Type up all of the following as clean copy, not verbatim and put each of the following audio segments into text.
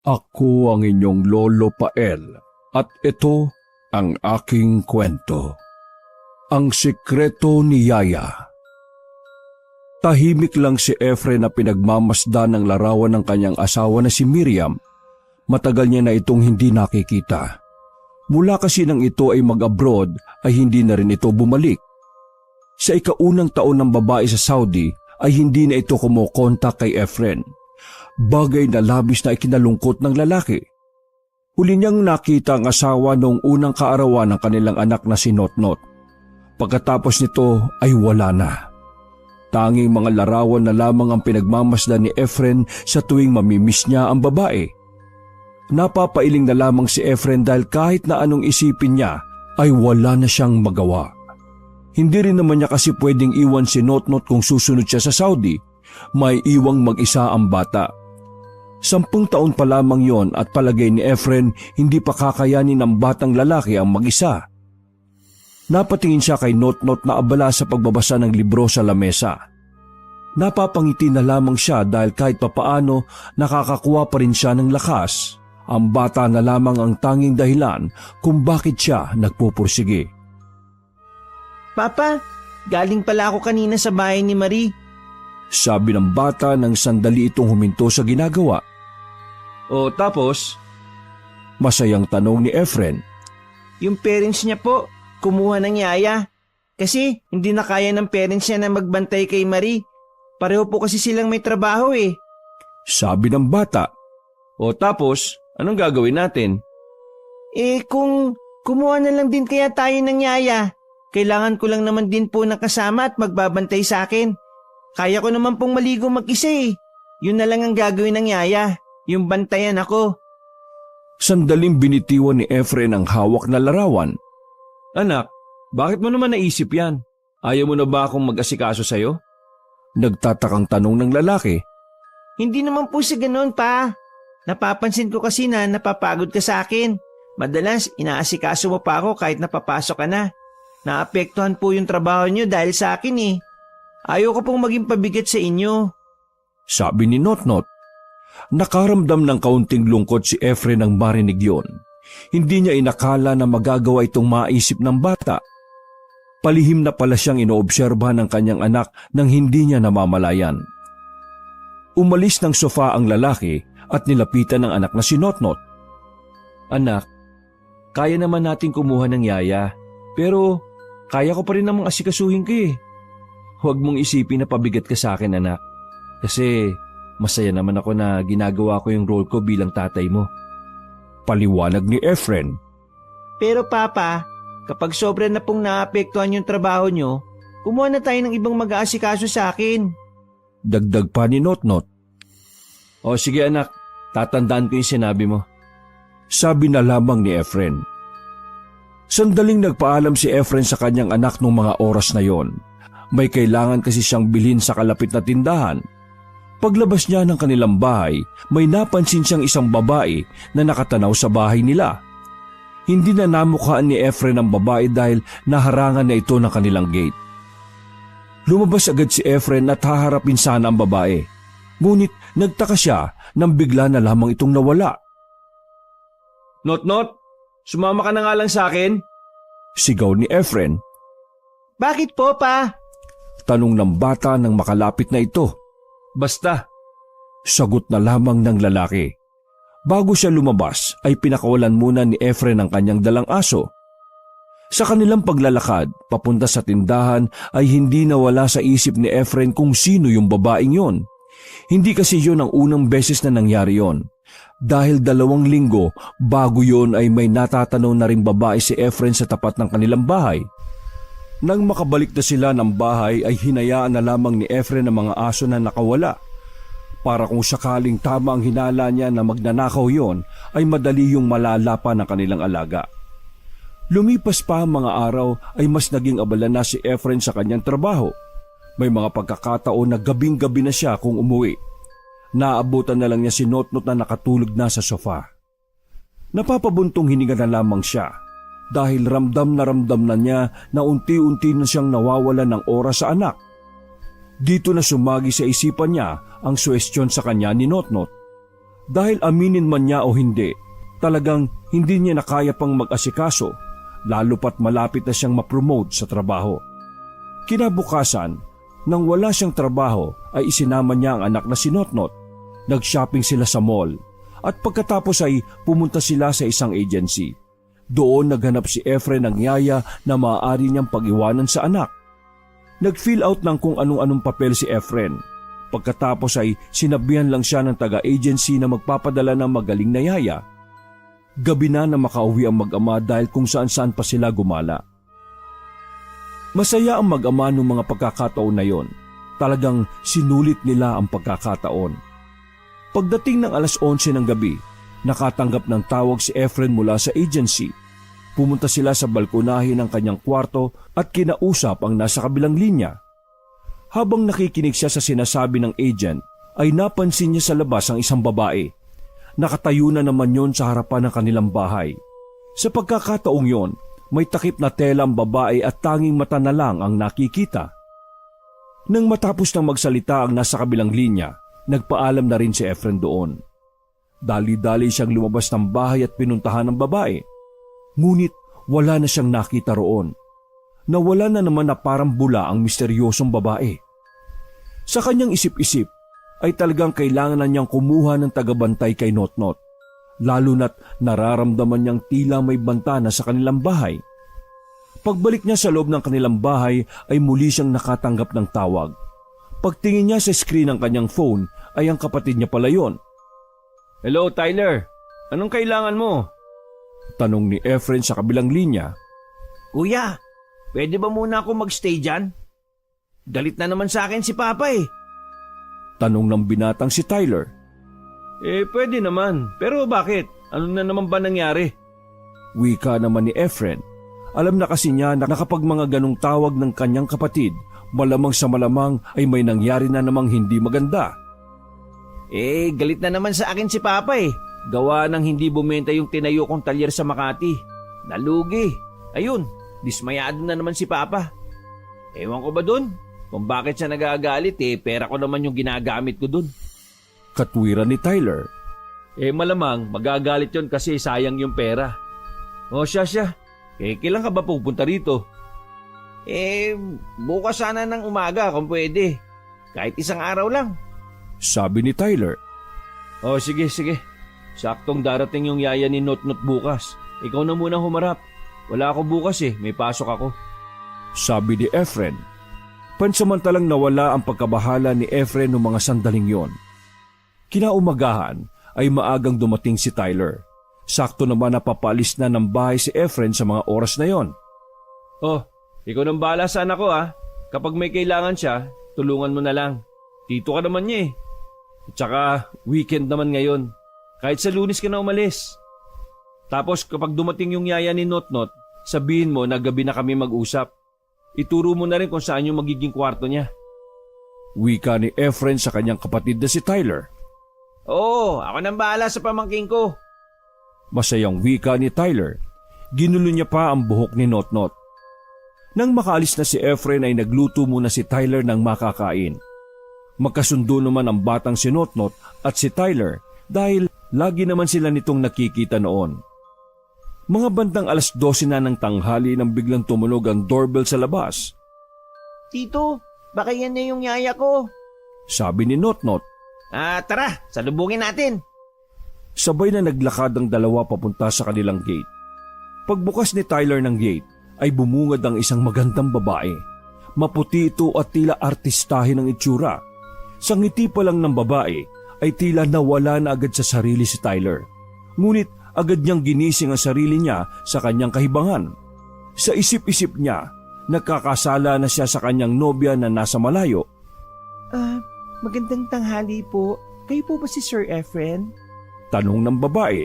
Ako ang inyong Lolo Pael at ito ang aking kwento. Ang sikreto ni Yaya. Tahimik lang si Efren na pinagmamasdan ng larawan ng kanyang asawa na si Miriam. Matagal niya na itong hindi nakikita. Mula kasi nang ito ay mag-abroad ay hindi na rin ito bumalik. Sa ikaunang taon ng babae sa Saudi ay hindi na ito kumokontak kay Efren. Bagay na labis na ikinalungkot ng lalaki. Huli niyang nakita ang asawa noong unang kaarawan ng kanilang anak na si Notnot. Pagkatapos nito ay wala na. Tanging mga larawan na lamang ang pinagmamasdan ni Efren sa tuwing mamimiss niya ang babae. Napapailing na lamang si Efren dahil kahit na anong isipin niya ay wala na siyang magawa. Hindi rin naman niya kasi pwedeng iwan si Notnot kung susunod siya sa Saudi. May iwang mag-isa ang bata. 10 taon pa lamang yon at palagay ni Efren hindi pa kakayanin ng batang lalaki ang mag-isa. Napatingin siya kay Notnot na abala sa pagbabasa ng libro sa lamesa. Napapangiti na lamang siya dahil kahit papaano nakakakuha pa rin siya ng lakas. Ang bata na lamang ang tanging dahilan kung bakit siya nagpupursige. Papa, galing pala ako kanina sa bahay ni Marie. Sabi ng bata nang sandali itong huminto sa ginagawa. O tapos? Masayang tanong ni Efren. Yung parents niya po, kumuha ng Yaya. Kasi hindi na kaya ng parents niya na magbantay kay Marie. Pareho po kasi silang may trabaho eh. Sabi ng bata. O tapos, anong gagawin natin? Kung kumuha na lang din kaya tayo ng Yaya. Kailangan ko lang naman din po nakasama at magbabantay sa akin. Kaya ko naman pong maligo mag-isa eh. Yun na lang ang gagawin ng Yaya. Yung bantayan ako. Sandaling binitiwan ni Efren ang hawak na larawan. Anak, bakit mo naman naisip yan? Ayaw mo na ba akong mag-asikaso sa'yo? Nagtatakang tanong ng lalaki. Hindi naman po sa ganoon pa. Napapansin ko kasi na napapagod ka sa akin. Madalas inaasikaso mo pa ako kahit napapasok ka na. Naapektuhan po yung trabaho niyo dahil sa akin eh. Ayaw ko pong maging pabigat sa inyo. Sabi ni Notnot. Nakaramdam ng kaunting lungkot si Efren nang marinig yon. Hindi niya inakala na magagawa itong maisip ng bata. Palihim na pala siyang inoobserbahan ng kanyang anak nang hindi niya namamalayan. Umalis ng sofa ang lalaki at nilapitan ng anak na si Notnot. Anak, kaya naman natin kumuha ng Yaya, pero kaya ko pa rin namang asikasuhin ka eh. Huwag mong isipin na pabigat ka sa akin, anak. Kasi masaya naman ako na ginagawa ko yung role ko bilang tatay mo. Paliwanag ni Efren. Pero Papa, kapag sobra na pong naapektuhan yung trabaho nyo, kumuha na tayo ng ibang mag-aasikaso sa akin. Dagdag pa ni Notnot. O sige anak, tatandaan ko yung sinabi mo. Sabi na lamang ni Efren. Sandaling nagpaalam si Efren sa kanyang anak nung mga oras na yon. May kailangan kasi siyang bilhin sa kalapit na tindahan. Paglabas niya ng kanilang bahay, may napansin siyang isang babae na nakatanaw sa bahay nila. Hindi na namukhaan ni Efren ang babae dahil naharangan na ito ng kanilang gate. Lumabas agad si Efren at haharapin sana ang babae. Ngunit nagtaka siya nang bigla na lamang itong nawala. Notnot, sumama ka na nga lang sa akin. Sigaw ni Efren. Bakit po pa? Tanong ng bata nang makalapit na ito. Basta. Sagot na lamang ng lalaki. Bago siya lumabas ay pinakawalan muna ni Efren ang kanyang dalang aso. Sa kanilang paglalakad papunta sa tindahan ay hindi nawala sa isip ni Efren kung sino yung babaeng yon. Hindi kasi yon ang unang beses na nangyari yon. Dahil 2 linggo bago yon ay may natatanaw na ring babae si Efren sa tapat ng kanilang bahay. Nang makabalik na sila ng bahay ay hinayaan na lamang ni Efren ang mga aso na nakawala. Para kung sakaling tama ang hinala niya na magnanakaw yon ay madali yung malala pa ng kanilang alaga. Lumipas pa ang mga araw ay mas naging abala na si Efren sa kanyang trabaho. May mga pagkakataon na gabing-gabi na siya kung umuwi. Naabutan na lang niya si Notnot na nakatulog na sa sofa. Napapabuntong hininga na lamang siya dahil ramdam na niya na unti-unti na siyang nawawala ng oras sa anak. Dito na sumagi sa isipan niya ang suwestyon sa kanya ni Notnot. Dahil aminin man niya o hindi, talagang hindi niya na kaya pang mag-asikaso, lalo pat malapit na siyang ma-promote sa trabaho. Kinabukasan, nang wala siyang trabaho ay isinama niya ang anak na si Notnot. Nag-shopping sila sa mall at pagkatapos ay pumunta sila sa isang agency. Doon naghanap si Efren ng yaya na maaari niyang pag-iwanan sa anak. Nag-fill out ng kung anong-anong papel si Efren. Pagkatapos ay sinabihan lang siya ng taga-agency na magpapadala ng magaling na yaya. Gabi na makauwi ang mag-ama dahil kung saan-saan pa sila gumala. Masaya ang mag-ama noong mga pagkakataon na yon. Talagang sinulit nila ang pagkakataon. Pagdating ng 11:00 ng gabi, nakatanggap ng tawag si Efren mula sa agency. Pumunta sila sa balkonahe ng kanyang kwarto at kinausap ang nasa kabilang linya. Habang nakikinig siya sa sinasabi ng agent, ay napansin niya sa labas ang isang babae. Nakatayo na naman yon sa harapan ng kanilang bahay. Sa pagkakataong yon, may takip na tela ang babae at tanging mata na lang ang nakikita. Nang matapos ng magsalita ang nasa kabilang linya, nagpaalam na rin si Efren doon. Dali-dali siyang lumabas ng bahay at pinuntahan ng babae. Ngunit wala na siyang nakita roon. Nawala na naman na parang bula ang misteryosong babae. Sa kanyang isip-isip ay talagang kailangan na niyang kumuha ng tagabantay kay Notnot, lalo na't nararamdaman niyang tila may banta na sa kanilang bahay. Pagbalik niya sa loob ng kanilang bahay ay muli siyang nakatanggap ng tawag. Pagtingin niya sa screen ng kanyang phone ay ang kapatid niya pala yon. Hello, Tyler. Anong kailangan mo? Tanong ni Efren sa kabilang linya. Kuya, pwede ba muna ako magstay dyan? Galit na naman sa akin si Papa eh. Tanong ng binatang si Tyler. Pwede naman. Pero bakit? Ano na naman ba nangyari? Wika naman ni Efren. Alam na kasi niya na kapag mga ganong tawag ng kanyang kapatid, malamang sa malamang ay may nangyari na namang hindi maganda. Galit na naman sa akin si Papa eh. Gawa ng hindi bumenta yung tinayo kong talyer sa Makati. Nalugi. Ayun, dismayado na naman si Papa. Ewan ko ba dun? Kung bakit siya nagagalit pera ko naman yung ginagamit ko dun. Katwiran ni Tyler. Malamang magagalit yon kasi sayang yung pera. O siya. Kailan ka ba pupunta rito? Bukas sana ng umaga kung pwede. Kahit isang araw lang. Sabi ni Tyler. O sige. Saktong darating yung yaya ni Notnot bukas. Ikaw na muna humarap. Wala ako bukas may pasok ako. Sabi ni Efren. Pansamantalang nawala ang pagkabahala ni Efren noong mga sandaling yon. Kinaumagahan ay maagang dumating si Tyler. Sakto naman napapalis na ng bahay si Efren sa mga oras na yon. Oh, ikaw nang bahala sa anak ko Kapag may kailangan siya, tulungan mo na lang. Tito ka naman niya At saka weekend naman ngayon. Kahit sa Lunes ka na umalis. Tapos kapag dumating yung yaya ni Notnot, sabihin mo na gabi na kami mag-usap. Ituro mo na rin kung saan yung magiging kwarto niya. Wika ni Efren sa kanyang kapatid na si Tyler. Oo, ako nang bahala sa pamangking ko. Masayang wika ni Tyler. Ginulo niya pa ang buhok ni Notnot. Nang makaalis na si Efren ay nagluto muna si Tyler ng makakain. Magkasundo naman ang batang si Notnot at si Tyler dahil lagi naman sila nitong nakikita noon. Mga bandang 12:00 na ng tanghali nang biglang tumunog ang doorbell sa labas. Tito, baka yan na yung yaya ko. Sabi ni Notnot. Tara, salubungin natin. Sabay na naglakad ang dalawa papunta sa kanilang gate. Pagbukas ni Tyler ng gate ay bumungad ang isang magandang babae. Maputi ito at tila artistahin ang itsura. Sa ngiti pa lang ng babae ay tila nawala na agad sa sarili si Tyler. Ngunit agad niyang ginising ang sarili niya sa kanyang kahibangan. Sa isip-isip niya, nagkakasala na siya sa kanyang nobya na nasa malayo. Magandang tanghali po. Kayo po ba si Sir Efren? Tanong ng babae.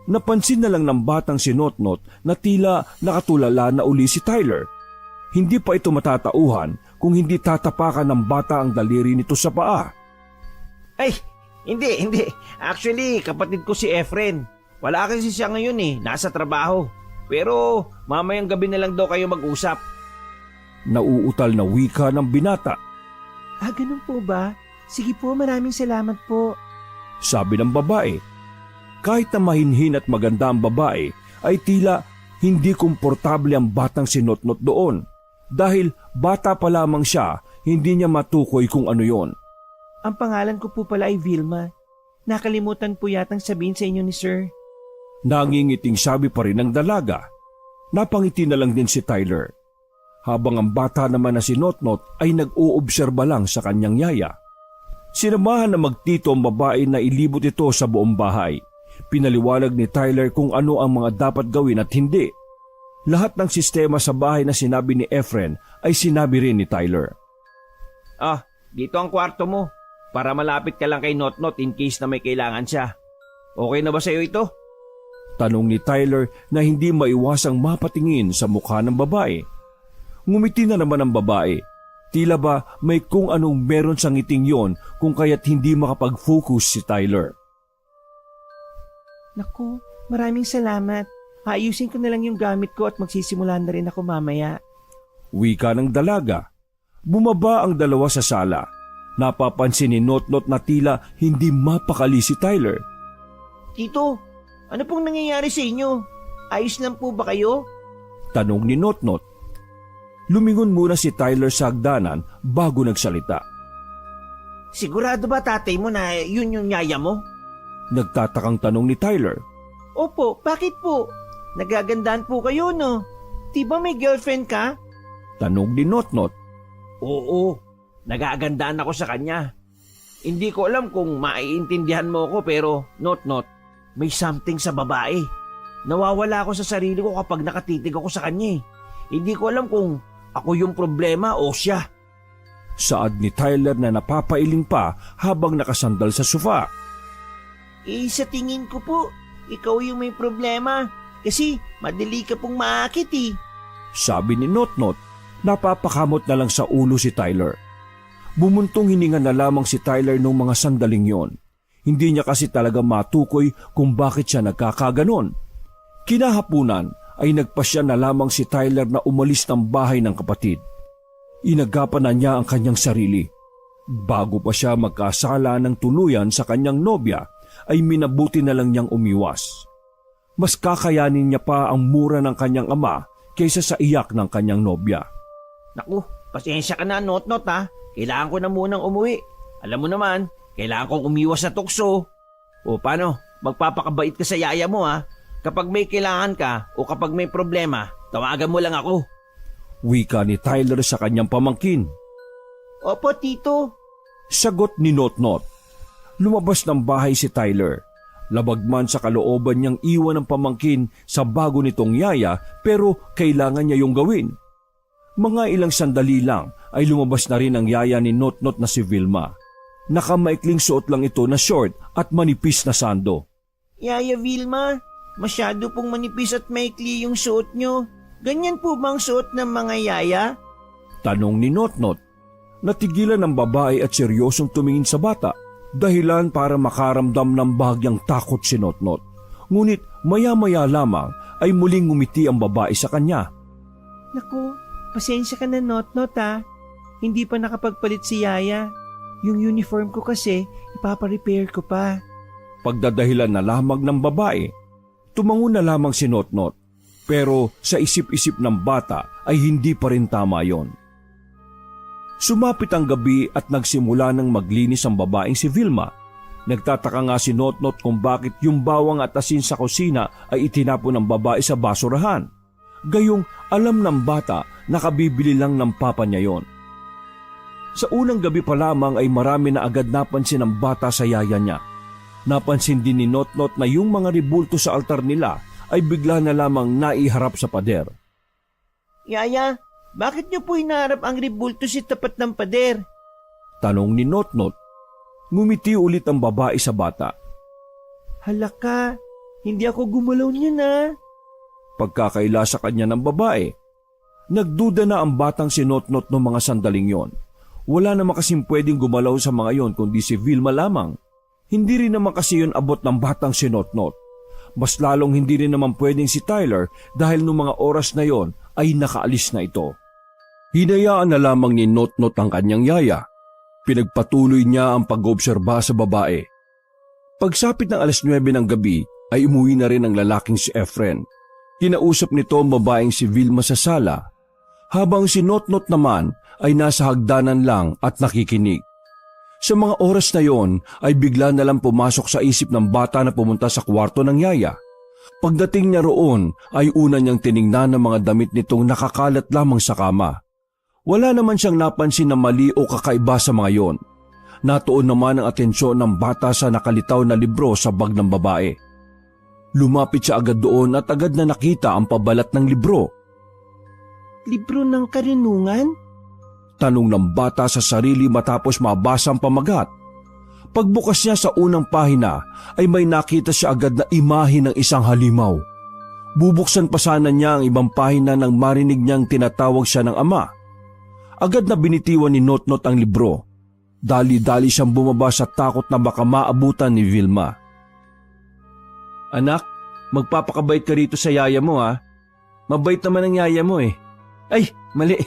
Napansin na lang ng batang si Notnot na tila nakatulala na uli si Tyler. Hindi pa ito matatauhan kung hindi tatapakan ng bata ang daliri nito sa paa. Ay, hindi. Actually, kapatid ko si Efren. Wala kasi siya ngayon nasa trabaho. Pero mamayang gabi na lang daw kayo mag-usap. Nauutal na wika ng binata. Ganun po ba? Sige po, maraming salamat po. sabi ng babae. Kahit na mahinhin at maganda ang babae, ay tila hindi komportable ang batang si Notnot doon. Dahil bata pa lamang siya, hindi niya matukoy kung ano yon. Ang pangalan ko po pala ay Vilma. Nakalimutan po yatang sabihin sa inyo ni Sir. Nangingiting sabi pa rin ng dalaga. Napangiti na lang din si Tyler. Habang ang bata naman na si Notnot ay nag-uobserba lang sa kanyang yaya. Sinamahan na magtito ang babae na ilibot ito sa buong bahay. Pinaliwanag ni Tyler kung ano ang mga dapat gawin at hindi. Lahat ng sistema sa bahay na sinabi ni Efren ay sinabi rin ni Tyler. Dito ang kwarto mo. Para malapit ka lang kay Notnot in case na may kailangan siya. Okay na ba sa iyo ito? Tanong ni Tyler na hindi maiwasang mapatingin sa mukha ng babae. Ngumiti na naman ang babae. Tila ba may kung anong meron sa ngiting yon kung kaya't hindi makapag-focus si Tyler. Naku, maraming salamat. Ayusin ko na lang yung gamit ko at magsisimula na rin ako mamaya. Wika ng dalaga. Bumaba ang dalawa sa sala. Napapansin ni Notnot na tila hindi mapakali si Tyler. Tito, ano pong nangyayari sa inyo? Ayos lang po ba kayo? Tanong ni Notnot. Lumingon muna si Tyler sa hagdanan bago nagsalita. Sigurado ba tatay mo na yun yung yaya mo? Nagtatakang tanong ni Tyler. Opo, bakit po? Nagagandaan po kayo, no? Di ba may girlfriend ka? Tanong ni Notnot. Oo, nagagandaan ako sa kanya. Hindi ko alam kung maiintindihan mo ko pero, Notnot, may something sa babae. Nawawala ako sa sarili ko kapag nakatitig ako sa kanya. Hindi ko alam kung ako yung problema o siya. Saad ni Tyler na napapailing pa habang nakasandal sa sofa. Sa tingin ko po, ikaw yung may problema kasi madali ka pong maakit Sabi ni Notnot, napapakamot na lang sa ulo si Tyler. Bumuntong hininga na lamang si Tyler nung mga sandaling yon. Hindi niya kasi talaga matukoy kung bakit siya nagkakaganon. Kinahapunan ay nagpasya na lamang si Tyler na umalis ng bahay ng kapatid. Inagapan na niya ang kanyang sarili. Bago pa siya magkasala ng tuluyan sa kanyang nobya, ay minabuti na lang niyang umiwas. Mas kakayanin niya pa ang mura ng kanyang ama kaysa sa iyak ng kanyang nobya. Naku, pasensya ka na, Notnot ha. Kailangan ko na munang umuwi. Alam mo naman, kailangan kong umiwas sa tukso. O paano, magpapakabait ka sa yaya mo ha. Kapag may kailangan ka o kapag may problema, tawagan mo lang ako. Wika ni Tyler sa kanyang pamangkin. Opo, tito. Sagot ni Notnot. Lumabas ng bahay si Tyler. Labag man sa kalooban niyang iwan ng pamangkin sa bago nitong yaya pero kailangan niya yung gawin. Mga ilang sandali lang ay lumabas na rin ang yaya ni Notnot na si Vilma. Nakamaikling suot lang ito na short at manipis na sando. Yaya Vilma, masyado pong manipis at maikli yung suot nyo. Ganyan po bang suot ng mga yaya? Tanong ni Notnot. Natigilan ang babae at seryosong tumingin sa bata. Dahilan para makaramdam ng bahagyang takot si Notnot. Ngunit maya-maya lamang ay muling ngumiti ang babae sa kanya. Naku, pasensya ka na, Notnot ha. Hindi pa nakapagpalit si Yaya. Yung uniform ko kasi, ipaparepair ko pa. Pagdadahilan na lamang ng babae, tumango na lamang si Notnot. Pero sa isip-isip ng bata ay hindi pa rin tama yon. Sumapit ang gabi at nagsimula ng maglinis ang babaeng si Vilma. Nagtataka nga si Notnot kung bakit yung bawang at asin sa kusina ay itinapon ng babae sa basurahan. Gayong alam ng bata na kabibili lang ng papa niya yon. Sa unang gabi pa lamang ay marami na agad napansin ng bata sa yaya niya. Napansin din ni Notnot na yung mga ribulto sa altar nila ay bigla na lamang naiharap sa pader. Yaya, bakit niyo po hinaharap ang ribulto sa tapat ng pader? Tanong ni Notnot. Ngumiti ulit ang babae sa bata. Halaka, hindi ako gumalaw niya na. Pagkakaila sa kanya ng babae, nagduda na ang batang si Notnot ng mga sandaling yon. Wala naman kasing pwedeng gumalaw sa mga yon kundi si Vilma lamang. Hindi rin naman kasi yun abot ng batang si Notnot. Mas lalong hindi rin naman pwedeng si Tyler dahil nung mga oras na yon ay nakaalis na ito. Hinayaan na lamang ni Notnot ang kanyang yaya. Pinagpatuloy niya ang pag-obserba sa babae. Pagsapit ng 9:00 ng gabi ay umuwi na rin ang lalaking si Efren. Kinausap nito ang babaeng si Vilma sa sala, habang si Notnot naman ay nasa hagdanan lang at nakikinig. Sa mga oras na yon ay bigla na lang pumasok sa isip ng bata na pumunta sa kwarto ng yaya. Pagdating niya roon ay una niyang tiningnan ang mga damit nitong nakakalat lamang sa kama. Wala naman siyang napansin na mali o kakaiba sa mga yon. Natuon naman ang atensyon ng bata sa nakalitaw na libro sa bag ng babae. Lumapit siya agad doon at agad na nakita ang pabalat ng libro. Libro ng karunungan? Tanong ng bata sa sarili matapos mabasa ang pamagat. Pagbukas niya sa unang pahina ay may nakita siya agad na imahe ng isang halimaw. Bubuksan pa sana niya ang ibang pahina nang marinig niyang tinatawag siya ng ama. Agad na binitiwan ni Notnot ang libro. Dali-dali siyang bumaba sa takot na baka maabutan ni Vilma. Anak, magpapakabait ka rito sa yaya mo ha. Mabait naman ang yaya mo eh. Ay, mali.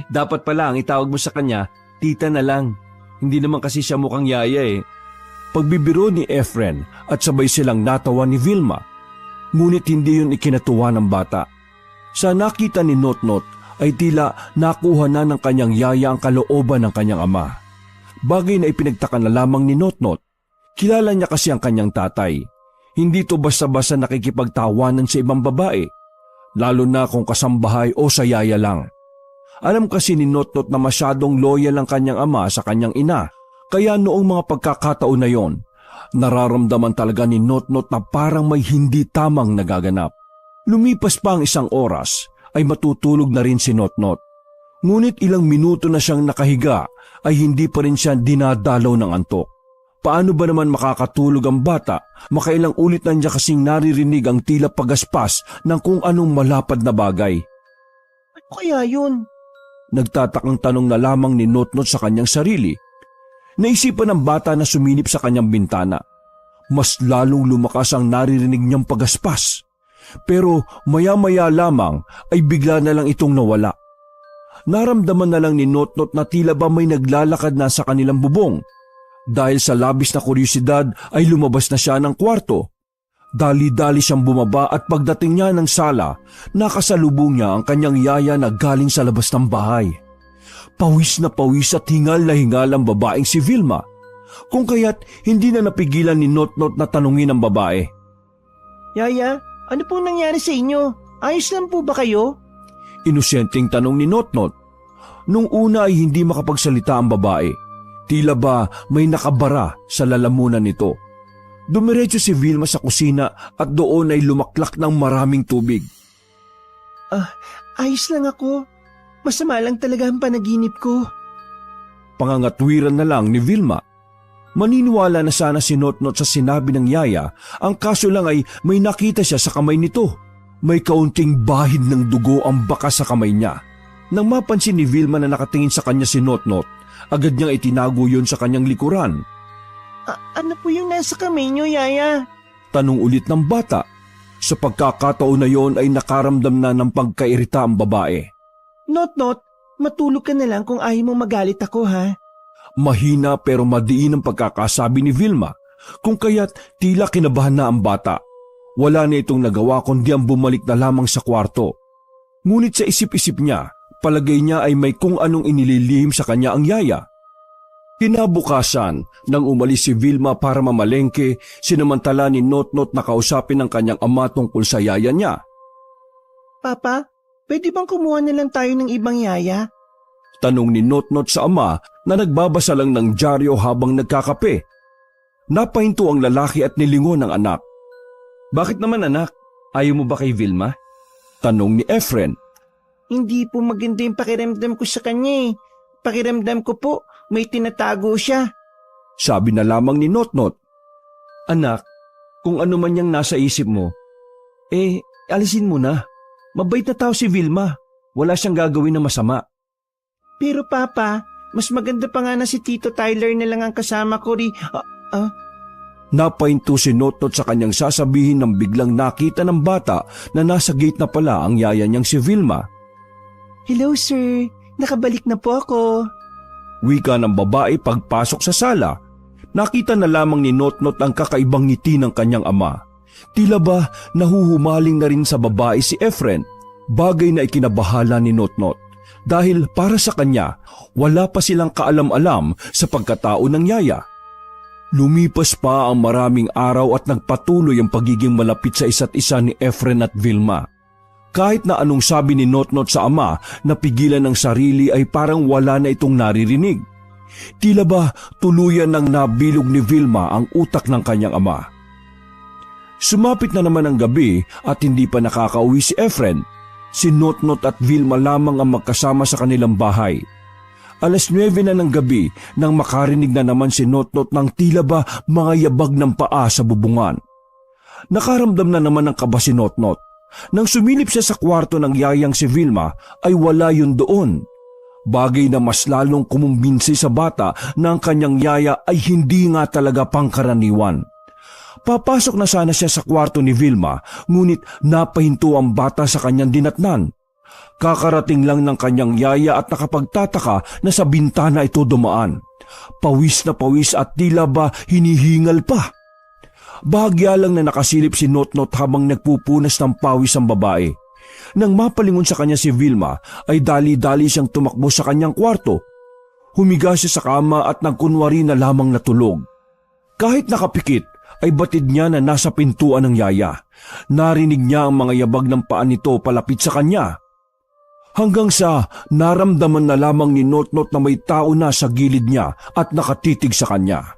Dapat pala ang itawag mo sa kanya, tita na lang. Hindi naman kasi siya mukhang yaya eh. Pagbibiro ni Efren at sabay silang natawa ni Vilma. Ngunit hindi yun ikinatuwa ng bata. Sa nakita ni Notnot ay tila nakuha na ng kanyang yaya ang kalooban ng kanyang ama. Bagay na ipinagtaka na lamang ni Notnot. Kilala niya kasi ang kanyang tatay. Hindi to basta-basta nakikipagtawanan sa ibang babae, lalo na kung kasambahay o sa yaya lang. Alam kasi ni Notnot na masyadong loyal ang kanyang ama sa kanyang ina, kaya noong mga pagkakataon na yon, nararamdaman talaga ni Notnot na parang may hindi tamang nagaganap. Lumipas pa ang isang oras ay matutulog na rin si Notnot. Ngunit ilang minuto na siyang nakahiga ay hindi pa rin siya dinadalaw ng antok. Paano ba naman makakatulog ang bata? Makailang ulit na niya kasing naririnig ang tila pagaspas ng kung anong malapad na bagay. Ano kaya yun? Nagtatakang tanong na lamang ni Notnot sa kanyang sarili. Naisipan ng bata na suminip sa kanyang bintana. Mas lalong lumakas ang naririnig niyang pagaspas. Pero maya-maya lamang ay bigla na lang itong nawala. Naramdaman na lang ni Notnot na tila ba may naglalakad na sa kanilang bubong. Dahil sa labis na kuryosidad ay lumabas na siya ng kwarto. Dali-dali siyang bumaba at pagdating niya ng sala, nakasalubong niya ang kanyang yaya na galing sa labas ng bahay. Pawis na pawis at hingal na hingal ang babaeng si Vilma. Kung kaya't hindi na napigilan ni Notnot na tanungin ang babae. Yaya, ano pong nangyari sa inyo? Ayos lang po ba kayo? Inosenteng tanong ni Notnot. Nung una ay hindi makapagsalita ang babae. Tila ba may nakabara sa lalamunan nito. Dumiretso si Vilma sa kusina at doon ay lumaklak ng maraming tubig. Ayos lang ako. Masama lang talaga ang panaginip ko. Pangangatwiran na lang ni Vilma. Maniniwala na sana si Notnot sa sinabi ng yaya, ang kaso lang ay may nakita siya sa kamay nito. May kaunting bahid ng dugo ang bakas sa kamay niya. Nang mapansin ni Vilma na nakatingin sa kanya si Notnot, agad niyang itinago yun sa kanyang likuran. Ano po yung nasa kamay niyo, Yaya? Tanong ulit ng bata. Sa pagkakataon na yon ay nakaramdam na ng pagkairita ang babae. Notnot, matulog ka na lang kung ayaw mong magalit ako, ha? Mahina pero madiin ang pagkakasabi ni Vilma, kung kaya't tila kinabahan na ang bata. Wala na itong nagawa kundi ang bumalik na lamang sa kwarto. Ngunit sa isip-isip niya, palagay niya ay may kung anong inililihim sa kanya ang yaya. Kinabukasan, nang umalis si Vilma para mamalengke, sinamantala ni Notnot na kausapin ang kanyang ama tungkol sa yaya niya. Papa, pwede bang kumuha na lang tayo ng ibang yaya? Tanong ni Notnot sa ama na nagbabasa lang ng dyaryo habang nagkakape. Napahinto ang lalaki at nilingon ang anak. Bakit naman anak? Ayaw mo ba kay Vilma? Tanong ni Efren. Hindi po maganda yung pakiramdam ko sa kanya eh. Pakiramdam ko po, may tinatago siya. Sabi na lamang ni Notnot. Anak, kung ano man yung nasa isip mo, alisin mo na. Mabait na tao si Vilma. Wala siyang gagawin na masama. Pero Papa, mas maganda pa nga na si Tito Tyler na lang ang kasama ko Napahinto si Notnot sa kanyang sasabihin nang biglang nakita ng bata na nasa gate na pala ang yaya niyang si Vilma. Hello sir, nakabalik na po ako. Wika ng babae pagpasok sa sala. Nakita na lamang ni Notnot ang kakaibang ngiti ng kanyang ama. Tila ba nahuhumaling na rin sa babae si Efren, bagay na ikinabahala ni Notnot dahil para sa kanya wala pa silang kaalam-alam sa pagkatao ng yaya. Lumipas pa ang maraming araw at nagpatuloy ang pagiging malapit sa isa't isa ni Efren at Vilma. Kahit na anong sabi ni Notnot sa ama na pigilan ng sarili ay parang wala na itong naririnig. Tila ba tuluyan ng nabilog ni Vilma ang utak ng kanyang ama. Sumapit na naman ang gabi at hindi pa nakakauwi si Efren. Si Notnot at Vilma lamang ang magkasama sa kanilang bahay. 9:00 na ng gabi nang makarinig na naman si Notnot ng tila ba mga yabag ng paa sa bubungan. Nakaramdam na naman ng kaba si Notnot. Nang sumilip siya sa kwarto ng yayang si Vilma ay wala yun doon. Bagay na mas lalong kumumbinsi sa bata na ang kanyang yaya ay hindi nga talaga pangkaraniwan. Papasok na sana siya sa kwarto ni Vilma ngunit napahinto ang bata sa kanyang dinatnan. Kakarating lang ng kanyang yaya at nakapagtataka na sa bintana ito dumaan. Pawis na pawis at tila ba hinihingal pa. Bahagya lang na nakasilip si Notnot habang nagpupunas ng pawis ang babae. Nang mapalingon sa kanya si Vilma ay dali-dali siyang tumakbo sa kanyang kwarto. Humiga siya sa kama at nagkunwari na lamang natulog. Kahit nakapikit ay batid niya na nasa pintuan ng yaya. Narinig niya ang mga yabag ng paa nito palapit sa kanya. Hanggang sa naramdaman na lamang ni Notnot na may tao na sa gilid niya at nakatitig sa kanya.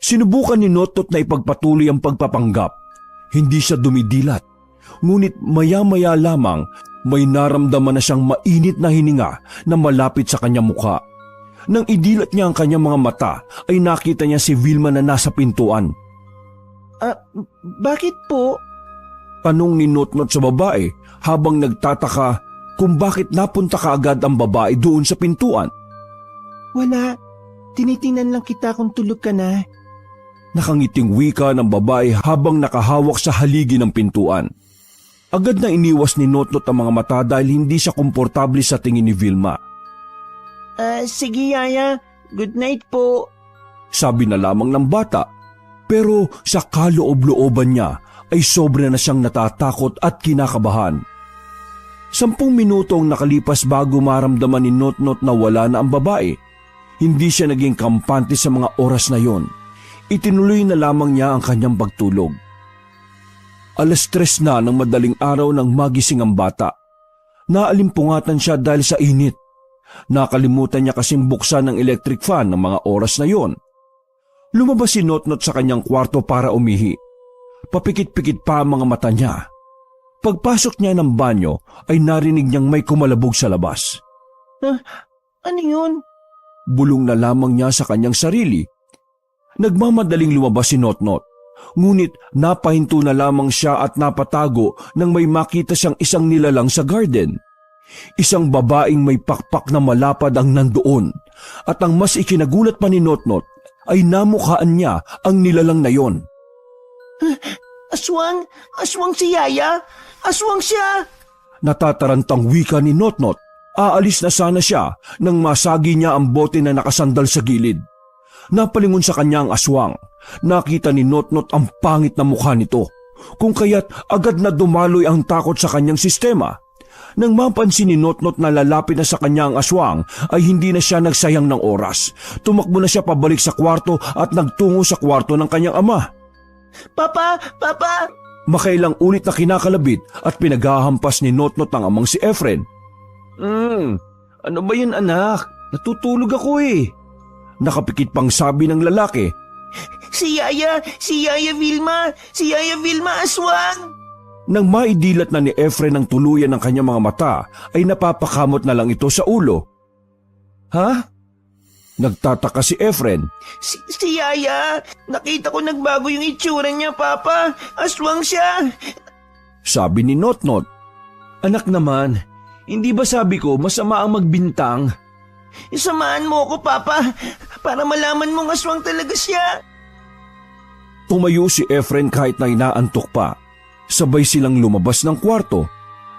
Sinubukan ni Notnot na ipagpatuloy ang pagpapanggap. Hindi siya dumidilat. Ngunit maya-maya lamang may naramdaman na siyang mainit na hininga na malapit sa kanyang mukha. Nang idilat niya ang kanyang mga mata ay nakita niya si Vilma na nasa pintuan. Bakit po? Tanong ni Notnot sa babae habang nagtataka kung bakit napunta kaagad ang babae doon sa pintuan. Wala. Tinitingnan lang kita kung tulog ka na. Nakangiting wika ng babae habang nakahawak sa haligi ng pintuan. Agad na iniwas ni Notnot ang mga mata dahil hindi siya komportable sa tingin ni Vilma. Sige yaya, good night po. Sabi na lamang ng bata. Pero sa kaloob-looban niya ay sobra na siyang natatakot at kinakabahan. 10 minuto ang nakalipas bago maramdaman ni Notnot na wala na ang babae. Hindi siya naging kampante sa mga oras na yon. Itinuloy na lamang niya ang kanyang pagtulog. 3:00 na ng madaling araw nang magising ang bata. Naalimpungatan siya dahil sa init. Nakalimutan niya kasing buksan ng electric fan ng mga oras na yon. Lumabas si Notnot sa kanyang kwarto para umihi. Papikit-pikit pa ang mga mata niya. Pagpasok niya ng banyo ay narinig niyang may kumalabog sa labas. Ano yun? Bulong na lamang niya sa kanyang sarili. Nagmamadaling lumabas si Notnot. Ngunit napahinto na lamang siya at napatago nang may makita siyang isang nilalang sa garden. Isang babaeng may pakpak na malapad ang nandoon. At ang mas ikinagulat pa ni Notnot ay namukhaan niya ang nilalang na yon. Aswang? Aswang si Yaya? Aswang siya! Natatarantang wika ni Notnot. Aalis na sana siya nang masagi niya ang bote na nakasandal sa gilid. Napalingon sa kanya ang aswang. Nakita ni Notnot ang pangit na mukha nito. Kung kaya't agad na dumaloy ang takot sa kanyang sistema. Nang mapansin ni Notnot na lalapit na sa kanya ang aswang ay hindi na siya nagsayang ng oras. Tumakbo na siya pabalik sa kwarto at nagtungo sa kwarto ng kanyang ama. Papa! Papa! Makailang ulit na kinakalabit at pinaghahampas ni Notnot ang amang si Efren. Ano ba yun anak? Natutulog ako eh. Nakapikit pang sabi ng lalaki. Si Yaya! Si Yaya Vilma! Si Yaya Vilma aswang! Nang maidilat na ni Efren ang tuluyan ng kanyang mga mata, ay napapakamot na lang ito sa ulo. Ha? Nagtataka si Efren. Si Yaya! Nakita ko nagbago yung itsura niya, Papa! Aswang siya! Sabi ni Notnot. Anak naman, hindi ba sabi ko masama ang magbintang? Isamaan mo ako, Papa, para malaman mong aswang talaga siya. Tumayo si Efren kahit na inaantok pa. Sabay silang lumabas ng kwarto.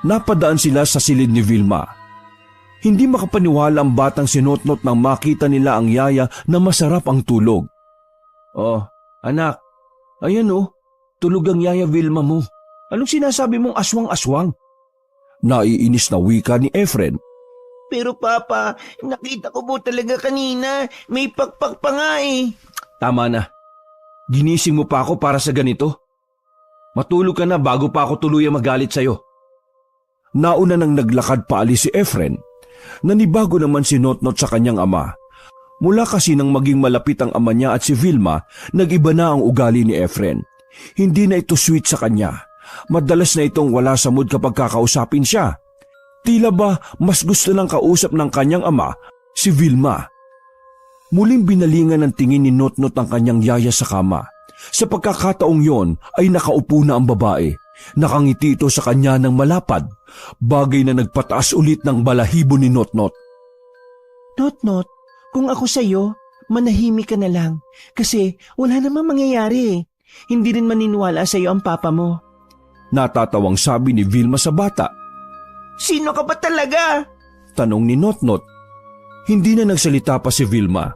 Napadaan sila sa silid ni Vilma. Hindi makapaniwala ang batang si Notnot nang makita nila ang yaya na masarap ang tulog. Oh, anak, ayan oh, tulog ang Yaya Vilma mo. Anong sinasabi mong aswang-aswang? Naiinis na wika ni Efren. Pero Papa, nakita ko po talaga kanina. May pakpak pa nga eh. Tama na. Ginising mo pa ako para sa ganito. Matulog ka na bago pa ako tuluyang magalit sa'yo. Nauna nang naglakad paalis si Efren. Nanibago naman si Notnot sa kanyang ama. Mula kasi nang maging malapit ang ama niya at si Vilma, nag-iba na ang ugali ni Efren. Hindi na ito sweet sa kanya. Madalas na itong wala sa mood kapag kakausapin siya. Tila ba mas gusto ng kausap ng kanyang ama, si Vilma. Muling binalingan ng tingin ni Notnot ang kanyang yaya sa kama. Sa pagkakataong yon ay nakaupo na ang babae. Nakangiti ito sa kanya ng malapad, bagay na nagpataas ulit ng balahibo ni Notnot. Notnot, kung ako sa'yo, manahimik ka na lang. Kasi wala namang mangyayari eh. Hindi rin maniniwala sa'yo ang papa mo. Natatawang sabi ni Vilma sa bata. Sino ka ba talaga? Tanong ni Notnot. Hindi na nagsalita pa si Vilma.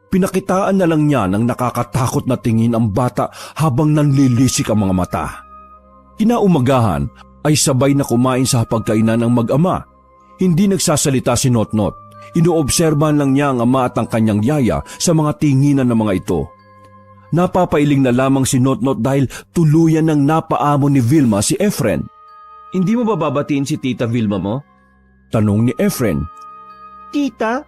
Pinakitaan na lang niya ng nakakatakot na tingin ang bata habang nanlilisik ang mga mata. Kinaumagahan ay sabay na kumain sa hapagkainan ng mag-ama. Hindi nagsasalita si Notnot. Inoobserbahan lang niya ang ama at ang kanyang yaya sa mga tinginan ng mga ito. Napapailing na lamang si Notnot dahil tuluyan ng napaamo ni Vilma si Efren. Hindi mo ba babatiin si Tita Vilma mo? Tanong ni Efren. Tita?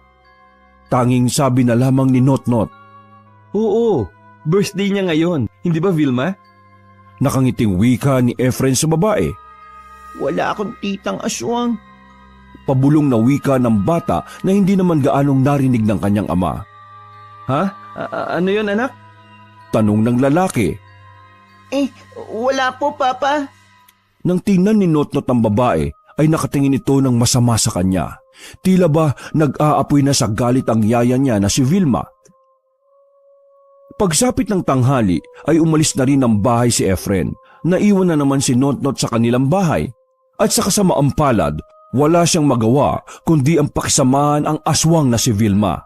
Tanging sabi na lamang ni Notnot. Oo, birthday niya ngayon. Hindi ba Vilma? Nakangiting wika ni Efren sa babae. Wala akong titang aswang. Pabulong na wika ng bata na hindi naman gaanong narinig ng kanyang ama. Ha? Ano yon anak? Tanong ng lalaki. Wala po, Papa. Nang tingnan ni Notnot ang babae, ay nakatingin ito ng masama sa kanya. Tila ba nag-aapoy na sa galit ang yaya niya na si Vilma. Pagsapit ng tanghali ay umalis na rin ng bahay si Efren. Naiwan na naman si Notnot sa kanilang bahay. At sa kasamaang palad, wala siyang magawa kundi ang pakisamahan ang aswang na si Vilma.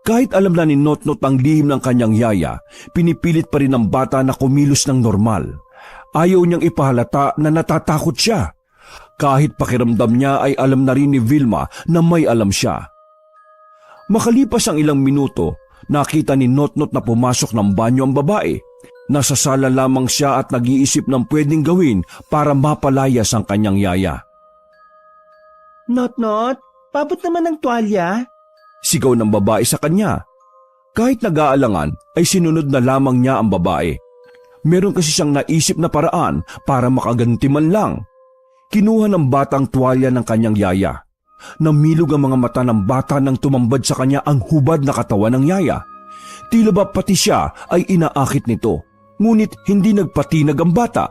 Kahit alam na ni Notnot ang lihim ng kanyang yaya, pinipilit pa rin ng bata na kumilos ng normal. Ayaw niyang ipahalata na natatakot siya. Kahit pakiramdam niya ay alam na rin ni Vilma na may alam siya. Makalipas ang ilang minuto, nakita ni Notnot na pumasok ng banyo ang babae. Nasa sala lamang siya at nag-iisip ng pwedeng gawin para mapalayas ang kanyang yaya. Notnot, pabot naman ng tuwalya. Sigaw ng babae sa kanya. Kahit nag-aalangan ay sinunod na lamang niya ang babae. Meron kasi siyang naisip na paraan para makaganti man lang. Kinuha ng bata ang tuwalya ng kanyang yaya. Namilog ang mga mata ng bata nang tumambad sa kanya ang hubad na katawan ng yaya. Tila ba pati siya ay inaakit nito, ngunit hindi nagpatinag ang bata.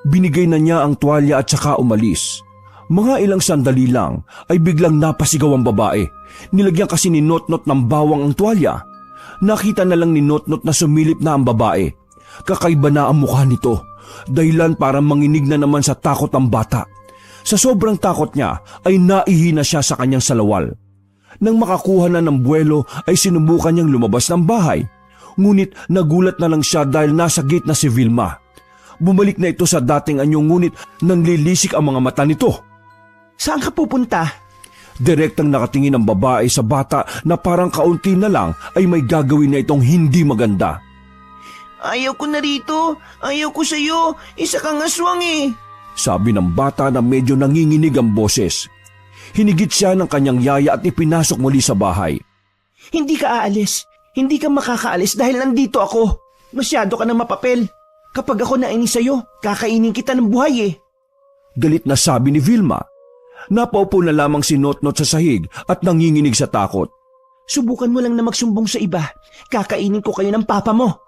Binigay na niya ang tuwalya at saka umalis. Mga ilang sandali lang ay biglang napasigaw ang babae. Nilagyan kasi ni Notnot ng bawang ang tuwalya. Nakita na lang ni Notnot na sumilip na ang babae. Kakaiba na ang mukha nito, dahilan para manginig na naman sa takot ang bata. Sa sobrang takot niya ay naihina siya sa kanyang salawal. Nang makakuha na ng buwelo ay sinubukan niyang lumabas ng bahay. Ngunit nagulat na lang siya dahil nasa gate na si Vilma. Bumalik na ito sa dating anyo ngunit nanlilisik ang mga mata nito. Saan ka pupunta? Direktang nakatingin ang babae sa bata na parang kaunti na lang ay may gagawin na itong hindi maganda. Ayaw ko na rito. Ayaw ko sa'yo. Isa kang aswang eh. Sabi ng bata na medyo nanginginig ang boses. Hinigit siya ng kanyang yaya at ipinasok muli sa bahay. Hindi ka aalis. Hindi ka makakaalis dahil nandito ako. Masyado ka na mapapel. Kapag ako nainis sa'yo, kakainin kita ng buhay eh. Galit na sabi ni Vilma. Napaupo na lamang si Notnot sa sahig at nanginginig sa takot. Subukan mo lang na magsumbong sa iba. Kakainin ko kayo ng papa mo.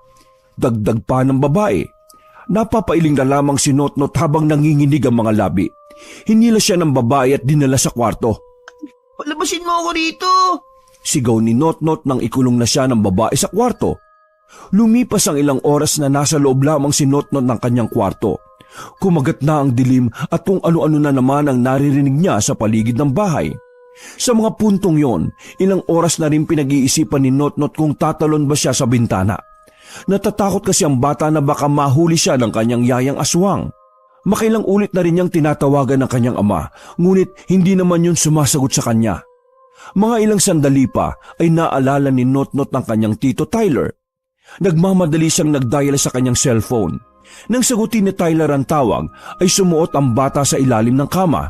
Dagdag pa ng babae. Napapailing na lamang si Notnot habang nanginginig ang mga labi. Hinila siya ng babae at dinala sa kwarto. Palabasin mo ako rito! Sigaw ni Notnot nang ikulong na siya ng babae sa kwarto. Lumipas ang ilang oras na nasa loob lamang si Notnot ng kanyang kwarto. Kumagat na ang dilim at kung ano-ano na naman ang naririnig niya sa paligid ng bahay. Sa mga puntong yon, ilang oras na rin pinag-iisipan ni Notnot kung tatalon ba siya sa bintana. Natatakot kasi ang bata na baka mahuli siya ng kanyang yayang aswang. Makailang ulit na rin niyang tinatawagan ng kanyang ama, ngunit hindi naman yun sumasagot sa kanya. Mga ilang sandali pa ay naalala ni Notnot ang kanyang tito Tyler. Nagmamadali siyang nagdial sa kanyang cellphone. Nang sagutin ni Tyler ang tawag, ay sumuot ang bata sa ilalim ng kama.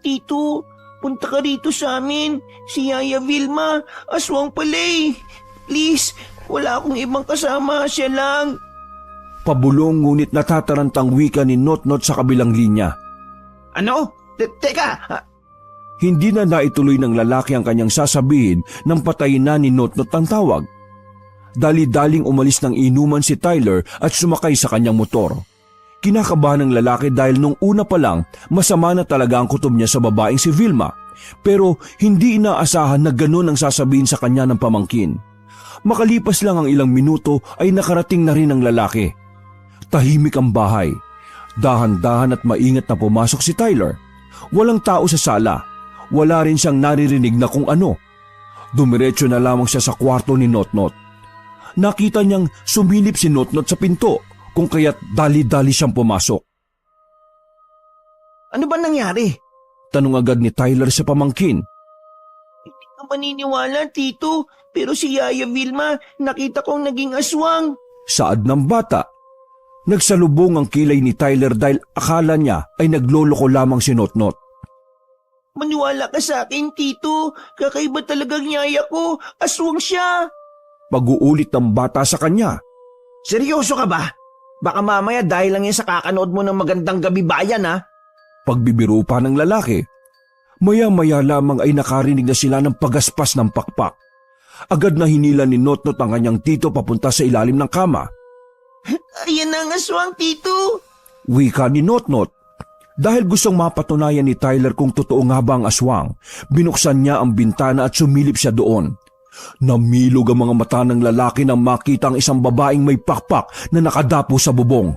Tito, punta ka rito sa amin. Si Yaya Vilma, aswang pala eh. Please, wala akong ibang kasama, siya lang. Pabulong ngunit natatarantang wika ni Notnot sa kabilang linya. Ano? Teka! Hindi na naituloy ng lalaki ang kanyang sasabihin nang patayin na ni Notnot ang tawag. Dali-daling umalis ng inuman si Tyler at sumakay sa kanyang motor. Kinakabahan ng lalaki dahil nung una pa lang masama na talaga ang kutob niya sa babaeng si Vilma, pero hindi inaasahan na ganun ang sasabihin sa kanya ng pamangkin. Makalipas lang ang ilang minuto ay nakarating na rin ang lalaki. Tahimik ang bahay. Dahan-dahan at maingat na pumasok si Tyler. Walang tao sa sala. Wala rin siyang naririnig na kung ano. Dumiretso na lamang siya sa kwarto ni Notnot. Nakita niyang sumilip si Notnot sa pinto, kung kaya't dali-dali siyang pumasok. Ano ba nangyari? Tanong agad ni Tyler sa pamangkin. Hindi ka maniniwala, Tito, pero si Yaya Vilma, nakita kong naging aswang. Saad ng bata. Nagsalubong ang kilay ni Tyler dahil akala niya ay nagloloko lamang si Notnot. Maniwala ka sa akin, Tito. Kakaiba talagang Yaya ko. Aswang siya. Pag-uulit ng bata sa kanya. Seryoso ka ba? Baka mamaya dahil lang yan sa kakanood mo ng Magandang Gabi Bayan, ha? Pagbibiro pa ng lalaki. Maya-maya lamang ay nakarinig na sila ng pagaspas ng pakpak. Agad na hinila ni Notnot ang kanyang tito papunta sa ilalim ng kama. Ayan na ang aswang, Tito. Wika ni Notnot. Dahil gustong mapatunayan ni Tyler kung totoo nga ba ang aswang, binuksan niya ang bintana at sumilip siya doon. Namilog ang mga mata ng lalaki nang makita ang isang babaeng may pakpak na nakadapo sa bubong.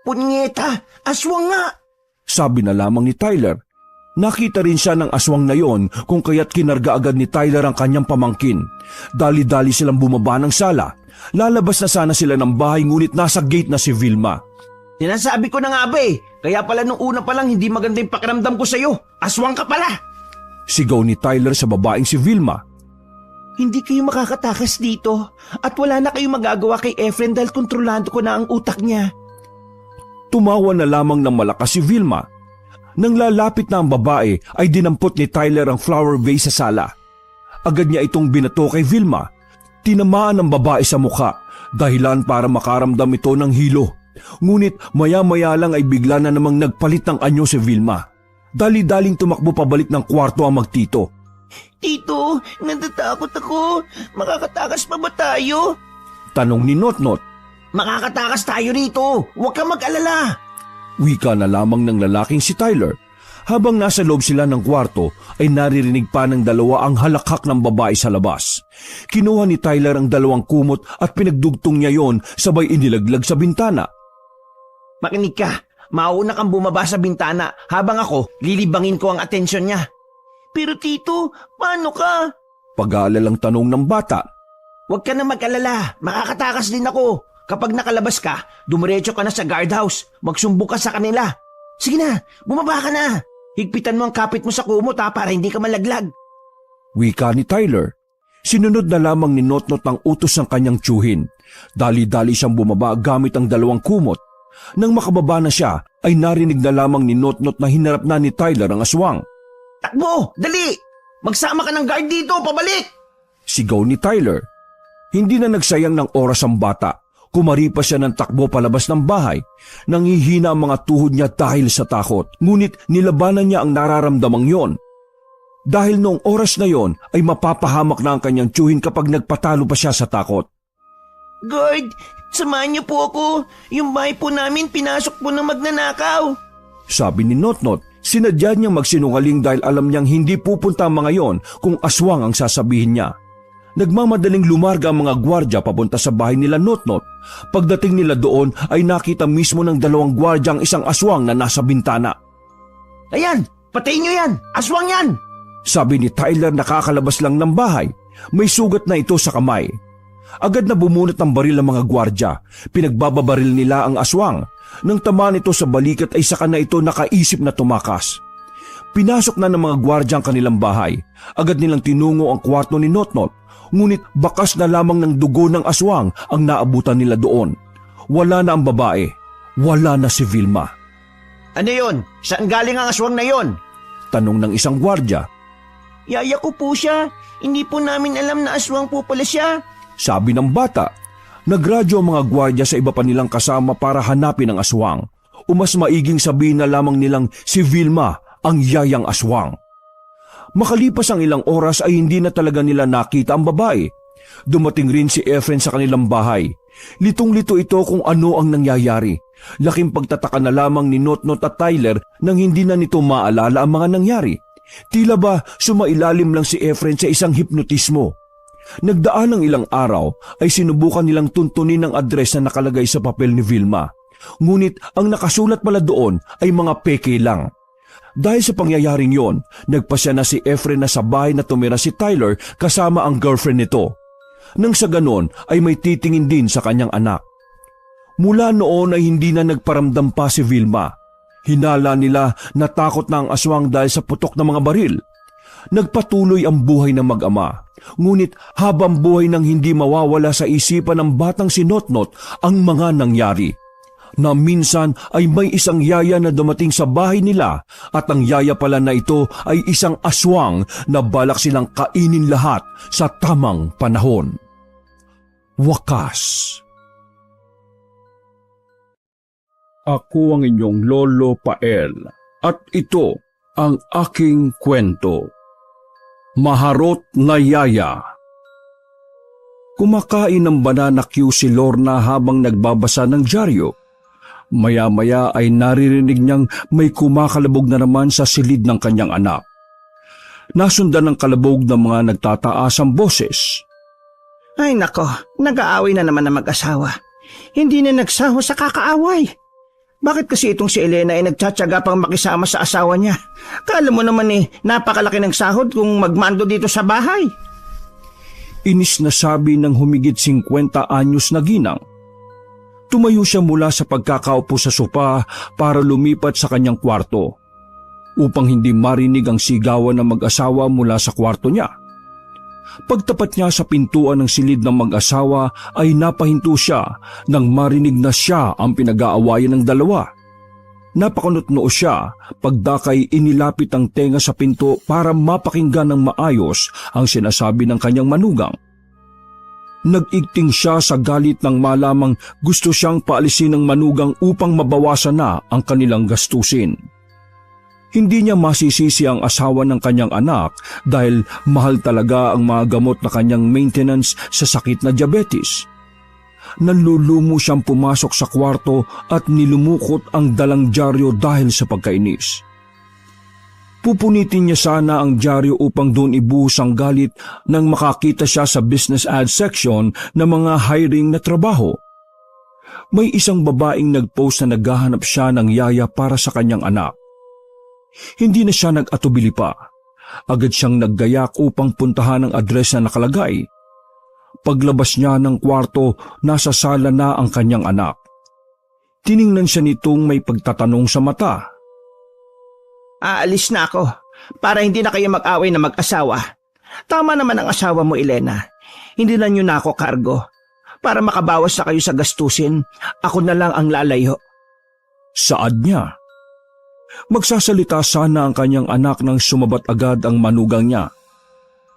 Punyeta, aswang nga! Sabi na lamang ni Tyler. Nakita rin siya ng aswang na yon kung kaya't kinarga agad ni Tyler ang kanyang pamangkin. Dali-dali silang bumaba ng sala. Lalabas na sana sila ng bahay ngunit nasa gate na si Vilma. Sinasabi ko na nga ba eh. Kaya pala nung una pa lang hindi maganda yung pakiramdam ko sa'yo. Aswang ka pala! Sigaw ni Tyler sa babaeng si Vilma. Hindi kayo makakatakas dito at wala na kayong magagawa kay Efren dahil kontrolado ko na ang utak niya. Tumawa na lamang ng malakas si Vilma. Nang lalapit na ang babae ay dinampot ni Tyler ang flower vase sa sala. Agad niya itong binato kay Vilma. Tinamaan ng babae sa mukha, dahilan para makaramdam ito ng hilo. Ngunit maya-maya lang ay bigla na namang nagpalit ng anyo si Vilma. Dali-daling tumakbo pabalik ng kwarto ang magtito. Tito, natatakot ako. Makakatakas pa ba tayo? Tanong ni Notnot. Makakatakas tayo rito. Huwag kang mag-alala. Wika na lamang ng lalaking si Tyler. Habang nasa loob sila ng kwarto ay naririnig pa ng dalawa ang halakhak ng babae sa labas. Kinuha ni Tyler ang dalawang kumot at pinagdugtong niya yon sabay inilaglag sa bintana. Makinig ka. Mauna kang bumaba sa bintana habang ako lilibangin ko ang atensyon niya. Pero Tito, paano ka? Pag-aalalang tanong ng bata. Huwag ka na mag-alala. Makakatakas din ako. Kapag nakalabas ka, dumiretso ka na sa guardhouse. Magsumbong ka sa kanila. Sige na, bumaba ka na. Higpitan mo ang kapit mo sa kumot para hindi ka malaglag. Wika ni Tyler. Sinunod na lamang ni Notnot ang utos ng kanyang tiyuhin. Dali-dali siyang bumaba gamit ang dalawang kumot. Nang makababa na siya, ay narinig na lamang ni Notnot na hinarap na ni Tyler ang aswang. Takbo! Dali! Magsama ka ng guard dito! Pabalik! Sigaw ni Tyler. Hindi na nagsayang ng oras ang bata. Kumaripas siya ng takbo palabas ng bahay. Nangihina ang mga tuhod niya dahil sa takot. Ngunit nilabanan niya ang nararamdamang yon. Dahil noong oras na yon ay mapapahamak na ang kanyang tiyuhin kapag nagpatalo pa siya sa takot. Guard, samahan niyo po ako. Yung bahay po namin pinasok po ng magnanakaw. Sabi ni Notnot. Sinadya niyang magsinungaling dahil alam niyang hindi pupunta ang mga yon kung aswang ang sasabihin niya. Nagmamadaling lumarga ang mga gwardya papunta sa bahay nila Notnot. Pagdating nila doon ay nakita mismo ng dalawang gwardya ang isang aswang na nasa bintana. Ayan! Patayin niyo yan! Aswang yan! Sabi ni Tyler na kakalabas lang ng bahay, may sugat na ito sa kamay. Agad na bumunot ang baril ng mga gwardya. Pinagbababaril nila ang aswang. Nang tamaan ito sa balikat ay saka na ito nakaisip na tumakas. Pinasok na ng mga gwardya ang kanilang bahay. Agad nilang tinungo ang kwarto ni Notnot. Ngunit bakas na lamang ng dugo ng aswang ang naabutan nila doon. Wala na ang babae. Wala na si Vilma. Ano yon? Saan galing ang aswang na yon? Tanong ng isang gwardya. Yaya ko po siya. Hindi po namin alam na aswang po pala siya. Sabi ng bata. Nagradyo ang mga gwardya sa iba pa nilang kasama para hanapin ang aswang. O mas maiging sabihin na lamang nilang si Vilma ang yayang aswang. Makalipas ang ilang oras ay hindi na talaga nila nakita ang babae. Dumating rin si Efren sa kanilang bahay. Litong-lito ito kung ano ang nangyayari. Laking pagtataka na lamang ni Notnot at Tyler nang hindi na nito maalala ang mga nangyari. Tila ba sumailalim lang si Efren sa isang hipnotismo. Nagdaan ng ilang araw ay sinubukan nilang tuntunin ang address na nakalagay sa papel ni Vilma. Ngunit ang nakasulat pala doon ay mga peke lang. Dahil sa pangyayaring yon, nagpasya na si Efren na sa bahay na tumira si Tyler kasama ang girlfriend nito. Nang sa ganon ay may titingin din sa kanyang anak. Mula noon ay hindi na nagparamdam pa si Vilma. Hinala nila na takot na ang aswang dahil sa putok ng mga baril. Nagpatuloy ang buhay ng mag-ama. Ngunit habang buhay nang hindi mawawala sa isipan ng batang si Notnot ang mga nangyari. Na minsan ay may isang yaya na dumating sa bahay nila at ang yaya pala na ito ay isang aswang na balak silang kainin lahat sa tamang panahon. Wakas. Ako ang inyong Lolo Pael at ito ang aking kwento. Maharot na Yaya. Kumakain ng banana cue si Lorna habang nagbabasa ng dyaryo. Maya-maya ay naririnig niyang may kumakalabog na naman sa silid ng kanyang anak. Nasundan ng kalabog ng mga nagtataasang boses. Ay nako, nag-aaway na naman ang mag-asawa. Hindi na nagsaho sa kakaaway. Bakit kasi itong si Elena ay nagtsatsaga pang makisama sa asawa niya? Kala mo naman napakalaki ng sahod kung magmando dito sa bahay. Inis na sabi ng humigit 50 anyos na ginang. Tumayo siya mula sa pagkakaupo sa sopa para lumipat sa kanyang kwarto upang hindi marinig ang sigawan ng mag-asawa mula sa kwarto niya. Pagtapat niya sa pintuan ng silid ng mag-asawa ay napahinto siya nang marinig na siya ang pinag-aawayan ng dalawa. Napakunot-noo siya, pagdakay inilapit ang tenga sa pinto para mapakinggan ng maayos ang sinasabi ng kanyang manugang. Nag-igting siya sa galit nang malamang gusto siyang paalisin ng manugang upang mabawasan na ang kanilang gastusin. Hindi niya masisisi ang asawa ng kanyang anak dahil mahal talaga ang mga gamot na kanyang maintenance sa sakit na diabetes. Nanlulumo siyang pumasok sa kwarto at nilumukot ang dalang dyaryo dahil sa pagkainis. Pupunitin niya sana ang dyaryo upang doon ibuhos ang galit nang makakita siya sa business ad section ng mga hiring na trabaho. May isang babaeng nagpost na naghahanap siya ng yaya para sa kanyang anak. Hindi na siya nag-atubili pa. Agad siyang naggayak upang puntahan ang address na nakalagay. Paglabas niya ng kwarto, nasa sala na ang kanyang anak. Tiningnan siya nitong may pagtatanong sa mata. Aalis na ako para hindi na kayo mag-away na mag-asawa. Tama naman ang asawa mo, Elena. Hindi na niyo na ako kargo. Para makabawas na kayo sa gastusin, ako na lang ang lalayo. Saad niya. Magsasalita sana ang kanyang anak nang sumabat agad ang manugang niya.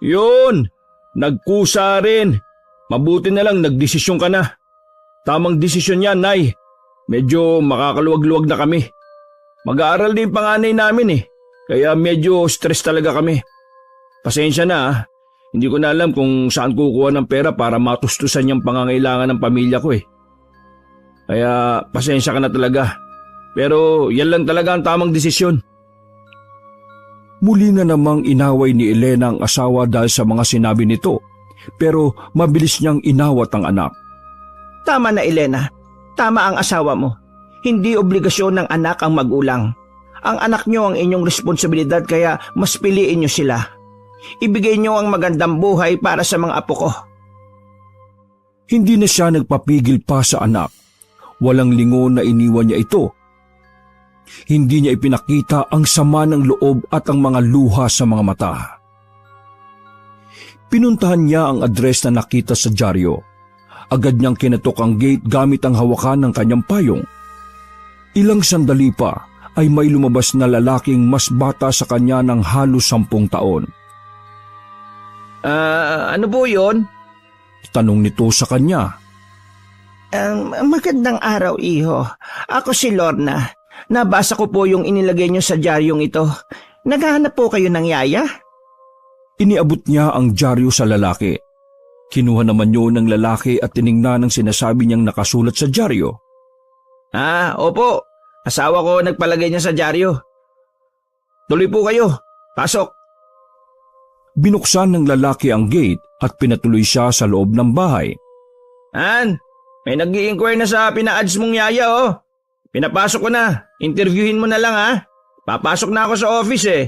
Yun! Nagkusa rin! Mabuti na lang nagdesisyon ka na. Tamang desisyon yan, Nay. Medyo makakaluwag-luwag na kami. Mag-aaral din panganay namin kaya medyo stress talaga kami. Pasensya na hindi ko na alam kung saan kukuha ng pera para matustusan yung pangangailangan ng pamilya ko Kaya pasensya ka na talaga. Pero yan lang talaga ang tamang desisyon. Muli na namang inaway ni Elena ang asawa dahil sa mga sinabi nito, pero mabilis niyang inawat ang anak. Tama na, Elena. Tama ang asawa mo. Hindi obligasyon ng anak ang magulang. Ang anak nyo ang inyong responsibilidad kaya mas piliin nyo sila. Ibigay nyo ang magandang buhay para sa mga apo ko. Hindi na siya nagpapigil pa sa anak. Walang lingon na iniwan niya ito. Hindi niya ipinakita ang sama ng loob at ang mga luha sa mga mata. Pinuntahan niya ang address na nakita sa dyaryo. Agad niyang kinatok ang gate gamit ang hawakan ng kanyang payong. Ilang sandali pa ay may lumabas na lalaking mas bata sa kanya ng halos 10 taon. Ano po yun? Tanong nito sa kanya. Magandang araw, iho. Ako si Lorna. Nabasa ko po yung inilagay nyo sa dyaryong ito. Naghahanap po kayo ng yaya? Iniabot niya ang dyaryo sa lalaki. Kinuha naman yun ng lalaki at tiningnan ang sinasabi niyang nakasulat sa dyaryo. Opo. Asawa ko nagpalagay niya sa dyaryo. Tuloy po kayo. Pasok. Binuksan ng lalaki ang gate at pinatuloy siya sa loob ng bahay. May nag-i-inquire na sa pina-ads mong yaya, oh. Pinapasok ko na. Interviewin mo na lang, ha. Papasok na ako sa office, eh.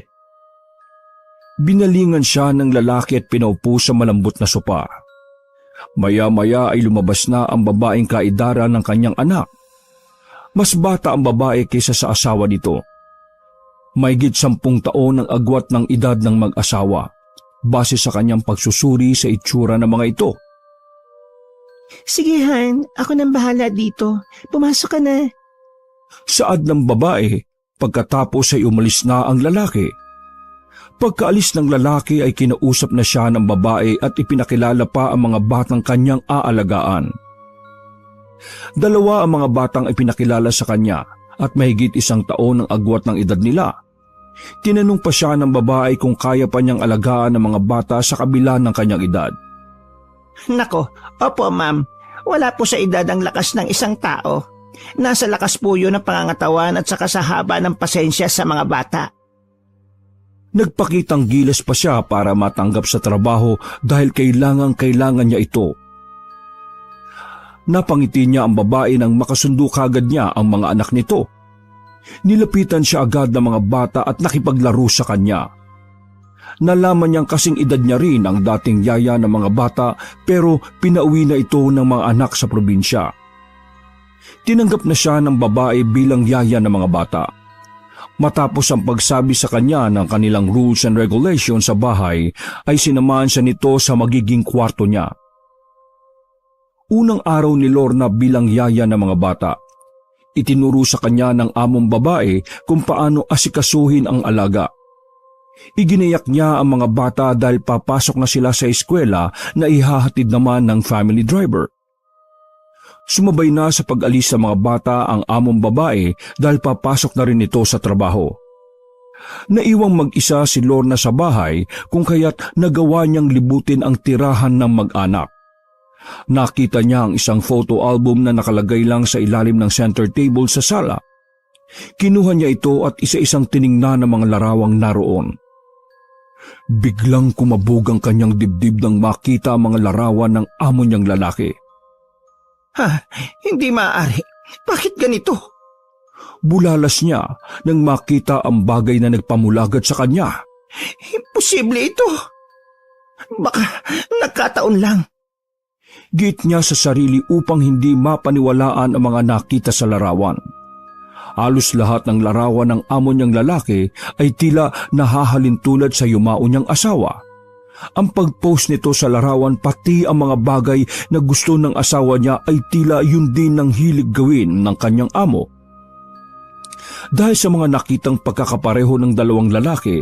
Binalingan siya ng lalaki at pinaupo sa malambot na sopa. Maya-maya ay lumabas na ang babaeng kaedara ng kanyang anak. Mas bata ang babae kaysa sa asawa nito. Mahigit 10 taon ang agwat ng edad ng mag-asawa, base sa kanyang pagsusuri sa itsura ng mga ito. Sige, Han. Ako nang bahala dito. Pumasok ka na. Saad ng babae, pagkatapos ay umalis na ang lalaki. Pagkaalis ng lalaki ay kinausap na siya ng babae at ipinakilala pa ang mga batang kanyang aalagaan. 2 ang mga batang ipinakilala sa kanya at mahigit 1 taon ang agwat ng edad nila. Tinanong pa siya ng babae kung kaya pa niyang alagaan ang mga bata sa kabila ng kanyang edad. Nako, opo ma'am. Wala po sa edad ang lakas ng isang tao. Nasa lakas po yun ng pangangatawan at saka sa haba ng pasensya sa mga bata. Nagpakitang gilas pa siya para matanggap sa trabaho dahil kailangan niya ito. Napangiti niya ang babae nang makasundo kagad niya ang mga anak nito. Nilapitan siya agad ng mga bata at nakipaglaro sa kanya. Nalaman niyang kasing edad niya rin ang dating yaya ng mga bata pero pinauwi na ito ng mga anak sa probinsya. Tinanggap na siya ng babae bilang yaya ng mga bata. Matapos ang pagsabi sa kanya ng kanilang rules and regulations sa bahay, ay sinamahan siya nito sa magiging kwarto niya. Unang araw ni Lorna bilang yaya ng mga bata, itinuro sa kanya ng among babae kung paano asikasuhin ang alaga. Iginiyak niya ang mga bata dahil papasok na sila sa eskwela na ihahatid naman ng family driver. Sumabay na sa pag-alis sa mga bata ang among babae dahil papasok na rin ito sa trabaho. Naiwang mag-isa si Lorna sa bahay kung kaya't nagawa niyang libutin ang tirahan ng mag-anak. Nakita niya ang isang photo album na nakalagay lang sa ilalim ng center table sa sala. Kinuha niya ito at isa-isang tiningnan ng mga larawang naroon. Biglang kumabog ang kanyang dibdib nang makita ang mga larawan ng amo niyang lalaki. Hindi maaari. Bakit ganito? Bulalas niya nang makita ang bagay na nagpamulagad sa kanya. Imposible ito. Baka nagkataon lang. Giit niya sa sarili upang hindi mapaniwalaan ang mga nakita sa larawan. Halos lahat ng larawan ng amo niyang lalaki ay tila nahahalin tulad sa yumao niyang asawa. Ang pag-post nito sa larawan pati ang mga bagay na gusto ng asawa niya ay tila yun din ang hilig gawin ng kanyang amo. Dahil sa mga nakitang pagkakapareho ng 2 lalaki,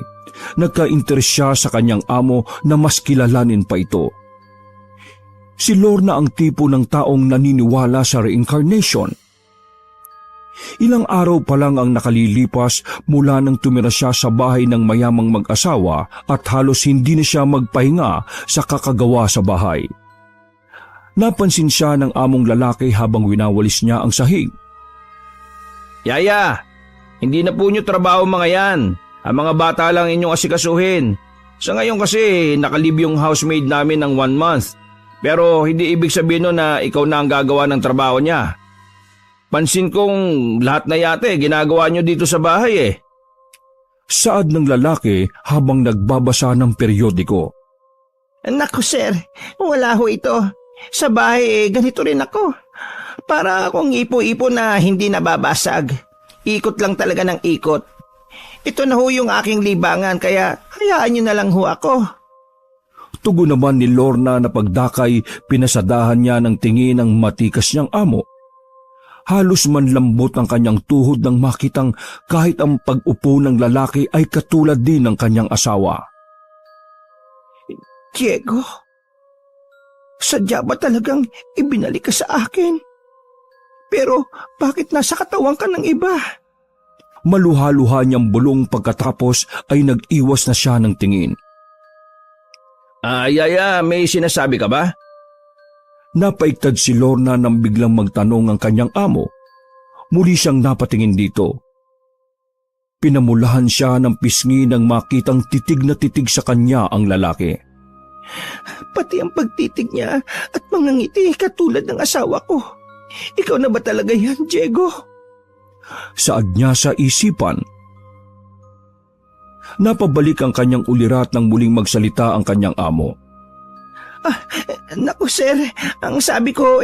nagka-interes siya sa kanyang amo na mas kilalanin pa ito. Si Lorna ang tipo ng taong naniniwala sa reincarnation. Ilang araw pa lang ang nakalilipas mula nang tumira siya sa bahay ng mayamang mag-asawa at halos hindi na siya magpahinga sa kakagawa sa bahay. Napansin siya ng among lalaki habang winawalis niya ang sahig. Yaya, hindi na po nyo trabaho mga yan. Ang mga bata lang inyong asikasuhin. Sa ngayon kasi nakalib yung housemaid namin ng 1 month. Pero hindi ibig sabihin na ikaw na ang gagawa ng trabaho niya. Pansin kong lahat na yate ginagawa nyo dito sa bahay eh. Saad ng lalaki habang nagbabasa ng periodiko. Naku sir, wala ho ito. Sa bahay ganito rin ako. Para akong ipo-ipo na hindi nababasag. Ikot lang talaga ng ikot. Ito na ho yung aking libangan kaya hayaan niyo na lang ho ako. Tugon naman ni Lorna na pagdakay pinasadahan niya ng tingin ng matikas niyang amo. Halos manlambot ang kanyang tuhod nang makitang kahit ang pag-upo ng lalaki ay katulad din ng kanyang asawa. Diego, sadya ba talagang ibinalik ka sa akin? Pero bakit nasa katawan ka ng iba? Maluha-luha niyang bulong pagkatapos ay nag-iwas na siya ng tingin. Yaya, may sinasabi ka ba? Napaiktad si Lorna nang biglang magtanong ang kanyang amo. Muli siyang napatingin dito. Pinamulahan siya ng pisngi nang makitang titig na titig sa kanya ang lalaki. Pati ang pagtitig niya at mga ngiti katulad ng asawa ko. Ikaw na ba talaga yan, Diego? Saad niya sa isipan. Napabalik ang kanyang ulirat nang muling magsalita ang kanyang amo. Naku sir, ang sabi ko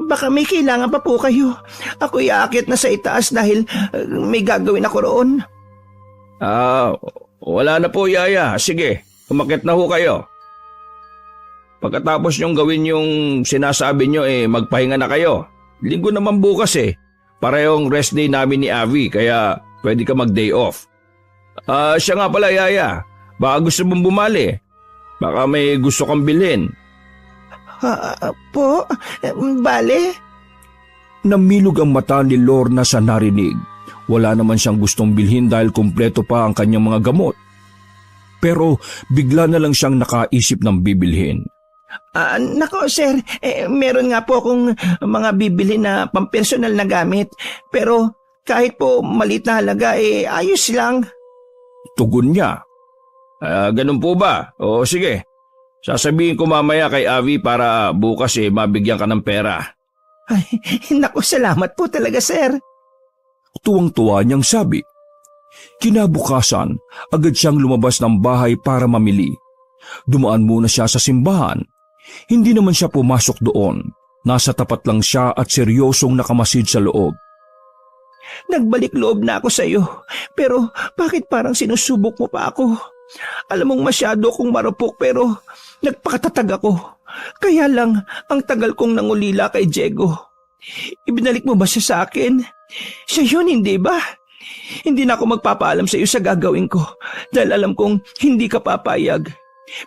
baka may kailangan pa po kayo. Ako'y aakit na sa itaas dahil may gagawin ako roon. Wala na po yaya. Sige, umakyat na ho kayo. Pagkatapos niyong gawin yung sinasabi niyo magpahinga na kayo. Linggo naman bukas Parehong rest day namin ni Avi kaya pwede ka mag-day off. Siya nga pala yaya. Baka gusto mong bumali. Baka may gusto kang bilhin. Po? Bale? Namilog ang mata ni Lorna sa narinig. Wala naman siyang gustong bilhin dahil kumpleto pa ang kanyang mga gamot. Pero bigla na lang siyang nakaisip ng bibilhin. Nako sir, meron nga po akong mga bibili na pampersonal na gamit. Pero kahit po maliit na halaga ayos lang. Tugon niya. Ganun po ba? O sige. Sasabihin ko mamaya kay Avi para bukas mabigyan ka ng pera. Ay, naku, salamat po talaga sir. Tuwang-tuwa niyang sabi. Kinabukasan, agad siyang lumabas ng bahay para mamili. Dumaan muna siya sa simbahan. Hindi naman siya pumasok doon. Nasa tapat lang siya at seryosong nakamasid sa loob. Nagbalik loob na ako sa iyo. Pero bakit parang sinusubok mo pa ako? Alam mong masyado akong marupok pero nagpakatatag ako. Kaya lang ang tagal kong nangulila kay Diego. Ibinalik mo ba siya sa akin? Siya yun, hindi ba? Hindi na ako magpapaalam sa iyo sa gagawin ko dahil alam kong hindi ka papayag.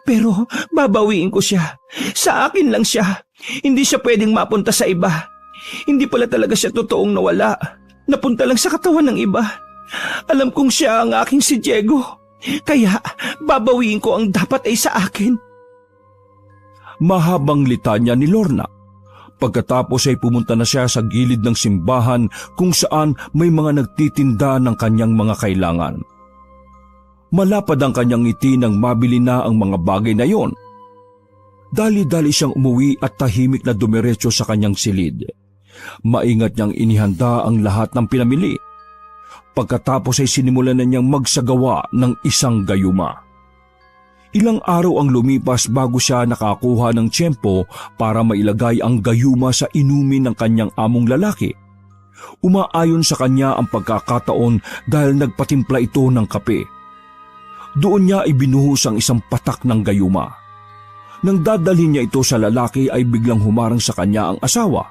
Pero babawiin ko siya. Sa akin lang siya. Hindi siya pwedeng mapunta sa iba. Hindi pala talaga siya totoong nawala. Napunta lang sa katawan ng iba. Alam kong siya ang aking si Diego. Kaya babawiin ko ang dapat ay sa akin. Mahabang litanya ni Lorna. Pagkatapos ay pumunta na siya sa gilid ng simbahan kung saan may mga nagtitinda ng kanyang mga kailangan. Malapad ang kanyang ngiti nang mabili na ang mga bagay na yon. Dali-dali siyang umuwi at tahimik na dumiretso sa kanyang silid. Maingat niyang inihanda ang lahat ng pinamili. Pagkatapos ay sinimulan na niyang magsagawa ng isang gayuma. Ilang araw ang lumipas bago siya nakakuha ng tiyempo para mailagay ang gayuma sa inumin ng kanyang among lalaki. Umaayon sa kanya ang pagkakataon dahil nagpatimpla ito ng kape. Doon niya ibinuhos ang isang patak ng gayuma. Nang dadalhin niya ito sa lalaki ay biglang humarang sa kanya ang asawa.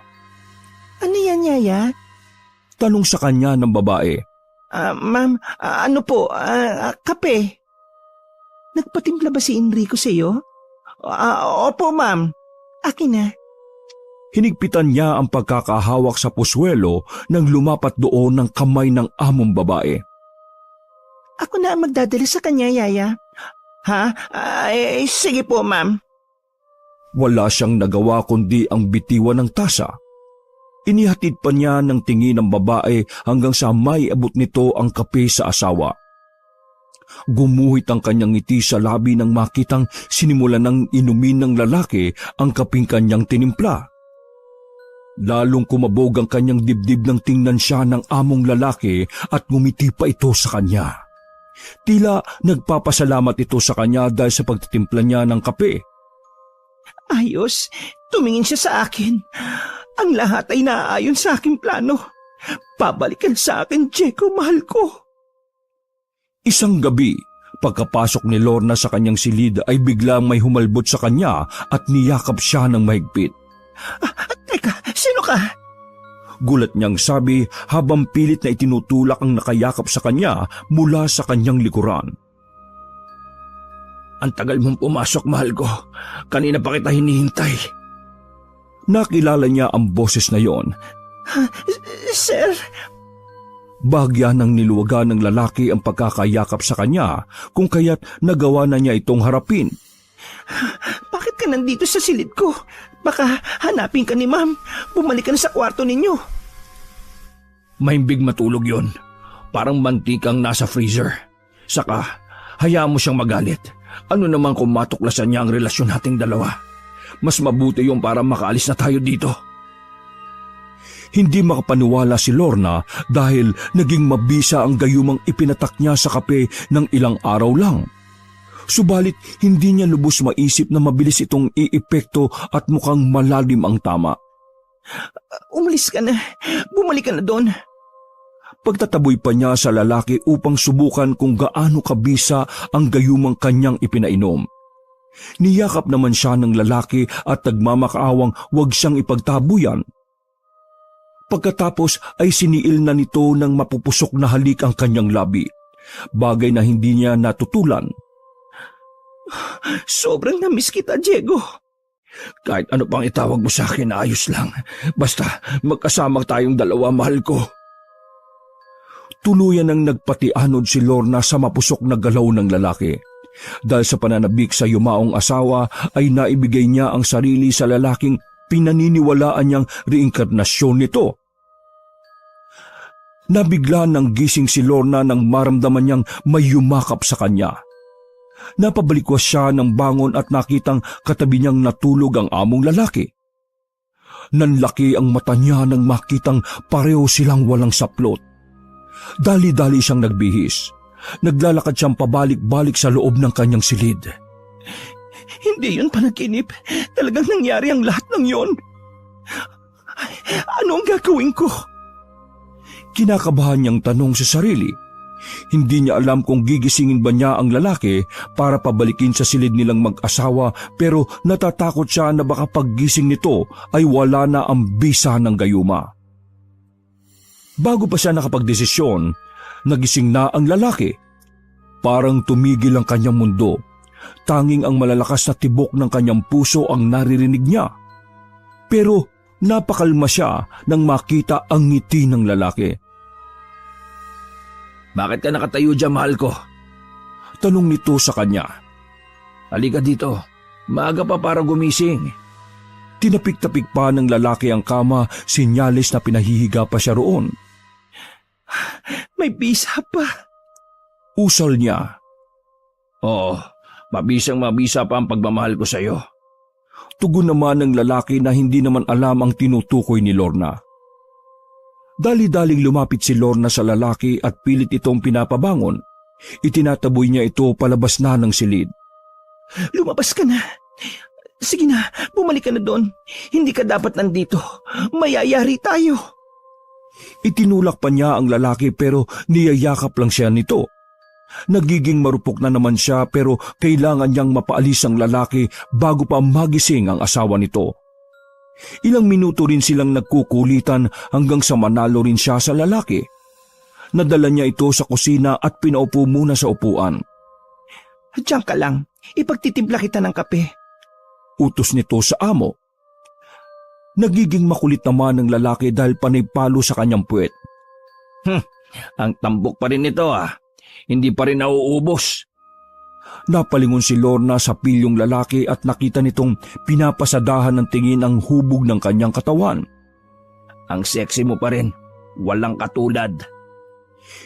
Ano yan, Yaya? Tanong sa kanya ng babae. Ma'am, ano po? Kape. Nagpatimpla ba si Enrico sa iyo? Opo, ma'am. Akin na. Hinigpitan niya ang pagkakahawak sa puswelo nang lumapat doon ng kamay ng among babae. Ako na ang magdadala sa kanya, Yaya. Ha? Sige po, ma'am. Wala siyang nagawa kundi ang bitiwan ng tasa. Inihatid pa niya ng tingin ng babae hanggang sa may abot nito ang kape sa asawa. Gumuhit ang kanyang ngiti sa labi nang makitang sinimulan ng inumin ng lalaki ang kaping kanyang tinimpla. Lalong kumabog ang kanyang dibdib nang tingnan siya ng among lalaki at ngumiti pa ito sa kanya. Tila nagpapasalamat ito sa kanya dahil sa pagtitimpla niya ng kape. Ayos, tumingin siya sa akin. Ang lahat ay naaayon sa aking plano. Pabalikan sa akin, Diego, mahal ko. Isang gabi, pagkapasok ni Lorna sa kanyang silid ay biglang may humalbot sa kanya at niyakap siya ng mahigpit. Teka, sino ka? Gulat niyang sabi habang pilit na itinutulak ang nakayakap sa kanya mula sa kanyang likuran. Ang tagal mong pumasok, mahal ko. Kanina pa kita hinihintay. Nakilala niya ang boses na yon. Sir, Bahagya ng niluwagan ng lalaki ang pagkakayakap sa kanya kung kaya't nagawa na niya itong harapin. bakit ka nandito sa silid ko? Baka hanapin ka ni ma'am. Bumalik ka na sa kwarto ninyo. Mahimbig matulog yon. Parang mantikang nasa freezer. Saka, hayaan mo siyang magalit. Ano naman kung matuklasan niya ang relasyon nating dalawa? Mas mabuti yung para makaalis na tayo dito. Hindi makapaniwala si Lorna dahil naging mabisa ang gayumang ipinatak niya sa kape ng ilang araw lang. Subalit hindi niya lubos maisip na mabilis itong iepekto at mukhang malalim ang tama. Umalis ka na. Bumalik ka na doon. Pagtataboy pa niya sa lalaki upang subukan kung gaano kabisa ang gayumang kanyang ipinainom. Niyakap naman siya ng lalaki at nagmamakaawang huwag siyang ipagtabuyan. Pagkatapos ay siniil na nito ng mapupusok na halik ang kanyang labi, bagay na hindi niya natutulan. Sobrang namiss kita, Diego. Kahit ano pang itawag mo sa akin, ayos lang. Basta magkasama tayong dalawa, mahal ko. Tuluyan ang nagpatianod si Lorna sa mapusok na galaw ng lalaki. Dahil sa pananabik sa yumaong asawa ay naibigay niya ang sarili sa lalaking pinaniniwalaan niyang reinkarnasyon nito. Nabigla ng gising si Lorna nang maramdaman niyang may yumakap sa kanya. Napabalikwas siya ng bangon at nakitang katabi niyang natulog ang among lalaki. Nanlaki ang mata niya nang makitang pareho silang walang saplot. Dali-dali siyang nagbihis. Naglalakad siyang pabalik-balik sa loob ng kanyang silid. Hindi yun panaginip. Talagang nangyari ang lahat ng yon. Ano ang gagawin ko? Kinakabahan niyang tanong sa sarili. Hindi niya alam kung gigisingin ba niya ang lalaki para pabalikin sa silid nilang mag-asawa, pero natatakot siya na baka paggising nito ay wala na ang bisa ng gayuma. Bago pa siya nakapagdesisyon, nagising na ang lalaki. Parang tumigil ang kanyang mundo. Tanging ang malalakas na tibok ng kanyang puso ang naririnig niya. Pero napakalma siya nang makita ang ngiti ng lalaki. Bakit ka nakatayo dyan, mahal ko? Tanong nito sa kanya. Halika dito. Maaga pa para gumising. Tinapik-tapik pa ng lalaki ang kama, sinyalis na pinahihiga pa siya roon. May bisa pa. Usal niya. Oo, mabisang-mabisa pa ang pagmamahal ko sa iyo. Tugon naman ng lalaki na hindi naman alam ang tinutukoy ni Lorna. Dali-daling lumapit si Lorna sa lalaki at pilit itong pinapabangon. Itinataboy niya ito palabas na ng silid. Lumabas ka na. Sige na, bumalik ka na doon. Hindi ka dapat nandito. Mayayari tayo. Itinulak pa niya ang lalaki pero niyayakap lang siya nito. Nagiging marupok na naman siya pero kailangan niyang mapaalis ang lalaki bago pa magising ang asawa nito. Ilang minuto rin silang nagkukulitan hanggang sa manalo rin siya sa lalaki. Nadala niya ito sa kusina at pinaupo muna sa upuan. Diyan ka lang, ipagtitimpla kita ng kape. Utos nito sa amo. Nagiging makulit naman ng lalaki dahil panay palo sa kanyang puwet. Ang tambok pa rin ito Hindi pa rin nauubos. Napalingon si Lorna sa pilyong lalaki at nakita nitong pinapasadahan ng tingin ang hubog ng kanyang katawan. Ang sexy mo pa rin. Walang katulad.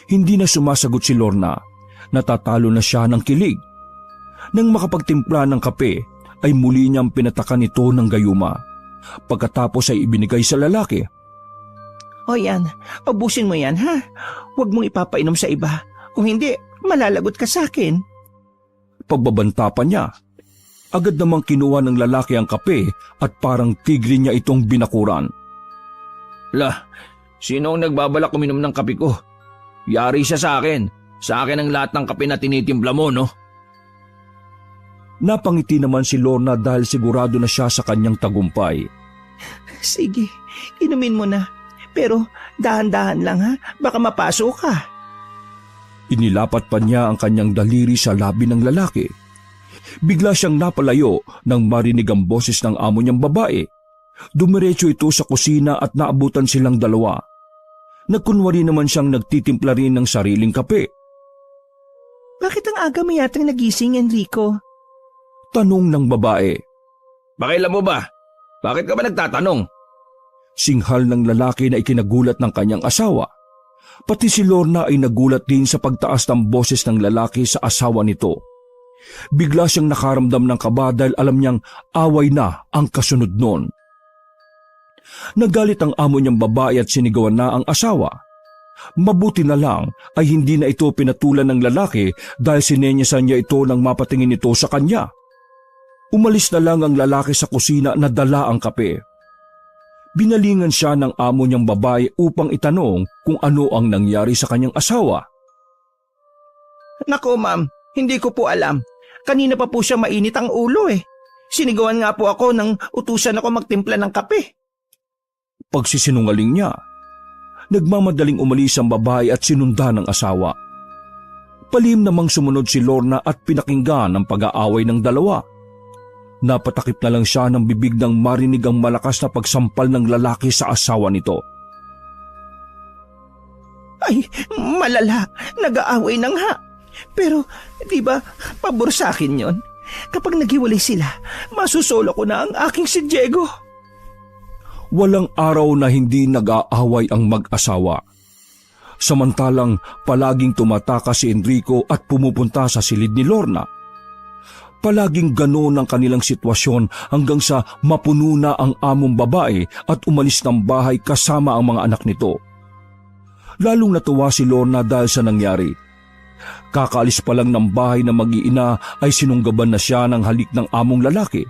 Hindi na sumasagot si Lorna. Natatalo na siya ng kilig. Nang makapagtimpla ng kape, ay muli niyang pinatakan ito ng gayuma. Pagkatapos ay ibinigay sa lalaki. O yan, ubusin mo yan ha. Huwag mong ipapainom sa iba. Kung hindi, malalagot ka sa akin. Pagbabanta pa niya, agad namang kinuha ng lalaki ang kape at parang tigre niya itong binakuran. Sino ang nagbabalak uminom ng kape ko? Yari siya sa akin. Sa akin ang lahat ng kape na tinitimpla mo, no? Napangiti naman si Lorna dahil sigurado na siya sa kanyang tagumpay. Sige, inumin mo na. Pero dahan-dahan lang ha, baka mapasok ka. Inilapat pa niya ang kanyang daliri sa labi ng lalaki. Bigla siyang napalayo nang marinig ang boses ng amo niyang babae. Dumiretso ito sa kusina at naabutan silang dalawa. Nagkunwari naman siyang nagtitimpla rin ng sariling kape. Bakit ang aga mo yatang nagising, Enrico? Tanong ng babae. Pakialam mo ba? Bakit ka ba nagtatanong? Singhal ng lalaki na ikinagulat ng kanyang asawa. Pati si Lorna ay nagulat din sa pagtaas ng boses ng lalaki sa asawa nito. Bigla siyang nakaramdam ng kaba dahil alam niyang away na ang kasunod nun. Nagalit ang amo niyang babae at sinigawan na ang asawa. Mabuti na lang ay hindi na ito pinatulan ng lalaki dahil sinenyasan niya ito nang mapatingin ito sa kanya. Umalis na lang ang lalaki sa kusina na dala ang kape. Binalingan siya ng amo niyang babae upang itanong kung ano ang nangyari sa kanyang asawa. Nako ma'am, hindi ko po alam. Kanina pa po siya mainit ang ulo eh. Sinigawan nga po ako nang utusan ako magtimpla ng kape. Pagsisinungaling niya, nagmamadaling umalis ang babae at sinundan ng asawa. Palihim namang sumunod si Lorna at pinakinggan ang pag-aaway ng dalawa. Napatakip na lang siya ng bibig nang marinig ang malakas na pagsampal ng lalaki sa asawa nito. Ay, malala, nag-aaway na nga. Pero, di ba, pabor sa akin yon. Kapag naghiwalay sila, masusolo ko na ang aking si Diego. Walang araw na hindi nag-aaway ang mag-asawa. Samantalang palaging tumataka si Enrico at pumupunta sa silid ni Lorna. Palaging ganoon ang kanilang sitwasyon hanggang sa mapuno na ang among babae at umalis ng bahay kasama ang mga anak nito. Lalong natuwa si Lorna dahil sa nangyari. Kakaalis pa lang ng bahay na mag-iina ay sinunggaban na siya ng halik ng among lalaki.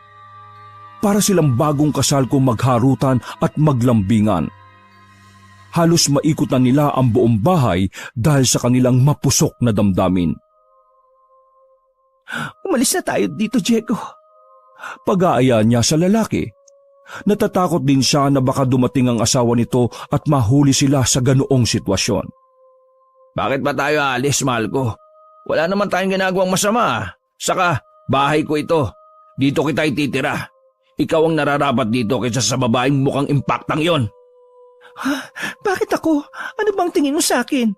Para silang bagong kasal kung magharutan at maglambingan. Halos maikot na nila ang buong bahay dahil sa kanilang mapusok na damdamin. Umalis na tayo dito, Diego. Pag-aaya niya sa lalaki. Natatakot din siya na baka dumating ang asawa nito at mahuli sila sa ganoong sitwasyon. Bakit ba tayo alis, mahal ko? Wala naman tayong ginagawang masama. Saka, bahay ko ito. Dito kita ititira. Ikaw ang nararapat dito kaysa sa babaeng mukhang impaktang yon. Ha? Bakit ako? Ano bang tingin mo sa akin?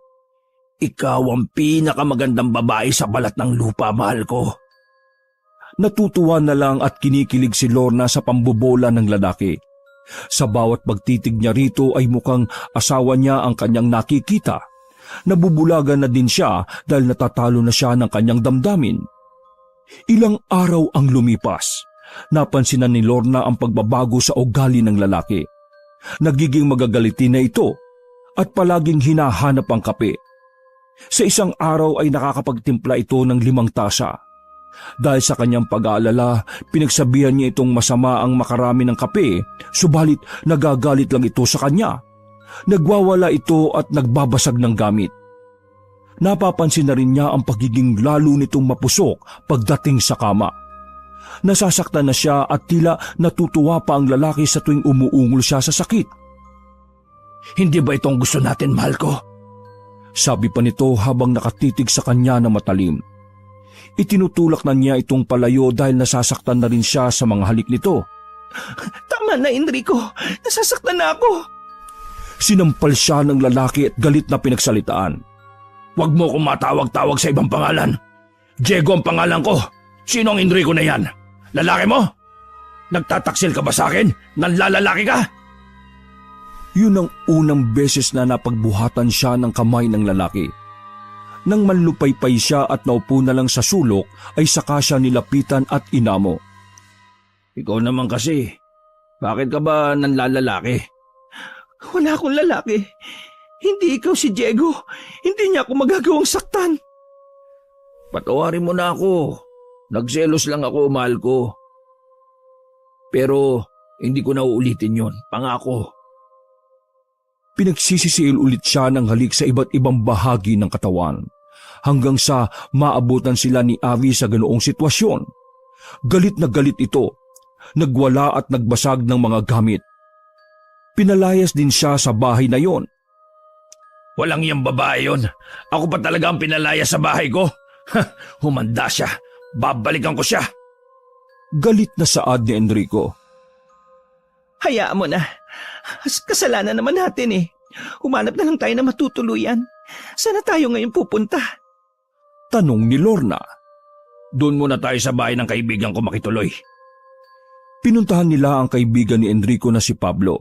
Ikaw ang pinakamagandang babae sa balat ng lupa, mahal ko. Natutuwa na lang at kinikilig si Lorna sa pambobola ng lalaki. Sa bawat pagtitig niya rito ay mukhang asawa niya ang kanyang nakikita. Nabubulagan na din siya dahil natatalo na siya ng kanyang damdamin. Ilang araw ang lumipas. Napansinan ni Lorna ang pagbabago sa ugali ng lalaki. Nagiging magagalitin na ito at palaging hinahanap ang kape. Sa isang araw ay nakakapagtimpla ito ng 5 tasa. Dahil sa kanyang pag-aalala, pinagsabihan niya itong masama ang makarami ng kape, subalit nagagalit lang ito sa kanya. Nagwawala ito at nagbabasag ng gamit. Napapansin na rin niya ang pagiging lalo nitong mapusok pagdating sa kama. Nasasaktan na siya at tila natutuwa pa ang lalaki sa tuwing umuungol siya sa sakit. Hindi ba itong gusto natin, mahal ko? Sabi pa nito habang nakatitig sa kanya na matalim. Itinutulak na niya itong palayo dahil nasasaktan na rin siya sa mga halik nito. Tama na, Enrico. Nasasaktan na ako. Sinampal siya ng lalaki at galit na pinagsalitaan. Huwag mo kong matawag-tawag sa ibang pangalan. Diego ang pangalan ko. Sino ang Enrico na yan? Lalaki mo? Nagtataksil ka ba sa akin? Nanlalalaki ka? Yun ang unang beses na napagbuhatan siya ng kamay ng lalaki. Nang manlupaypay siya at naupo na lang sa sulok, ay saka siya nilapitan at inamo. Ikaw naman kasi, bakit ka ba nanlalalaki? Wala akong lalaki. Hindi ikaw si Diego. Hindi niya ako magagawang saktan. Patawarin mo na ako. Nagselos lang ako, mahal ko. Pero hindi ko na uulitin yon, pangako. Pinagsisisiil ulit siya ng halik sa iba't ibang bahagi ng katawan hanggang sa maabutan sila ni Avi sa ganoong sitwasyon. Galit na galit ito. Nagwala at nagbasag ng mga gamit. Pinalayas din siya sa bahay na yon. Walang iyang babae yon. Ako pa talaga ang pinalaya sa bahay ko. Humanda siya. Babalikan ko siya. Galit na saad ni Enrico. Hayaan mo na. Kasalanan naman natin eh. Humanap na lang tayo na matutuluyan. Sana tayo ngayon pupunta? Tanong ni Lorna. Doon muna tayo sa bahay ng kaibigan ko makituloy. Pinuntahan nila ang kaibigan ni Enrico na si Pablo.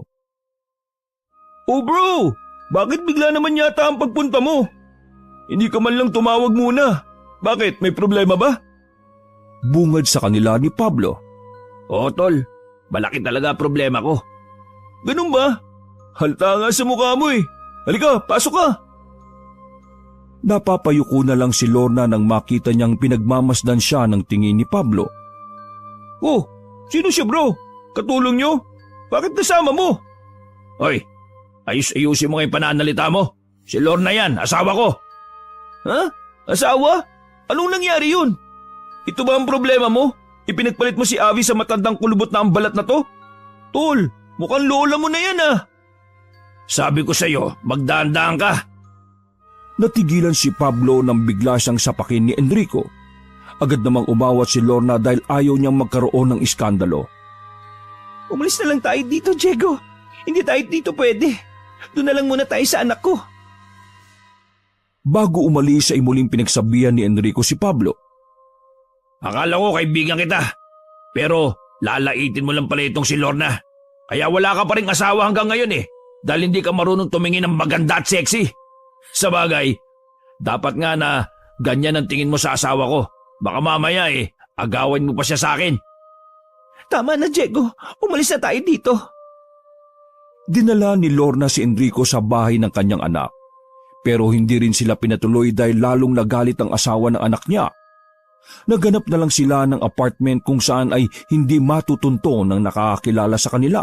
Oh bro! Bakit bigla naman yata ang pagpunta mo? Hindi ka man lang tumawag muna. Bakit? May problema ba? Bungad sa kanila ni Pablo. Oo tol, malaki talaga problema ko. Ganun ba? Halata nga sa mukha mo eh. Halika, pasok ka. Napapayuko na lang si Lorna nang makita niyang pinagmamasdan siya ng tingin ni Pablo. Oh, sino siya bro? Katulong niyo? Bakit kasama mo? Hoy, ayusin mo nga yung pananalita mo. Si Lorna yan, asawa ko. Ha? Asawa? Anong nangyari yun? Ito ba ang problema mo? Ipinagpalit mo si Avi sa matandang kulubot na ang balat na to? Tol, mukhang lola mo na yan ah. Sabi ko sa'yo, magdaan-daan ka. Natigilan si Pablo nang bigla siyang sapakin ni Enrico. Agad namang umawat si Lorna dahil ayaw niyang magkaroon ng iskandalo. Umalis na lang tayo dito, Diego. Hindi tayo dito pwede. Doon na lang muna tayo sa anak ko. Bago umalis ay muling pinagsabihan ni Enrico si Pablo. Akala ko kaibigan kita. Pero lalaitin mo lang pala itong si Lorna. Kaya wala ka pa ring asawa hanggang ngayon eh. Dahil hindi ka marunong tumingin ng maganda at sexy. Sa bagay, dapat nga na ganyan ang tingin mo sa asawa ko. Baka mamaya agawan mo pa siya sa akin. Tama na, Diego. Umalis na tayo dito. Dinala ni Lorna si Enrico sa bahay ng kanyang anak. Pero hindi rin sila pinatuloy dahil lalong nagalit ang asawa ng anak niya. Naganap na lang sila ng apartment kung saan ay hindi matutunto ng nakakakilala sa kanila.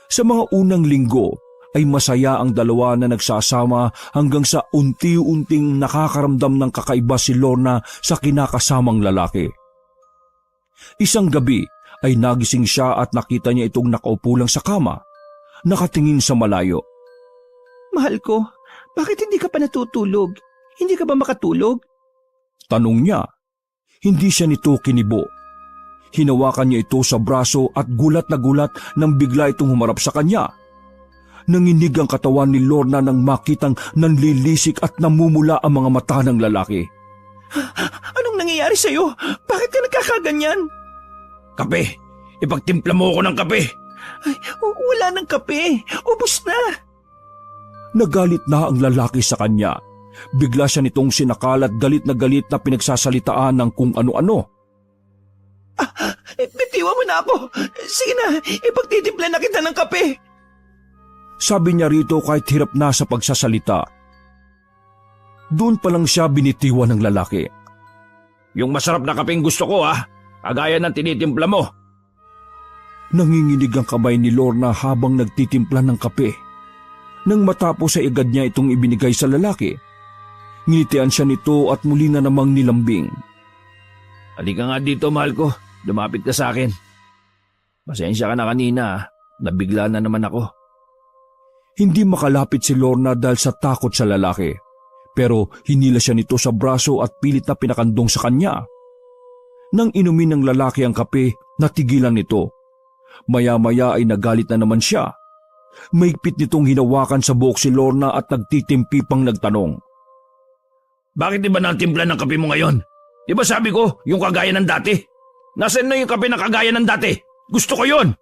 Sa mga unang linggo ay masaya ang dalawa na nagsasama hanggang sa unti-unting nakakaramdam ng kakaiba si Lorna sa kinakasamang lalaki. Isang gabi ay nagising siya at nakita niya itong nakaupo lang sa kama, nakatingin sa malayo. Mahal ko, bakit hindi ka pa natutulog? Hindi ka ba makatulog? Tanong niya. Hindi siya nito kinibo. Hinawakan niya ito sa braso at gulat na gulat nang bigla itong humarap sa kanya. Nanginig ang katawan ni Lorna nang makitang nanlilisik at namumula ang mga mata ng lalaki. Anong nangyayari sa'yo? Bakit ka nagkakaganyan? Kape! Ipagtimpla mo ako ng kape! Ay, wala ng kape. Ubus na. Nagalit na ang lalaki sa kanya. Bigla siya nitong sinakal at galit na pinagsasalitaan ng kung ano-ano. Bitiwan mo na ako. Sige na, ipagtitimpla na kita ng kape. Sabi niya rito kahit hirap na sa pagsasalita. Doon pa lang siya binitiwan ng lalaki. Yung masarap na kapeng gusto ko kagaya ng tinitimpla mo. Nanginginig ang kamay ni Lorna habang nagtitimpla ng kape. Nang matapos ay agad niya itong ibinigay sa lalaki. Ngitian siya nito at muli na namang nilambing. Halika nga dito, mahal ko. Lumapit ka sa akin. Pasensya ka na kanina. Nabigla na naman ako. Hindi makalapit si Lorna dahil sa takot sa lalaki. Pero hinila siya nito sa braso at pilit na pinakandong sa kanya. Nang inumin ng lalaki ang kape, natigilan nito. Maya-maya ay nagalit na naman siya. Maigpit nitong hinawakan sa buhok si Lorna at nagtitimpi pang nagtanong. Bakit di ba natimpla ng kape mo ngayon? Di ba sabi ko yung kagaya ng dati? Nasaan na yung kape na kagaya ng dati? Gusto ko yon!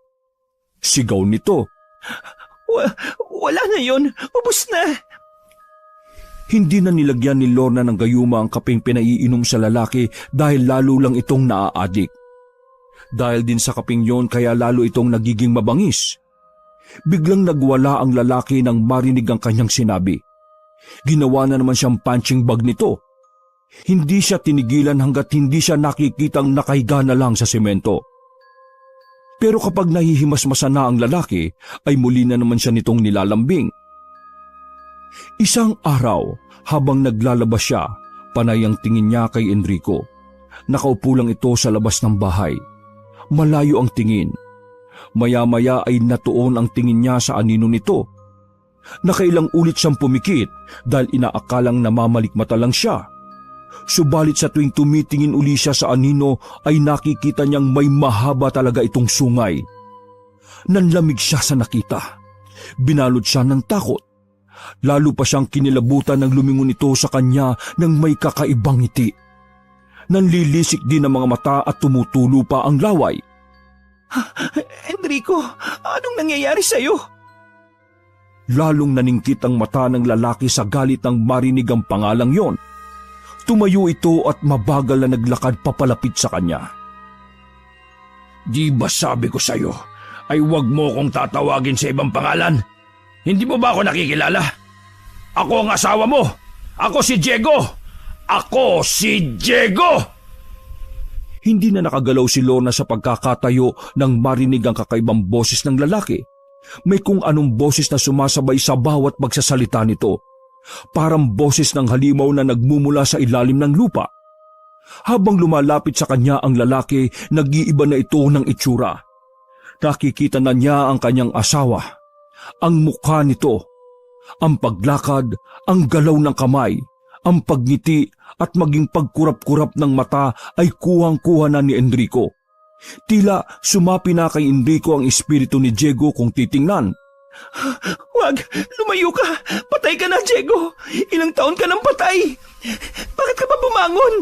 Sigaw nito. Wala na yun. Ubus na. Hindi na nilagyan ni Lorna ng gayuma ang kapeng pinaiinom sa lalaki dahil lalo lang itong naaadik. Dahil din sa kapeng yon kaya lalo itong nagiging mabangis. Biglang nagwala ang lalaki nang marinig ang kanyang sinabi. Ginawa na naman siyang punching bag nito. Hindi siya tinigilan hanggat hindi siya nakikitang nakahiga na lang sa semento. Pero kapag nahihimasmasan na ang lalaki, ay muli na naman siya nitong nilalambing. Isang araw, habang naglalabas siya, panay ang tingin niya kay Enrico. Nakaupo lang ito sa labas ng bahay. Malayo ang tingin. Maya-maya ay natuon ang tingin niya sa anino nito. Nakailang ulit siyang pumikit dahil inaakalang namamalikmata lang siya. Subalit sa tuwing tumitingin uli siya sa anino ay nakikita niyang may mahaba talaga itong sungay. Nanlamig siya sa nakita. Binalot siya ng takot. Lalo pa siyang kinilabutan ng lumingon ito sa kanya ng may kakaibang ngiti. Nanlilisik din ang mga mata at tumutulo pa ang laway. Enrico, anong nangyayari sa'yo? Lalong naningkit ang mata ng lalaki sa galit ng marinig ang pangalang yon. Tumayo ito at mabagal na naglakad papalapit sa kanya. Di ba sabi ko sa'yo ay huwag mo kong tatawagin sa ibang pangalan? Hindi mo ba ako nakikilala? Ako ang asawa mo! Ako si Diego! Ako si Diego! Hindi na nakagalaw si Lorna sa pagkakatayo nang marinig ang kakaibang boses ng lalaki. May kung anong boses na sumasabay sa bawat pagsasalita nito. Parang boses ng halimaw na nagmumula sa ilalim ng lupa. Habang lumalapit sa kanya ang lalaki, nag-iiba na ito ng itsura. Nakikita na niya ang kanyang asawa, ang mukha nito, ang paglakad, ang galaw ng kamay, ang pagngiti at maging pagkurap-kurap ng mata ay kuhang-kuha na ni Enrico. Tila sumapi na kay Enrico ang espiritu ni Diego kung titingnan. Wag! Lumayo ka! Patay ka na, Diego! Ilang taon ka nang patay! Bakit ka pa bumangon?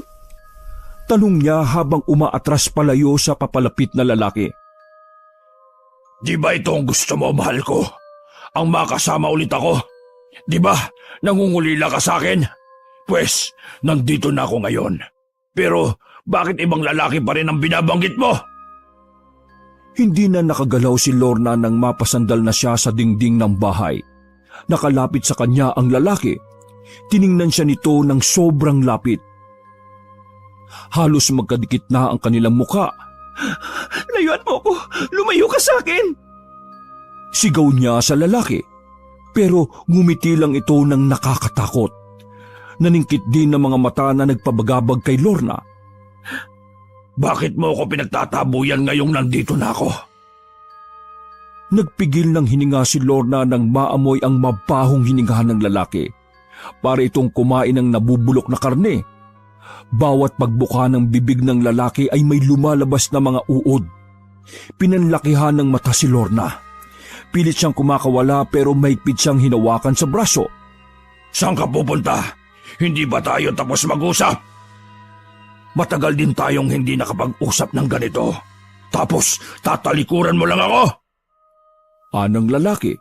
Tanong niya habang umaatras palayo sa papalapit na lalaki. Di ba ito ang gusto mo, mahal ko? Ang makasama ulit ako? Di ba nangungulila ka sa akin? Pwes, nandito na ako ngayon. Pero bakit ibang lalaki pa rin ang binabanggit mo? Hindi na nakagalaw si Lorna nang mapasandal na siya sa dingding ng bahay. Nakalapit sa kanya ang lalaki. Tiningnan siya nito ng sobrang lapit. Halos magkadikit na ang kanilang muka. Layuan mo ko! Lumayo ka sa akin! Sigaw niya sa lalaki. Pero ngumiti lang ito ng nakakatakot. Naningkit din ng mga mata na nagpabagabag kay Lorna. Bakit mo ako pinagtatabuyan ngayong nandito na ako? Nagpigil ng hininga si Lorna nang maamoy ang mabahong hiningahan ng lalaki. Para itong kumain ng nabubulok na karne. Bawat pagbuka ng bibig ng lalaki ay may lumalabas na mga uod. Pinanlakihan ng mata si Lorna. Pilit siyang kumakawala pero mahigpit siyang hinawakan sa braso. Saan ka pupunta? Hindi ba tayo tapos mag-usap? Matagal din tayong hindi nakapag-usap ng ganito. Tapos tatalikuran mo lang ako? Anang lalaki.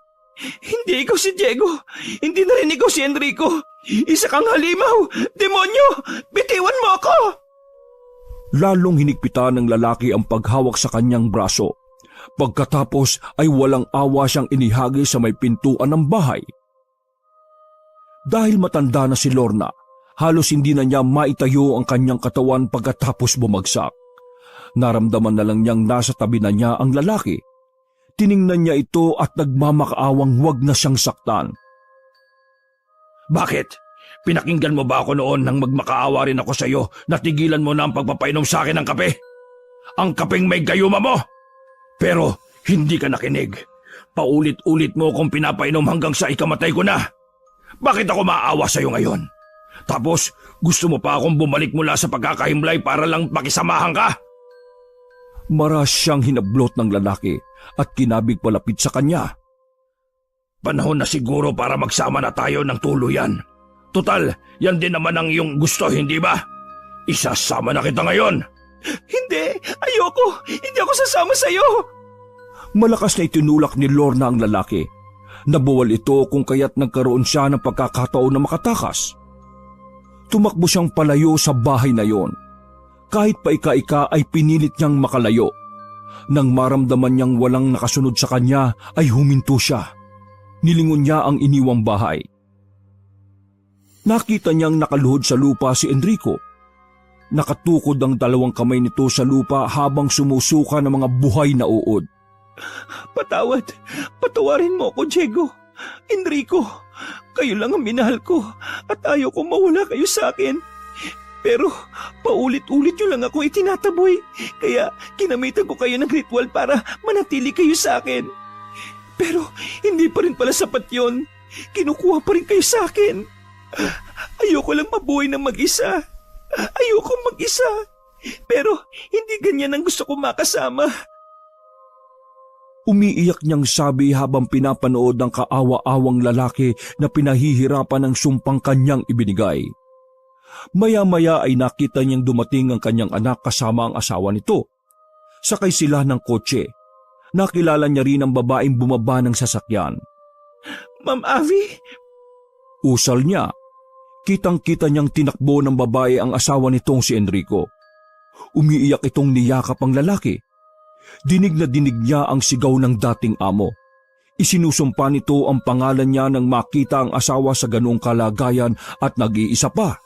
Hindi ikaw si Diego. Hindi na rin ikaw si Enrico. Isa kang halimaw. Demonyo! Bitiwan mo ako! Lalong hinigpitan ng lalaki ang paghawak sa kanyang braso. Pagkatapos ay walang awa siyang inihagi sa may pintuan ng bahay. Dahil matanda na si Lorna, halos hindi na niya maitayo ang kanyang katawan pagkatapos bumagsak. Naramdaman na lang niyang nasa tabi na niya ang lalaki. Tiningnan niya ito at nagmamakaawang huwag na siyang saktan. Bakit? Pinakinggan mo ba ako noon nang magmakaawa rin ako sa iyo na tigilan mo na ang pagpapainom sa akin ng kape? Ang kapeng may gayuma mo! Pero hindi ka nakinig. Paulit-ulit mo akong pinapainom hanggang sa ikamatay ko na. Bakit ako maawa sa iyo ngayon? Tapos gusto mo pa akong bumalik mula sa pagkakahimlay para lang makisamahan ka? Maras siyang hinablot ng lalaki at kinabig palapit sa kanya. Panahon na siguro para magsama na tayo ng tuluyan. Total, yan din naman ang iyong gusto, hindi ba? Isasama na kita ngayon. Hindi! Ayoko! Hindi ako sasama sa iyo! Malakas na itinulak ni Lorna ang lalaki. Nabuwal ito kung kaya't nagkaroon siya ng pagkakataon na makatakas. Tumakbo siyang palayo sa bahay na yon. Kahit pa ika-ika ay pinilit niyang makalayo. Nang maramdaman niyang walang nakasunod sa kanya ay huminto siya. Nilingon niya ang iniwang bahay. Nakita niyang nakaluhod sa lupa si Enrico. Nakatukod ang dalawang kamay nito sa lupa habang sumusuka ng mga buhay na uod. Patawarin mo ako, Diego. Enrico, kayo lang ang minahal ko at ayaw kong mawala kayo sa akin. Pero paulit-ulit nyo lang ako itinataboy, kaya kinamitan ko kayo ng ritual para manatili kayo sa akin. Pero hindi pa rin pala sapat yon. Kinukuha pa rin kayo sa akin. Ayoko lang mabuhay ng mag-isa. Ayoko mag-isa. Pero hindi ganyan ang gusto ko makasama. Umiiyak niyang sabi habang pinapanood ng kaawa-awang lalaki na pinahihirapan ng sumpang kanyang ibinigay. Maya-maya ay nakita niyang dumating ang kanyang anak kasama ang asawa nito. Sakay sila ng kotse. Nakilala niya rin ang babaeng bumaba ng sasakyan. Ma'am Avi? Usal niya. Kitang-kita niyang tinakbo ng babae ang asawa nitong si Enrico. Umiiyak itong niyakap ang lalaki. Dinig na dinig niya ang sigaw ng dating amo. Isinusumpa nito ang pangalan niya nang makita ang asawa sa ganoong kalagayan at nag-iisa pa.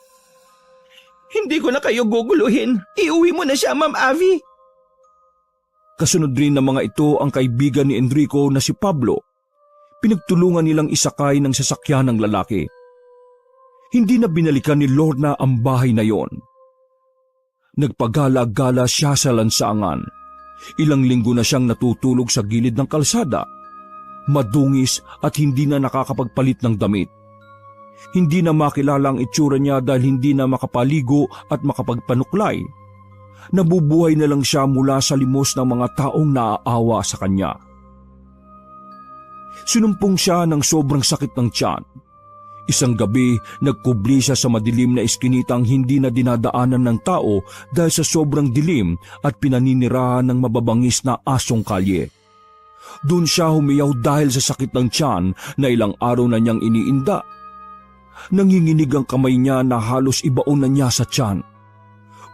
Hindi ko na kayo guguluhin. Iuwi mo na siya, Ma'am Avi. Kasunod rin ng mga ito ang kaibigan ni Enrico na si Pablo. Pinagtulungan nilang isakay ng sasakyan ng lalaki. Hindi na binalikan ni Lorna ang bahay na yon. Nagpagala-gala siya sa lansangan. Ilang linggo na siyang natutulog sa gilid ng kalsada. Madungis at hindi na nakakapagpalit ng damit. Hindi na makilala ang itsura niya dahil hindi na makapaligo at makapagpanuklay. Nabubuhay na lang siya mula sa limos ng mga taong naaawa sa kanya. Sinumpong siya ng sobrang sakit ng tiyan. Isang gabi, nagkubli siya sa madilim na iskinitang hindi na dinadaanan ng tao dahil sa sobrang dilim at pinaninirahan ng mababangis na asong kalye. Doon siya humiyaw dahil sa sakit ng tiyan na ilang araw na niyang iniinda. Nanginginig ang kamay niya na halos ibaon na niya sa tiyan.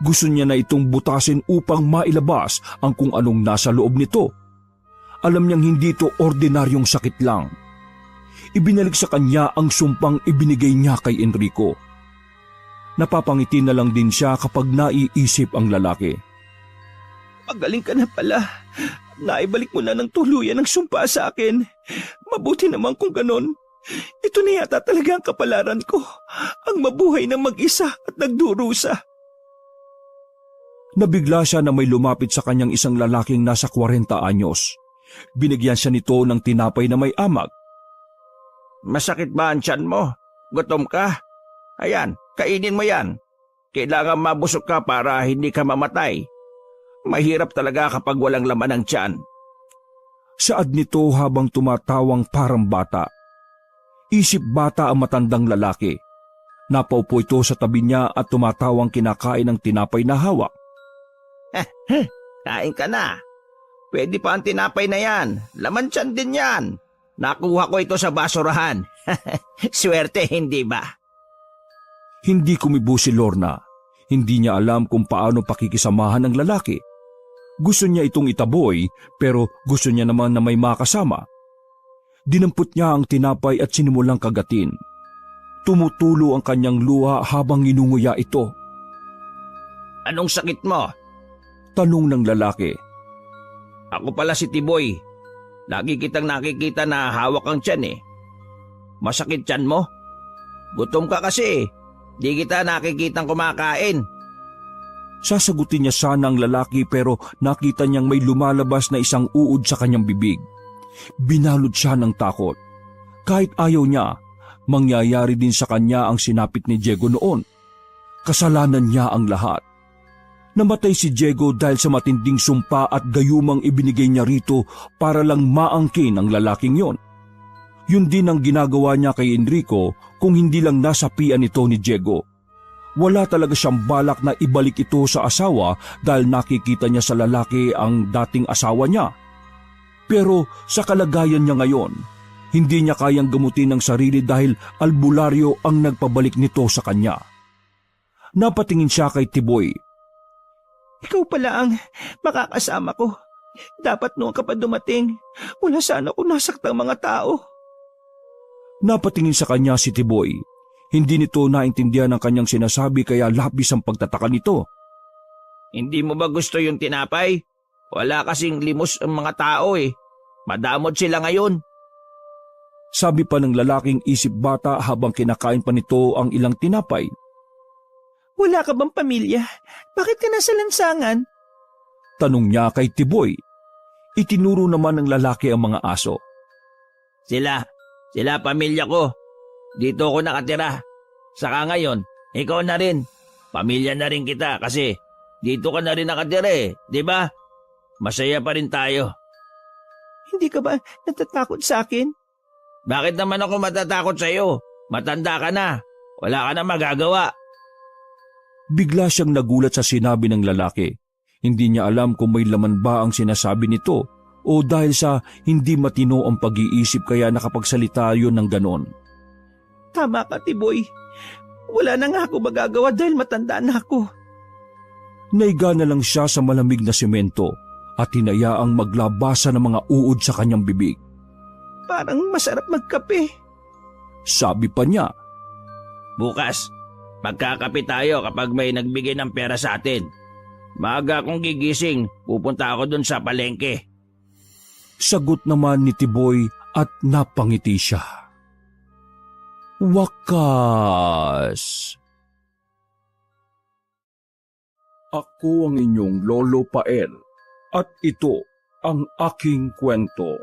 Gusto niya na itong butasin upang mailabas ang kung anong nasa loob nito. Alam niyang hindi ito ordinaryong sakit lang. Ibinalik sa kanya ang sumpang ibinigay niya kay Enrico. Napapangiti na lang din siya kapag naiisip ang lalaki. Magaling ka na pala. Naibalik mo na ng tuluyan ang sumpa sa akin. Mabuti naman kung ganon. Ito na yata talaga ang kapalaran ko. Ang mabuhay ng mag-isa at nagdurusa. Nabigla siya na may lumapit sa kanyang isang lalaking nasa 40 anyos. Binigyan siya nito ng tinapay na may amag. Masakit ba ang tiyan mo? Gutom ka? Ayan, kainin mo yan. Kailangan mabusog ka para hindi ka mamatay. Mahirap talaga kapag walang laman ang tiyan. Saad nito habang tumatawang parang bata. Isip bata ang matandang lalaki. Napaupo ito sa tabi niya at tumatawang kinakain ng tinapay na hawak. Kain ka na. Pwede pa ang tinapay na yan. Laman tiyan din yan. Nakuha ko ito sa basurahan. Swerte, hindi ba? Hindi kumibo si Lorna. Hindi niya alam kung paano pakikisamahan ng lalaki. Gusto niya itong itaboy pero gusto niya naman na may makasama. Dinampot niya ang tinapay at sinimulang kagatin. Tumutulo ang kanyang luha habang inunguya ito. Anong sakit mo? Tanong ng lalaki. Ako pala si Tiboy. Lagi kitang nakikita na hawak ang tiyan eh. Masakit tiyan mo? Gutom ka kasi. Di kita nakikitang kumakain. Sasagutin niya sana ang lalaki pero nakita niyang may lumalabas na isang uod sa kanyang bibig. Binalot siya ng takot. Kahit ayaw niya, mangyayari din sa kanya ang sinapit ni Diego noon. Kasalanan niya ang lahat. Namatay si Diego dahil sa matinding sumpa at gayumang ibinigay niya rito para lang maangkin ang lalaking yon. Yun din ang ginagawa niya kay Enrico kung hindi lang nasapian ito ni Diego. Wala talaga siyang balak na ibalik ito sa asawa dahil nakikita niya sa lalaki ang dating asawa niya. Pero sa kalagayan niya ngayon, hindi niya kayang gamutin ang sarili dahil albularyo ang nagpabalik nito sa kanya. Napatingin siya kay Tiboy. Ikaw pala ang makakasama ko. Dapat noon ka pa dumating. Wala sana kung nasaktang mga tao. Napatingin sa kanya si Tiboy. Hindi nito naintindihan ang kanyang sinasabi kaya labis ang pagtataka nito. Hindi mo ba gusto yung tinapay? Wala kasing limos ang mga tao eh. Madamot sila ngayon. Sabi pa ng lalaking isip bata habang kinakain pa nito ang ilang tinapay. Wala ka bang pamilya? Bakit ka nasa lansangan? Tanong niya kay Tiboy. Itinuro naman ng lalaki ang mga aso. Sila pamilya ko. Dito ako nakatira. Saka ngayon, ikaw na rin. Pamilya na rin kita kasi dito ka na rin nakatira eh, di ba? Masaya pa rin tayo. Hindi ka ba natatakot sa akin? Bakit naman ako matatakot sa iyo? Matanda ka na. Wala ka na magagawa. Bigla siyang nagulat sa sinabi ng lalaki. Hindi niya alam kung may laman ba ang sinasabi nito o dahil sa hindi matino ang pag-iisip kaya nakapagsalita yun ng ganon. Tama ka, Tiboy. Wala na nga ako magagawa dahil matanda na ako. Naiga na lang siya sa malamig na semento at hinayaang maglabasa ng mga uod sa kanyang bibig. Parang masarap magkape. Sabi pa niya. Bukas, magkakape tayo kapag may nagbigay ng pera sa atin. Maaga akong gigising, pupunta ako dun sa palengke. Sagot naman ni Tiboy at napangiti siya. Wakas! Ako ang inyong Lolo Pael at ito ang aking kwento.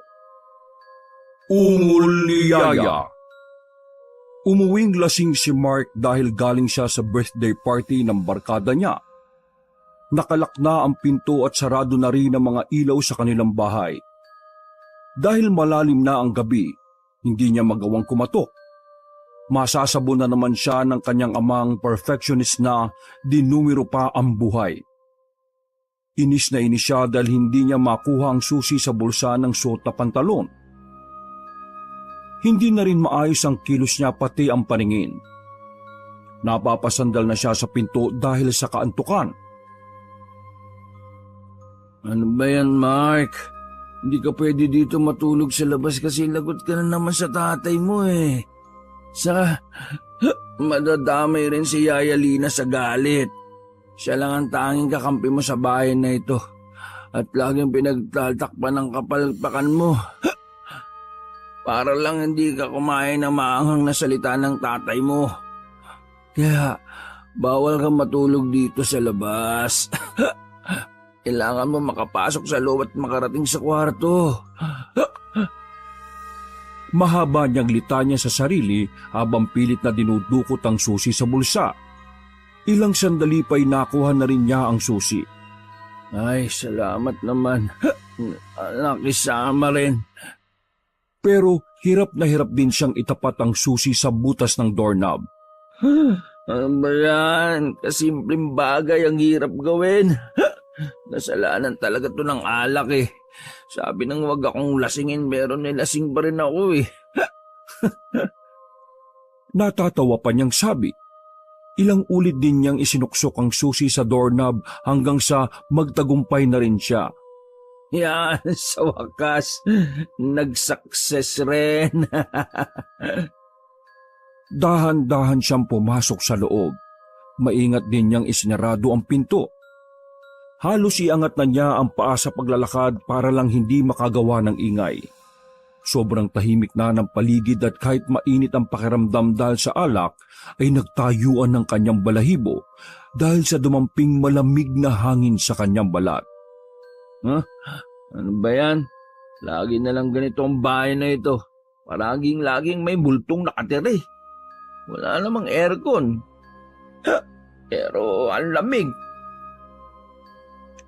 Ungol ni Yaya. Umuwing lasing si Mark dahil galing siya sa birthday party ng barkada niya. Nakalak na ang pinto at sarado na rin ang mga ilaw sa kanilang bahay. Dahil malalim na ang gabi, hindi niya magawang kumatok. Masasabo na naman siya ng kanyang amang perfectionist na dinumero pa ang buhay. Inis na inis siya dahil hindi niya makuha ang susi sa bulsa ng suot na pantalon. Hindi na rin maayos ang kilos niya pati ang paningin. Napapasandal na siya sa pinto dahil sa kaantukan. Ano ba yan, Mark? Hindi ka pwede dito matulog sa labas kasi lagot ka na naman sa tatay mo eh. Saka, madadamay rin si Yaya Lina sa galit. Siya lang ang tanging kakampi mo sa bahay na ito. At laging pinagtatakpan ng kapalpakan mo. Para lang hindi ka kumain ng maanghang na salita ng tatay mo. Kaya, bawal kang matulog dito sa labas. Kailangan mo makapasok sa loob at makarating sa kwarto. Mahaba niyang litanya sa sarili habang pilit na dinudukot ang susi sa bulsa. Ilang sandali pa'y nakuha na rin niya ang susi. Ay, salamat naman. Nakisama rin. Pero hirap na hirap din siyang itapat ang susi sa butas ng doorknob. Ano ba yan? Kasimpleng bagay ang hirap gawin. Nasalanan talaga to ng alak eh. Sabi nang wag akong lasingin, meron lasing pa rin ako eh. Natatawa pa niyang sabi. Ilang ulit din niyang isinuksok ang susi sa doorknob hanggang sa magtagumpay na rin siya. Yan, sa wakas, nag-success rin. Dahan-dahan siyang pumasok sa loob. Maingat din niyang isinarado ang pinto. Halos iangat na niya ang paa sa paglalakad para lang hindi makagawa ng ingay. Sobrang tahimik na ng paligid at kahit mainit ang pakiramdam dahil sa alak ay nagtayuan ng kanyang balahibo dahil sa dumamping malamig na hangin sa kanyang balat. Ano ba yan? Lagi na lang ganito ang bahay na ito. Laging may bultong nakatira eh. Wala namang aircon. Pero ang lamig.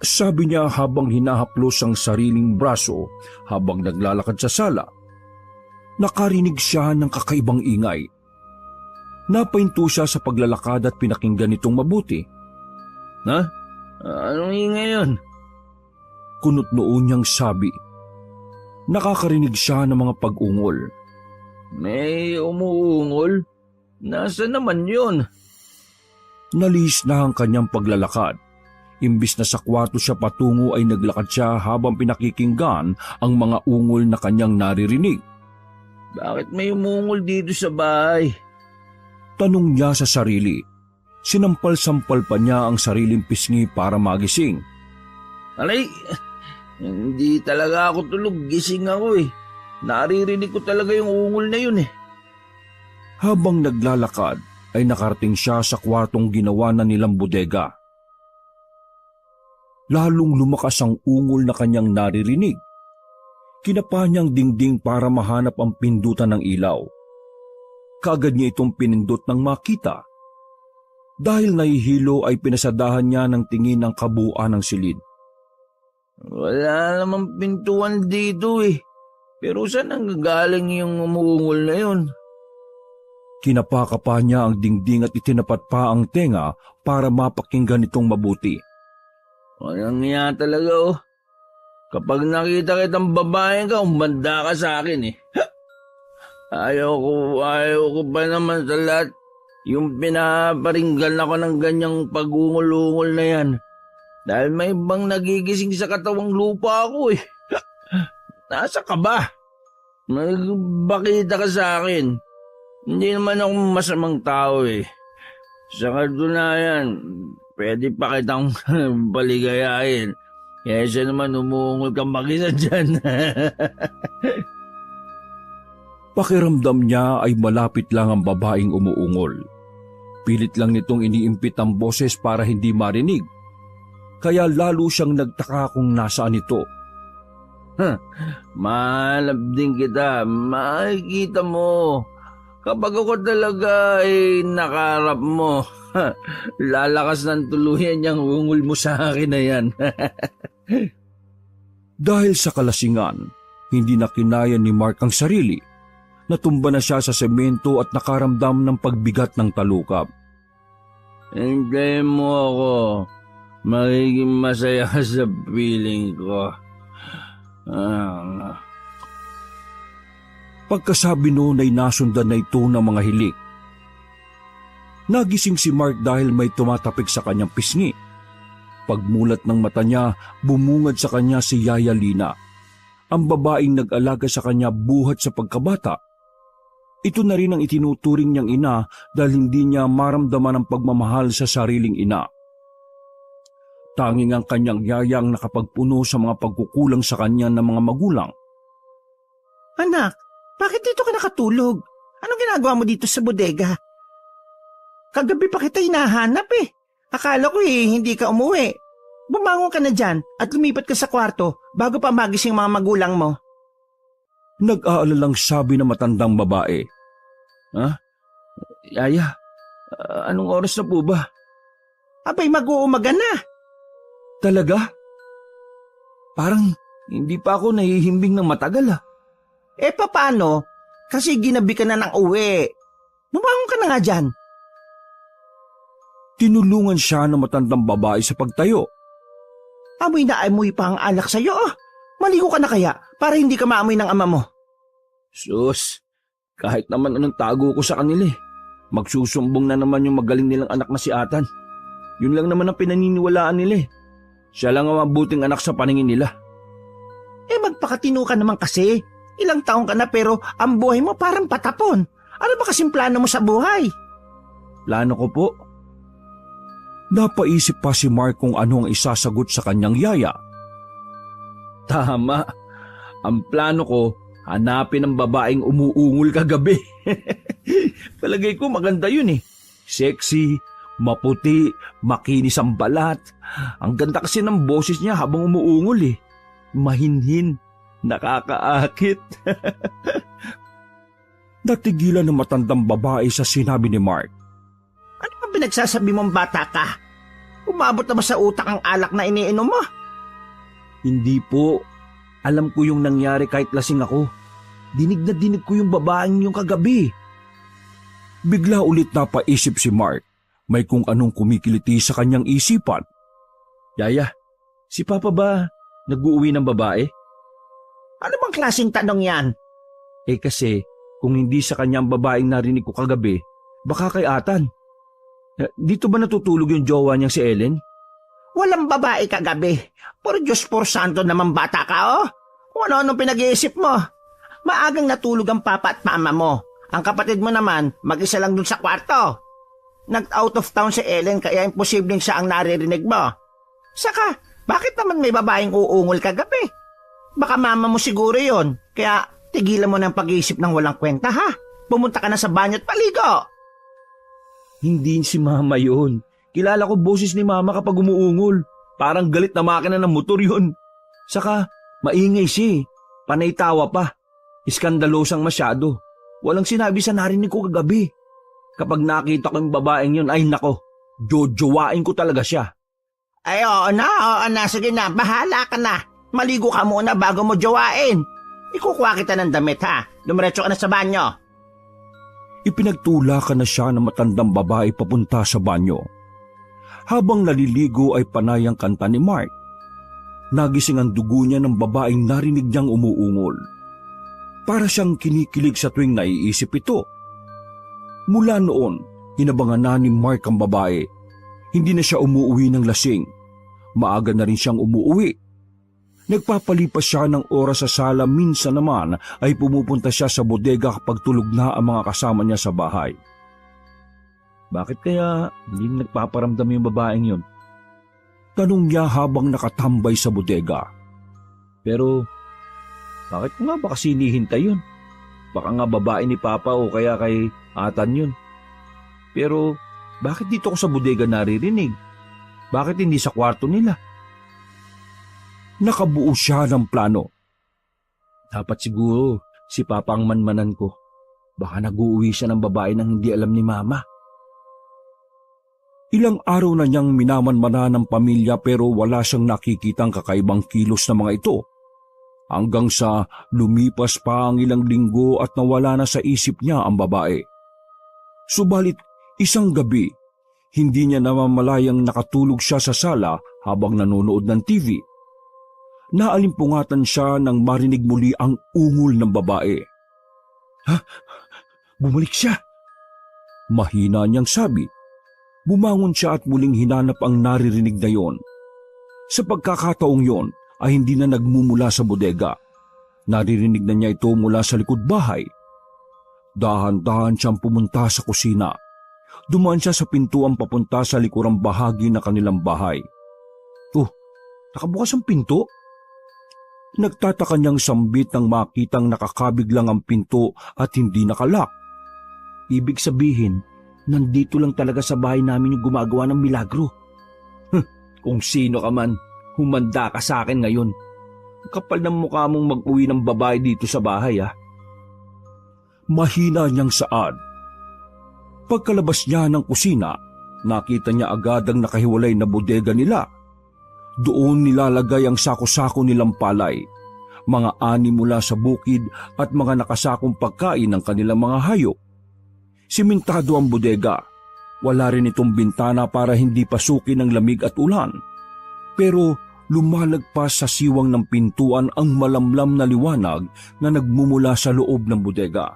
Sabi niya habang hinahaplos ang sariling braso habang naglalakad sa sala. Nakarinig siya ng kakaibang ingay. Napahinto siya sa paglalakad at pinakinggan itong mabuti. Anong ingay yun? Kunot noon niyang sabi. Nakakarinig siya ng mga pag-ungol. May umuungol? Nasaan naman yun? Nalis na ang kanyang paglalakad. Imbis na sa kwarto siya patungo ay naglakad siya habang pinakikinggan ang mga ungol na kanyang naririnig. Bakit may umungol dito sa bahay? Tanong niya sa sarili. Sinampal-sampal pa niya ang sariling pisngi para magising. Alay, hindi talaga ako tulog. Gising ako eh. Naririnig ko talaga yung ungol na yun eh. Habang naglalakad ay nakarating siya sa kwartong ginawa na nilang bodega. Lalong lumakas ang ungol na kanyang naririnig. Kinapa niyang dingding para mahanap ang pindutan ng ilaw. Kaagad niya itong pinindot ng makita. Dahil nahihilo ay pinasadahan niya ng tingin ang kabuuan ng silid. Wala namang pintuan dito eh. Pero saan ang gagaling yung umuungol na yun? Kinapakapa niya ang dingding at itinapat pa ang tenga para mapakinggan itong mabuti. Walang niya talaga oh. Kapag nakita kitang babae ka, umanda ka sa akin eh. Ayaw ko pa naman sa lahat. Yung pinaparinggan ako ng ganyang pag-ungol-ungol na yan. Dahil may ibang nagigising sa katawang lupa ako eh. Nasa ka ba? Magbakita ka sa akin. Hindi naman ako masamang tao eh. Sa katunayan, pwede pa kitang baligayain. Kesa naman umungol kang mag-isa dyan. Pakiramdam niya ay malapit lang ang babaeng umuungol. Pilit lang nitong iniimpit ang boses para hindi marinig. Kaya lalo siyang nagtaka kung nasaan ito. Mahalap din kita. Makikita mo. Kapag ako talaga ay nakarap mo, lalakas ng tuluyan niyang ungol mo sa akin na yan. Dahil sa kalasingan, hindi na kinaya ni Mark ang sarili. Natumba na siya sa semento at nakaramdam ng pagbigat ng talukap. Hintayin mo ako. Magiging masaya ka sa feeling ko. Pagkasabi noon ay nasundan na ito ng mga hilik. Nagising si Mark dahil may tumatapik sa kanyang pisngi. Pagmulat ng mata niya, bumungad sa kanya si Yaya Lina, ang babaeng nag-alaga sa kanya buhat sa pagkabata. Ito na rin ang itinuturing niyang ina dahil hindi niya maramdaman ang pagmamahal sa sariling ina. Tanging ang kanyang yaya ang nakapagpuno sa mga pagkukulang sa kanya ng mga magulang. Anak, bakit dito ka nakatulog? Anong ginagawa mo dito sa bodega? Kagabi pa kita hinahanap eh. Akala ko hindi ka umuwi. Bumangon ka na dyan at lumipat ka sa kwarto bago pa magising mga magulang mo. Nag-aalalang sabi ng matandang babae. Yaya, anong oras na po ba? Abay, mag-uumaga na. Talaga? Parang hindi pa ako nahihimbing ng matagal ah. Paano? Kasi ginabi ka na ng uwi. Bumangon ka na nga dyan. Tinulungan siya ng matandang babae sa pagtayo. Amoy na amoy pa ang alak sa'yo. Maligo ka na kaya para hindi ka maamoy ng ama mo. Sus, kahit naman anong tago ko sa kanila eh. Magsusumbong na naman yung magaling nilang anak na si Atan. Yun lang naman ang pinaniniwalaan nila eh. Siya lang ang mabuting anak sa paningin nila. Magpakatino ka naman kasi. Ilang taong ka na pero ang buhay mo parang patapon. Ano ba kasing plano mo sa buhay? Plano ko po? Napaisip pa si Mark kung ano ang isasagot sa kanyang yaya. Tama. Ang plano ko, hanapin ang babaeng umuungol kagabi. Palagay ko maganda yun eh. Sexy, maputi, makinis ang balat. Ang ganda kasi ng boses niya habang umuungol eh. Mahinhin, nakakaakit. Natigilan ng matandang babae sa sinabi ni Mark. Ano ba pinagsasabi mong bata ka? Umabot na ba sa utak ang alak na iniinom mo? Hindi po. Alam ko yung nangyari kahit lasing ako. Dinig na dinig ko yung babaeng yung kagabi. Bigla ulit napaisip si Mark. May kung anong kumikiliti sa kanyang isipan. Yaya, si Papa ba nag-uuwi ng babae? Ano bang klaseng tanong yan? Kasi kung hindi sa kanyang babaeng narinig ko kagabi, baka kay Atan. Dito ba natutulog yung jowa niyang si Ellen? Walang babae kagabi. Por Diyos por santo naman bata ka, oh. Kung ano-anong pinag-iisip mo. Maagang natulog ang papa at mama mo. Ang kapatid mo naman, mag-isa lang dun sa kwarto. Nag-out of town si Ellen kaya imposibleng siya ang naririnig mo. Saka, bakit naman may babaeng uungol kagabi? Baka mama mo siguro yon. Kaya tigilan mo ng pag-iisip ng walang kwenta, ha? Pumunta ka na sa banyo at paligo. Hindi si mama yun. Kilala ko boses ni mama kapag umuungol. Parang galit na makina ng motor yun. Saka, maingay siya eh. Panay tawa pa. Iskandalosang masyado. Walang sinabi sa narinig ko kagabi. Kapag nakita ko yung babaeng yun, ay nako, jojowain ko talaga siya. Ay, oo na. Sige na, bahala ka na. Maligo ka muna bago mo jowain. Ikukuha kita ng damit, ha? Dumiretso ka na sa banyo. Ipinagtulakan na siya ng matandang babae papunta sa banyo. Habang naliligo ay panay ang kanta ni Mark. Nagising ang dugo niya ng babaeng narinig niyang umuungol. Para siyang kinikilig sa tuwing naiisip ito. Mula noon, hinabangan na ni Mark ang babae. Hindi na siya umuwi ng lasing. Maaga na rin siyang umuwi. Nagpapalipas siya ng oras sa sala, minsan naman ay pumupunta siya sa bodega kapag tulog na ang mga kasama niya sa bahay. Bakit kaya hindi nagpaparamdam yung babaeng yun? Tanong niya habang nakatambay sa bodega. Pero, bakit ko nga ba kasi hinihintay yun? Baka nga babae ni Papa o kaya kay Atan yun. Pero, bakit dito ko sa bodega naririnig? Bakit hindi sa kwarto nila? Nakabuo siya ng plano. Dapat siguro si Papa ang manmanan ko. Baka nag-uuwi siya ng babae nang hindi alam ni Mama. Ilang araw na niyang minamanmana ng pamilya pero wala siyang nakikitang kakaibang kilos na mga ito. Hanggang sa lumipas pa ang ilang linggo at nawala na sa isip niya ang babae. Subalit isang gabi, hindi niya namamalayang nakatulog siya sa sala habang nanonood ng TV. Naalimpungatan siya nang marinig muli ang ungol ng babae. Ha? Bumalik siya! Mahina niyang sabi. Bumangon siya at muling hinanap ang naririnig na yon. Sa pagkakataong yon ay hindi na nagmumula sa bodega. Naririnig na niya ito mula sa likod bahay. Dahan-dahan siyang pumunta sa kusina. Dumaan siya sa pintuan papunta sa likurang bahagi ng kanilang bahay. Oh, nakabukas ang pinto? Nagtataka niyang sambit nang makitang nakakabig lang ang pinto at hindi nakalak. Ibig sabihin, nandito lang talaga sa bahay namin yung gumagawa ng milagro. Kung sino ka man, humanda ka sa akin ngayon. Kapal ng mukha mong mag-uwi ng babae dito sa bahay, ha? Mahina niyang saad. Pagkalabas niya ng kusina, nakita niya agad ang nakahiwalay na bodega nila. Doon nilalagay ang sako-sako nilang palay, mga ani mula sa bukid at mga nakasakong pagkain ng kanilang mga hayop. Simentado ang bodega. Wala rin itong bintana para hindi pasukin ng lamig at ulan. Pero lumalagpas sa siwang ng pintuan ang malamlam na liwanag na nagmumula sa loob ng bodega.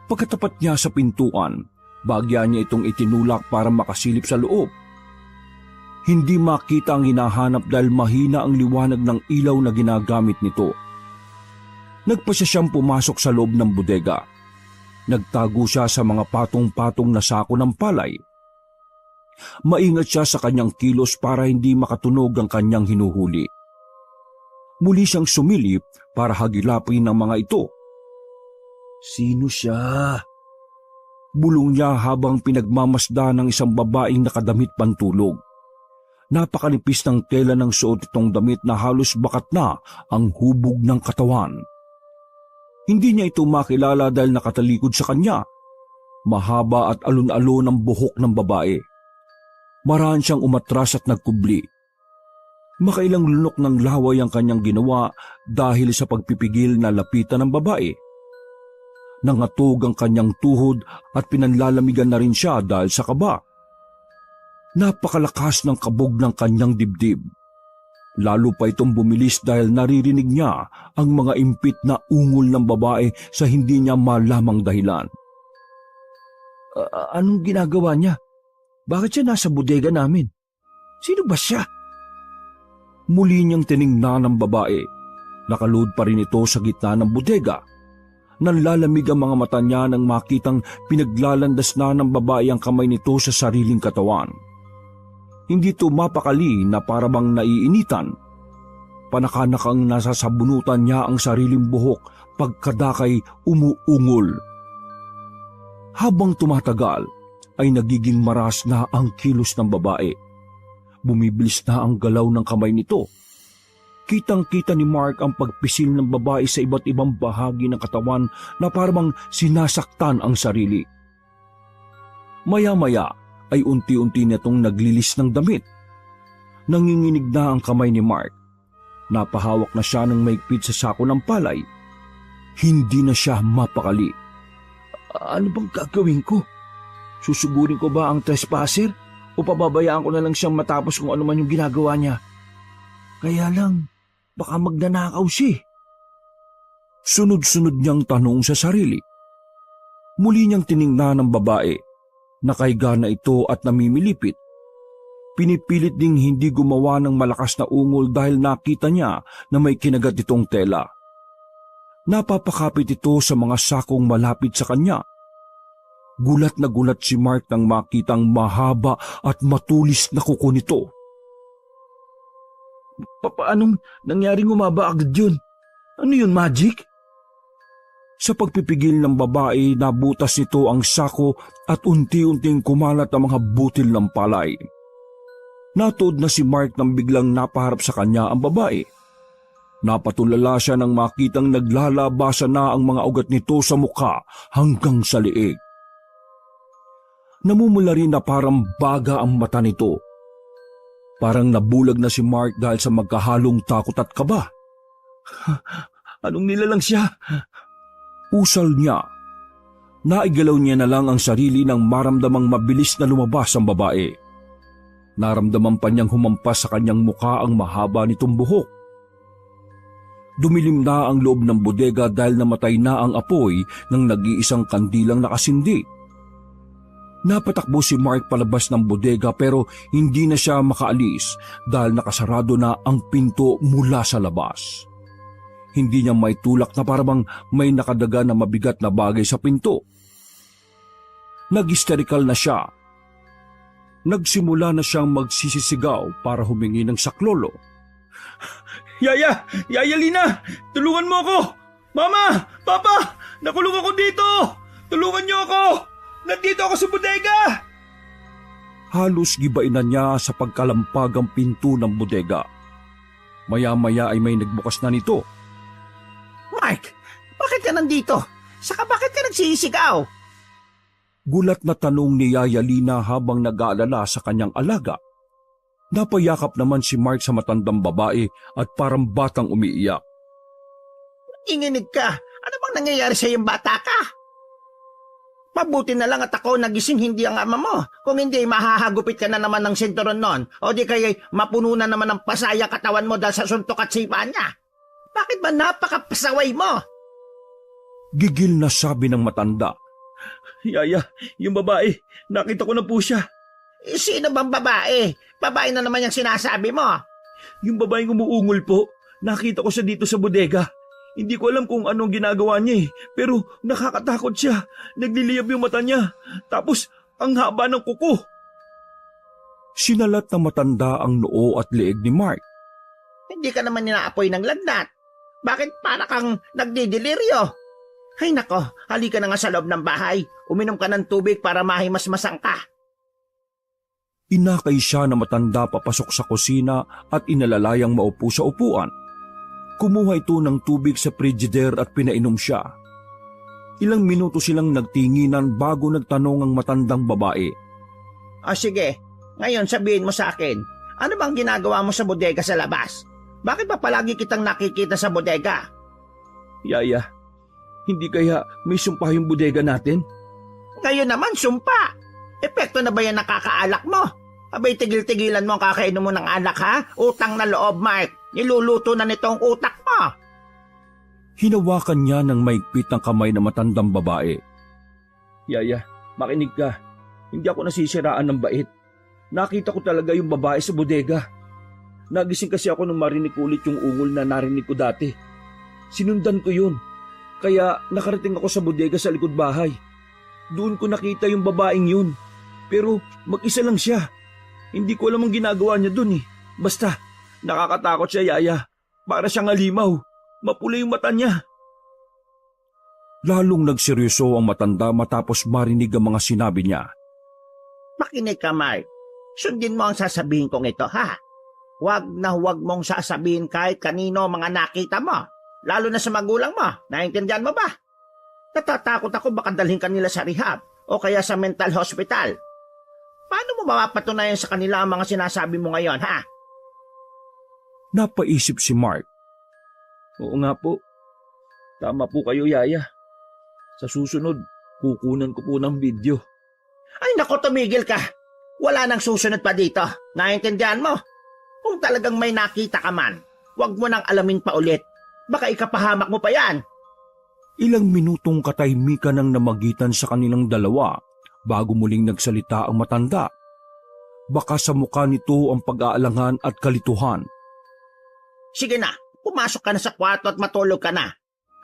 Pagkatapat niya sa pintuan, bagya niya itong itinulak para makasilip sa loob. Hindi makita ang hinahanap dahil mahina ang liwanag ng ilaw na ginagamit nito. Nagpasya siyang pumasok sa loob ng bodega. Nagtago siya sa mga patong-patong na sako ng palay. Maingat siya sa kanyang kilos para hindi makatunog ang kanyang hinuhuli. Muli siyang sumilip para hagilapin ang mga ito. Sino siya? Bulong niya habang pinagmamasda ng isang babaeng nakadamit pantulog. Napakalipis ng tela ng suot itong damit na halos bakat na ang hubog ng katawan. Hindi niya ito makilala dahil nakatalikod sa kanya. Mahaba at alon-alon ang buhok ng babae. Maraan siyang umatras at nagkubli. Makailang lunok ng laway ang kanyang ginawa dahil sa pagpipigil na lapitan ng babae. Nangatog ang kanyang tuhod at pinanlalamigan na rin siya dahil sa kaba. Napakalakas ng kabog ng kanyang dibdib. Lalo pa itong bumilis dahil naririnig niya ang mga impit na ungol ng babae sa hindi niya malamang dahilan. Anong ginagawa niya? Bakit siya nasa bodega namin? Sino ba siya? Muli niyang tiningnan ng babae. Nakaluhod pa rin ito sa gitna ng bodega. Nanlalamig ang mga mata niya nang makitang pinaglalandas na ng babae ang kamay nito sa sariling katawan. Hindi ito mapakali na parabang naiinitan. Panakanakang nasasabunutan niya ang sariling buhok pagkadakay umuungol. Habang tumatagal ay nagiging maras na ang kilos ng babae. Bumibilis na ang galaw ng kamay nito. Kitang-kita ni Mark ang pagpisil ng babae sa iba't ibang bahagi ng katawan na parang sinasaktan ang sarili. Maya-maya ay unti-unti nitong naglilis ng damit. Nanginginig na ang kamay ni Mark. Napahawak na siya ng maigpit sa sako ng palay. Hindi na siya mapakali. Ano bang gagawin ko? Susugurin ko ba ang trespasser o pababayaan ko na lang siyang matapos kung ano man yung ginagawa niya? Kaya lang, baka magnanakaw siya. Sunod-sunod niyang tanong sa sarili. Muli niyang tiningnan ng babae. Nakahiga na ito at namimilipit. Pinipilit ding hindi gumawa ng malakas na ungol dahil nakita niya na may kinagat itong tela. Napapakapit ito sa mga sakong malapit sa kanya. Gulat na gulat si Mark nang makitang mahaba at matulis na kuko nito. Paanong nangyaring umaba agad yun? Ano yun, magic? Sa pagpipigil ng babae, nabutas nito ang sako at unti-unting kumalat ang mga butil ng palay. Natuod na si Mark nang biglang napaharap sa kanya ang babae. Napatulala siya nang makitang naglalabasan na ang mga ugat nito sa mukha hanggang sa liig. Namumula rin na parang baga ang mata nito. Parang nabulag na si Mark dahil sa magkahalong takot at kaba. Anong nilalang siya? Usal niya. Naigalaw niya na lang ang sarili nang maramdamang mabilis na lumabas ang babae. Naramdaman pa niyang humampas sa kanyang mukha ang mahaba nitong buhok. Dumilim na ang loob ng bodega dahil namatay na ang apoy ng nag-iisang kandilang nakasindi. Napatakbo si Mark palabas ng bodega pero hindi na siya makaalis dahil nakasarado na ang pinto mula sa labas. Hindi niya may tulak na parang may nakadaga na mabigat na bagay sa pinto. Nag-hysterical na siya. Nagsimula na siyang magsisisigaw para humingi ng saklolo. Yaya! Yaya Lina! Tulungan mo ako! Mama! Papa! Nakulong ako dito! Tulungan niyo ako! Nandito ako sa bodega! Halos gibain na niya sa pagkalampag ang pinto ng bodega. Maya-maya ay may nagbukas na nito. Mark, bakit ka nandito? Saka bakit ka nagsisigaw? Gulat na tanong ni Yaya Lina habang nag-aalala sa kanyang alaga. Napayakap naman si Mark sa matandang babae at parang batang umiiyak. Inginig ka. Ano bang nangyayari sa iyong bata ka? Mabuti na lang at ako nagising hindi ang ama mo. Kung hindi, mahahagupit ka na naman ng sinturon nun. O di kaya mapuno na naman ng pasaya katawan mo dahil sa suntok at sipa niya. Bakit ba napakapasaway mo? Gigil na sabi ng matanda. Yaya, yung babae, nakita ko na po siya. Sino bang babae? Babae na naman yung sinasabi mo. Yung babaeng umuungol po, nakita ko siya dito sa bodega. Hindi ko alam kung anong ginagawa niya pero nakakatakot siya. Nagliliyab yung mata niya. Tapos, ang haba ng kuko. Sinalat na matanda ang noo at leeg ni Mark. Hindi ka naman ninaapoy ng lagnat. Bakit para kang nagdidelirio? Ay nako, halika na nga sa loob ng bahay. Uminom ka ng tubig para mahimasmasang ka. Inakay siya na matanda papasok sa kusina at inalalayang maupo sa upuan. Kumuha ito ng tubig sa frigider at pinainom siya. Ilang minuto silang nagtinginan bago nagtanong ang matandang babae. Sige, ngayon sabihin mo sa akin, ano bang ginagawa mo sa bodega sa labas? Bakit ba palagi kitang nakikita sa bodega? Yaya, hindi kaya may sumpa yung bodega natin? Ngayon naman, sumpa. Epekto na ba yan nakakaalak mo? Abay, tigil-tigilan mo ang kakainom mo ng alak, ha? Utang na loob, Mark. Niluluto na nitong utak mo. Hinawakan niya ng maigpit ng kamay na matandang babae. Yaya, makinig ka. Hindi ako nasisiraan ng bait. nakita ko talaga yung babae sa bodega. Nagising kasi ako nung marinig ko ulit yung ungol na narinig ko dati. Sinundan ko yun. Kaya nakarating ako sa bodega sa likod bahay. Doon ko nakita yung babaeng yun. Pero mag-isa lang siya. Hindi ko alam ang ginagawa niya doon eh. Basta, nakakatakot siya, Yaya. Para siyang alimaw. Mapula yung mata niya. Lalong nagseryoso ang matanda matapos marinig ang mga sinabi niya. Makinig ka, Mark. Sundin mo ang sasabihin kong ito, ha? Huwag na huwag mong sasabihin kahit kanino mga nakita mo. Lalo na sa magulang mo. Naintindihan mo ba? Natatakot ako baka dalhin kanila sa rehab o kaya sa mental hospital. Paano mo mapapatunayan sa kanila ang mga sinasabi mo ngayon, ha? Napaisip si Mark. Oo nga po. Tama po kayo, Yaya. Sa susunod, kukunan ko po ng video. Ay nako, tumigil ka. Wala nang susunod pa dito. Naintindihan mo? Kung talagang may nakita ka man, huwag mo nang alamin pa ulit. Baka ikapahamak mo pa yan. Ilang minutong katahimikan ang namagitan sa kanilang dalawa bago muling nagsalita ang matanda. Baka sa mukha nito ang pag-aalangan at kalituhan. Sige na, pumasok ka na sa kwarto at matulog ka na.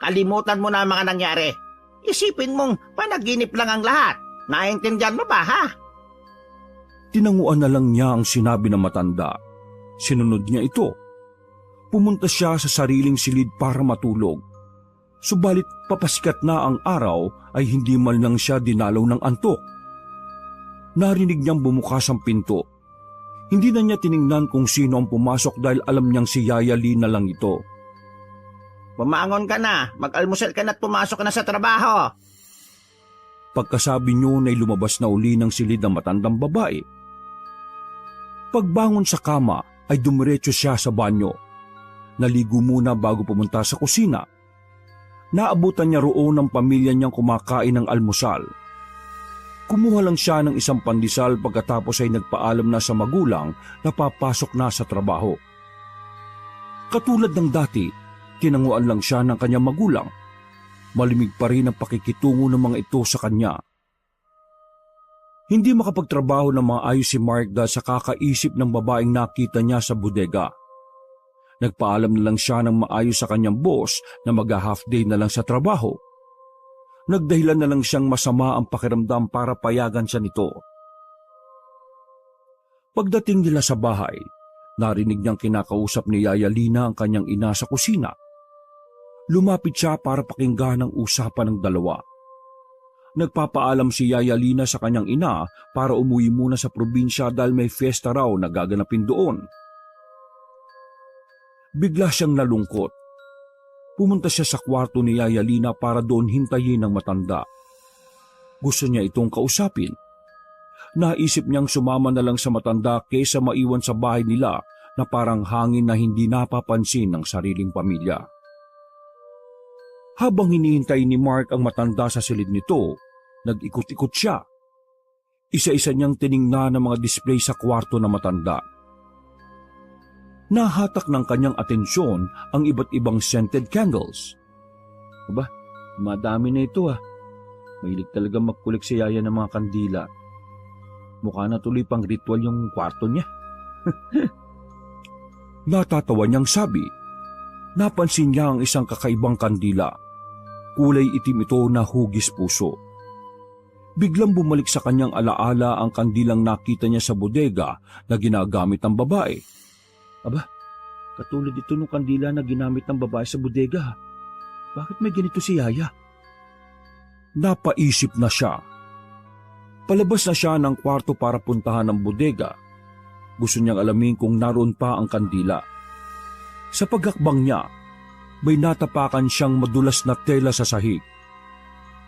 Kalimutan mo na ang mga nangyari. Isipin mong panaginip lang ang lahat. Naintindihan mo ba, ha? Tinanguan na lang niya ang sinabi ng matanda. Sinunod niya ito. Pumunta siya sa sariling silid para matulog. Subalit papasikat na ang araw ay hindi man lang siya dinalaw ng antok. Narinig niyang bumukas ang pinto. Hindi na niya tiningnan kung sino ang pumasok dahil alam niyang si Yaya Lee na lang ito. Pumangon ka na, mag-almusal ka na at pumasok ka na sa trabaho. Pagkasabi niyo ay lumabas na uli ng silid ang matandang babae. Pagbangon sa kama ay dumiretso siya sa banyo. Naligo muna bago pumunta sa kusina. Naabutan niya roon ang pamilya niyang kumakain ng almusal. Kumuha lang siya ng isang pandesal pagkatapos ay nagpaalam na sa magulang na papasok na sa trabaho. Katulad ng dati, tinanguan lang siya ng kanyang magulang. Malimig pa rin ang pakikitungo ng mga ito sa kanya. Hindi makapagtrabaho ng maayos si Mark dahil sa kakaisip ng babaeng nakita niya sa bodega. Nagpaalam na lang siya ng maayos sa kanyang boss na mag-half day na lang sa trabaho. Nagdahilan na lang siyang masama ang pakiramdam para payagan siya nito. Pagdating nila sa bahay, narinig niyang kinakausap ni Yaya Lina ang kanyang ina sa kusina. Lumapit siya para pakinggan ang usapan ng dalawa. Nagpapaalam si Yaya Lina sa kanyang ina para umuwi muna sa probinsya dahil may fiesta raw na gaganapin doon. Bigla siyang nalungkot. Pumunta siya sa kwarto ni Yaya Lina para doon hintayin ang matanda. Gusto niya itong kausapin. Naisip niyang sumama na lang sa matanda kaysa maiwan sa bahay nila na parang hangin na hindi napapansin ng sariling pamilya. Habang hinihintay ni Mark ang matanda sa silid nito, nag-ikot-ikot siya. Isa-isa niyang tiningnan ang mga display sa kwarto na matanda. Nahatak ng kanyang atensyon ang iba't ibang scented candles. Aba, madami na ito ah. Mahilig talaga magkulik si Yaya ng mga kandila. Mukha na tuloy pang ritual yung kwarto niya. Natatawa niyang sabi. Napansin niya ang isang kakaibang kandila. Kulay itim ito na hugis puso. Biglang bumalik sa kanyang alaala ang kandilang nakita niya sa bodega na ginagamit ng babae. Aba, katulad ito ng kandila na ginamit ng babae sa bodega. Bakit may ganito si Yaya? Napaisip na siya. Palabas na siya ng kwarto para puntahan ang bodega. Gusto niyang alamin kung naroon pa ang kandila. Sa paghakbang niya, may natapakan siyang madulas na tela sa sahig.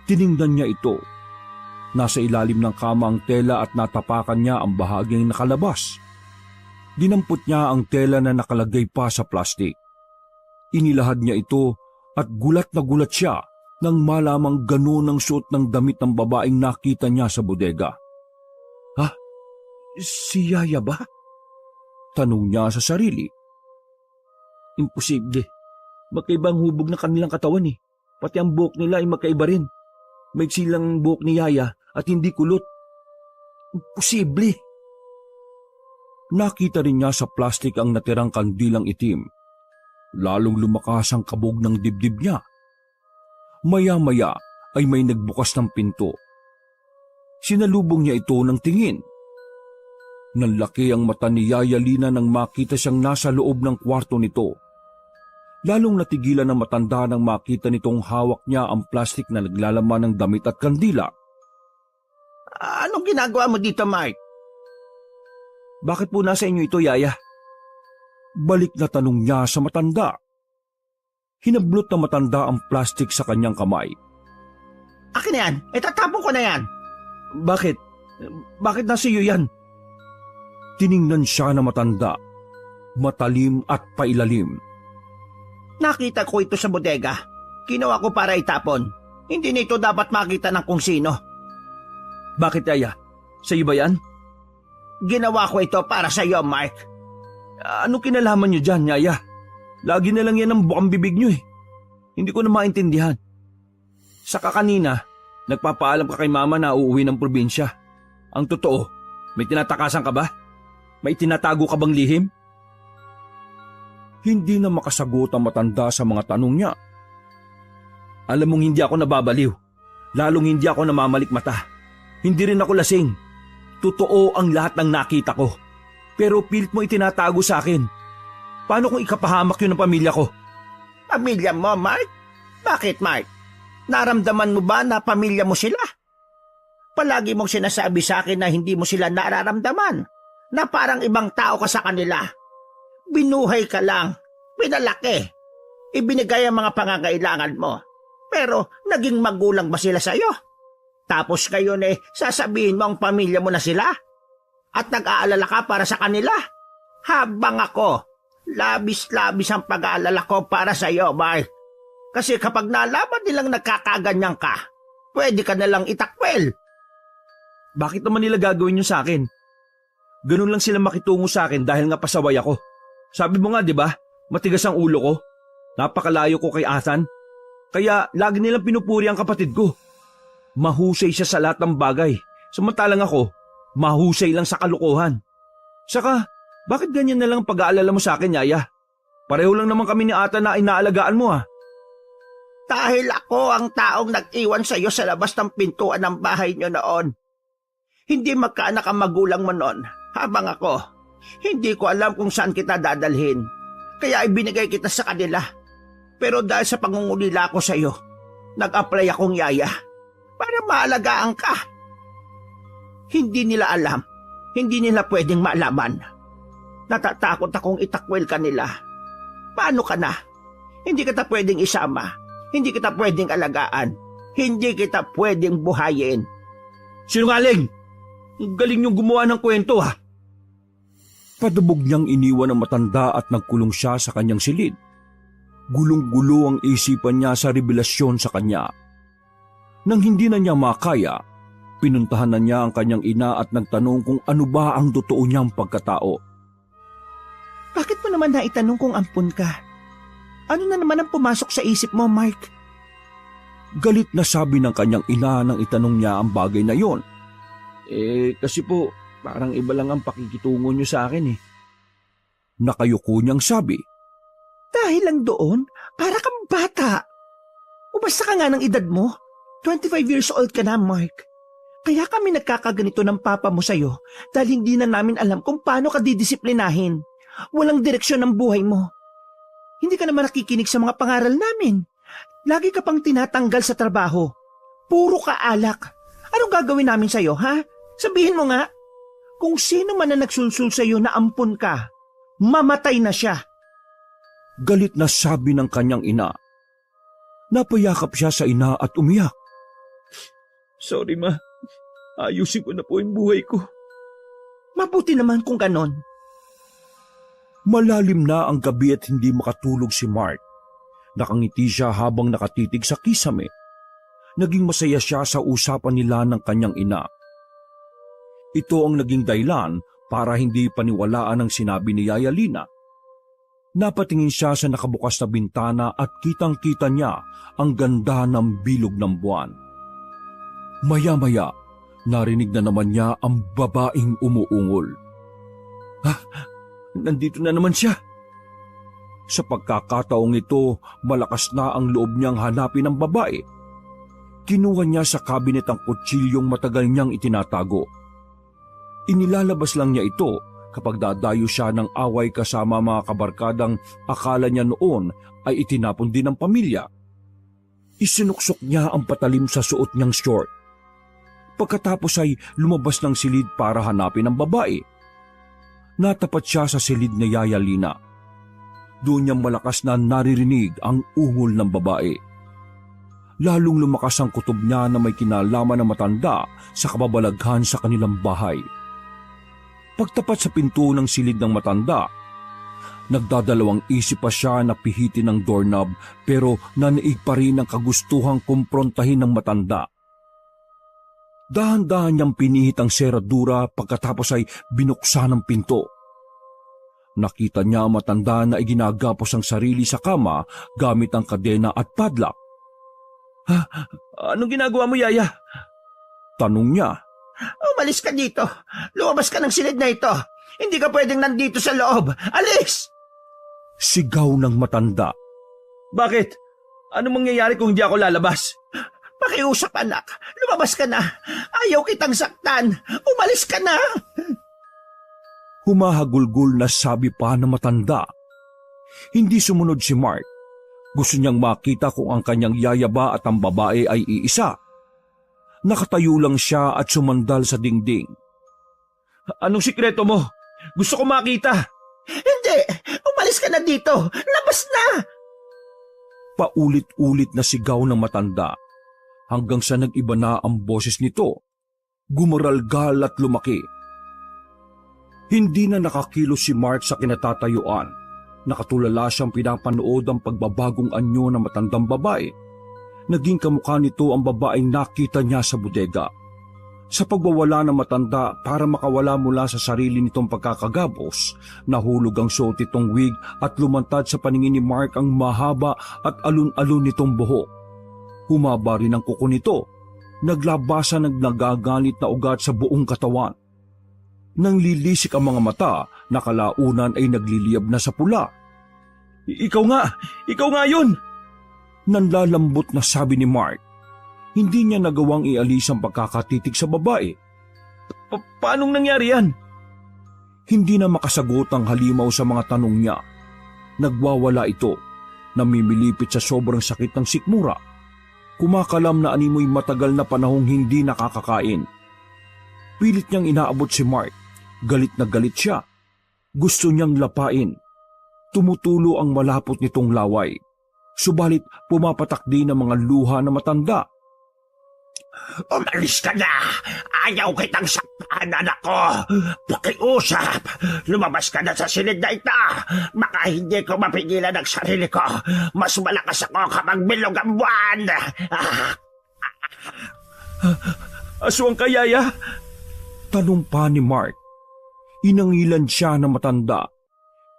Tiningnan niya ito. Nasa ilalim ng kama ang tela at natapakan niya ang bahaging nakalabas. Dinampot niya ang tela na nakalagay pa sa plastik. Inilahad niya ito at gulat na gulat siya nang malamang gano'n ang suot ng damit ng babaeng nakita niya sa bodega. Ha? Si Yaya ba? Tanong niya sa sarili. Imposible. Magkaiba ang hubog ng kanilang katawan eh. Pati ang buhok nila ay magkaiba rin. Maiksi lang ang buhok ni Yaya at hindi kulot. Imposible. Nakita rin niya sa plastik ang natirang kandilang itim. Lalong lumakas ang kabog ng dibdib niya. Maya-maya ay may nagbukas ng pinto. Sinalubong niya ito ng tingin. Nanlaki ang mata ni Yaya Lina nang makita siyang nasa loob ng kwarto nito. Lalong natigilan ang matanda nang makita nitong hawak niya ang plastik na naglalaman ng damit at kandila. Anong ginagawa mo dito, Mark? Bakit po nasa inyo ito, Yaya? Balik na tanong niya sa matanda. Hinablot na matanda ang plastik sa kanyang kamay. Akin na yan. Itatapon ko na yan. Bakit? Bakit nasa iyo yan? Tiningnan siya na matanda, matalim at pailalim. Nakita ko ito sa bodega. Kinuha ko para itapon. Hindi nito dapat makita ng kung sino. Bakit, Yaya? Sa iyo ba yan? Ginawa ko ito para sa iyo, Mark. Anong kinalaman niyo dyan, Yaya? Lagi na lang yan ang bukang bibig niyo eh. Hindi ko na maintindihan. Saka kanina, nagpapaalam ka kay Mama na uuwi ng probinsya. Ang totoo, may tinatakasan ka ba? May tinatago ka bang lihim? Hindi na makasagot ang matanda sa mga tanong niya. Alam mong hindi ako nababaliw. Lalong hindi ako namamalik mata. Hindi rin ako lasing. Totoo ang lahat ng nakita ko. Pero pilit mo itinatago sa akin. Paano kung ikapahamak yun ng pamilya ko? Pamilya mo, Mark? Bakit, Mark? Naramdaman mo ba na pamilya mo sila? Palagi mong sinasabi sa akin na hindi mo sila nararamdaman. Na parang ibang tao ka sa kanila. Binuhay ka lang. Pinalaki. Ibinigay ang mga pangangailangan mo. Pero naging magulang ba sila sa'yo? Tapos kayo sasabihin mo ang pamilya mo na sila? At nag-aalala ka para sa kanila? Habang ako, labis-labis ang pag-aalala ko para sa'yo, Mark. Kasi kapag nalaman nilang nagkakaganyan ka, pwede ka nalang itakwel. Bakit naman nila gagawin yun sa akin? Ganun lang sila makitungo sa akin dahil nga pasaway ako. Sabi mo nga, di ba? Matigas ang ulo ko. Napakalayo ko kay Athan. Kaya lagi nilang pinupuri ang kapatid ko. Mahusay siya sa lahat ng bagay. Samantalang ako, mahusay lang sa kalokohan. Saka, bakit ganyan na lang pag-aalala mo sa akin, Yaya? Pareho lang naman kami ni Athan na inaalagaan mo ah. Dahil ako ang taong nag-iwan sa iyo sa labas ng pintuan ng bahay niyo noon. Hindi magkaanak ang magulang mo noon. Habang ako, hindi ko alam kung saan kita dadalhin. Kaya ibinigay kita sa kanila. Pero dahil sa pangungulila ko sa iyo, nag-apply akong Yaya para maalagaan ka. Hindi nila alam. Hindi nila pwedeng malaman. Natatakot akong itakwil ka nila. Paano ka na? Hindi kita pwedeng isama. Hindi kita pwedeng alagaan. Hindi kita pwedeng buhayin. Sinungaling! Ang galing niyong gumawa ng kwento ha. Padubog niyang iniwan ang matanda at nagkulong siya sa kanyang silid. Gulong-gulo ang isipan niya sa revelasyon sa kanya. Nang hindi na niya makaya, pinuntahan na niya ang kanyang ina at nagtanong kung ano ba ang totoo niyang pagkatao. Bakit mo naman naitanong kung ampun ka? Ano na naman ang pumasok sa isip mo, Mark? Galit na sabi ng kanyang ina nang itanong niya ang bagay na yon. Kasi po, parang iba lang ang pakikitungo niyo sa akin eh. Nakayuko niyang sabi. Dahil lang doon, para kang bata. Umasta ka nga ng edad mo. 25 years old ka na, Mark. Kaya kami nagkakaganito ng papa mo sa'yo dahil hindi na namin alam kung paano ka didisiplinahin. Walang direksyon ang buhay mo. Hindi ka naman nakikinig sa mga pangaral namin. Lagi ka pang tinatanggal sa trabaho. Puro ka alak. Anong gagawin namin sa'yo, ha? Sabihin mo nga. Kung sino man na nagsulsul sa'yo na ampun ka, mamatay na siya. Galit na sabi ng kanyang ina. Napayakap siya sa ina at umiyak. Sorry ma, ayusin ko na po yung buhay ko. Mabuti naman kung ganon. Malalim na ang gabi at hindi makatulog si Mark. Nakangiti siya habang nakatitig sa kisame. Naging masaya siya sa usapan nila ng kanyang ina. Ito ang naging dahilan para hindi paniwalaan ang sinabi ni Yaya Lina. Napatingin siya sa nakabukas na bintana at kitang-kita niya ang ganda ng bilog ng buwan. Maya-maya, narinig na naman niya ang babaeng umuungol. nandito na naman siya. Sa pagkakataong ito, malakas na ang loob niyang hanapin ang babae. Kinuha niya sa kabinet ang kutsilyong matagal niyang itinatago. Inilalabas lang niya ito kapag dadayo siya ng away kasama mga kabarkadang akala niya noon ay itinapon din ng pamilya. Isinuksok niya ang patalim sa suot niyang short. Pagkatapos ay lumabas ng silid para hanapin ang babae. Natapat siya sa silid ni Yaya Lina. Doon niya malakas na naririnig ang ungol ng babae. Lalong lumakas ang kutob niya na may kinalaman na matanda sa kababalaghan sa kanilang bahay. Pagtapat sa pinto ng silid ng matanda, nagdadalawang isip pa siya na pihitin ng doorknob pero nanaig pa rin ang kagustuhang kumprontahin ng matanda. Dahan-dahan niyang pinihit ang seradura pagkatapos ay binuksan ang pinto. Nakita niya ang matanda na iginagapos ang sarili sa kama gamit ang kadena at padlock. Anong ginagawa mo, Yaya? Tanong niya. Umalis ka dito. Lumabas ka ng silid na ito. Hindi ka pwedeng nandito sa loob. Alis! Sigaw ng matanda. Bakit? Anong mangyayari kung hindi ako lalabas? Pakiusap, anak. Lumabas ka na. Ayaw kitang saktan. Umalis ka na. Humahagulgol na sabi pa ng matanda. Hindi sumunod si Mark. Gusto niyang makita kung ang kanyang yaya ba at ang babae ay iisa. Nakatayo lang siya at sumandal sa dingding. Anong sikreto mo? Gusto ko makita. Hindi! Umalis ka na dito! Labas na! Paulit-ulit na sigaw ng matanda hanggang sa nag-iba na ang boses nito. Gumuralgal at lumaki. Hindi na nakakilos si Mark sa kinatatayuan. Nakatulala siyang pinapanood ang pagbabagong anyo ng matandang babae. Naging kamukha nito ang babaeng nakita niya sa bodega. Sa pagwawala ng matanda para makawala mula sa sarili nitong pagkakagabos, nahulog ang suot itong wig at lumantad sa paningin ni Mark ang mahaba at alun-alun nitong buhok. Humaba rin ang kuko nito. Naglabasan ng nagagalit na ugat sa buong katawan. Nang lilisik ang mga mata, nakalaunan ay nagliliyab na sa pula. Ikaw nga yun! Nanlalambot na sabi ni Mark. Hindi niya nagawang ialis ang pagkakatitig sa babae. Paanong nangyari yan? Hindi na makasagot ang halimaw sa mga tanong niya. Nagwawala ito, namimilipit sa sobrang sakit ng sikmura. Kumakalam na animoy matagal na panahong hindi nakakakain. Pilit niyang inaabot si Mark. Galit na galit siya. Gusto niyang lapain. Tumutulo ang malapot nitong laway. Subalit pumapatak din ang mga luha na matanda. Umalis ka na! Ayaw kitang saktan, anak ko! Pakiusap! Lumabas ka na sa silid na ito! Baka hindi ko mapigilan ang sarili ko! Mas malakas ako kapag bilog ang buwan! Aswang ka, Yaya? Tanong pa ni Mark. Inangilan siya ng matanda.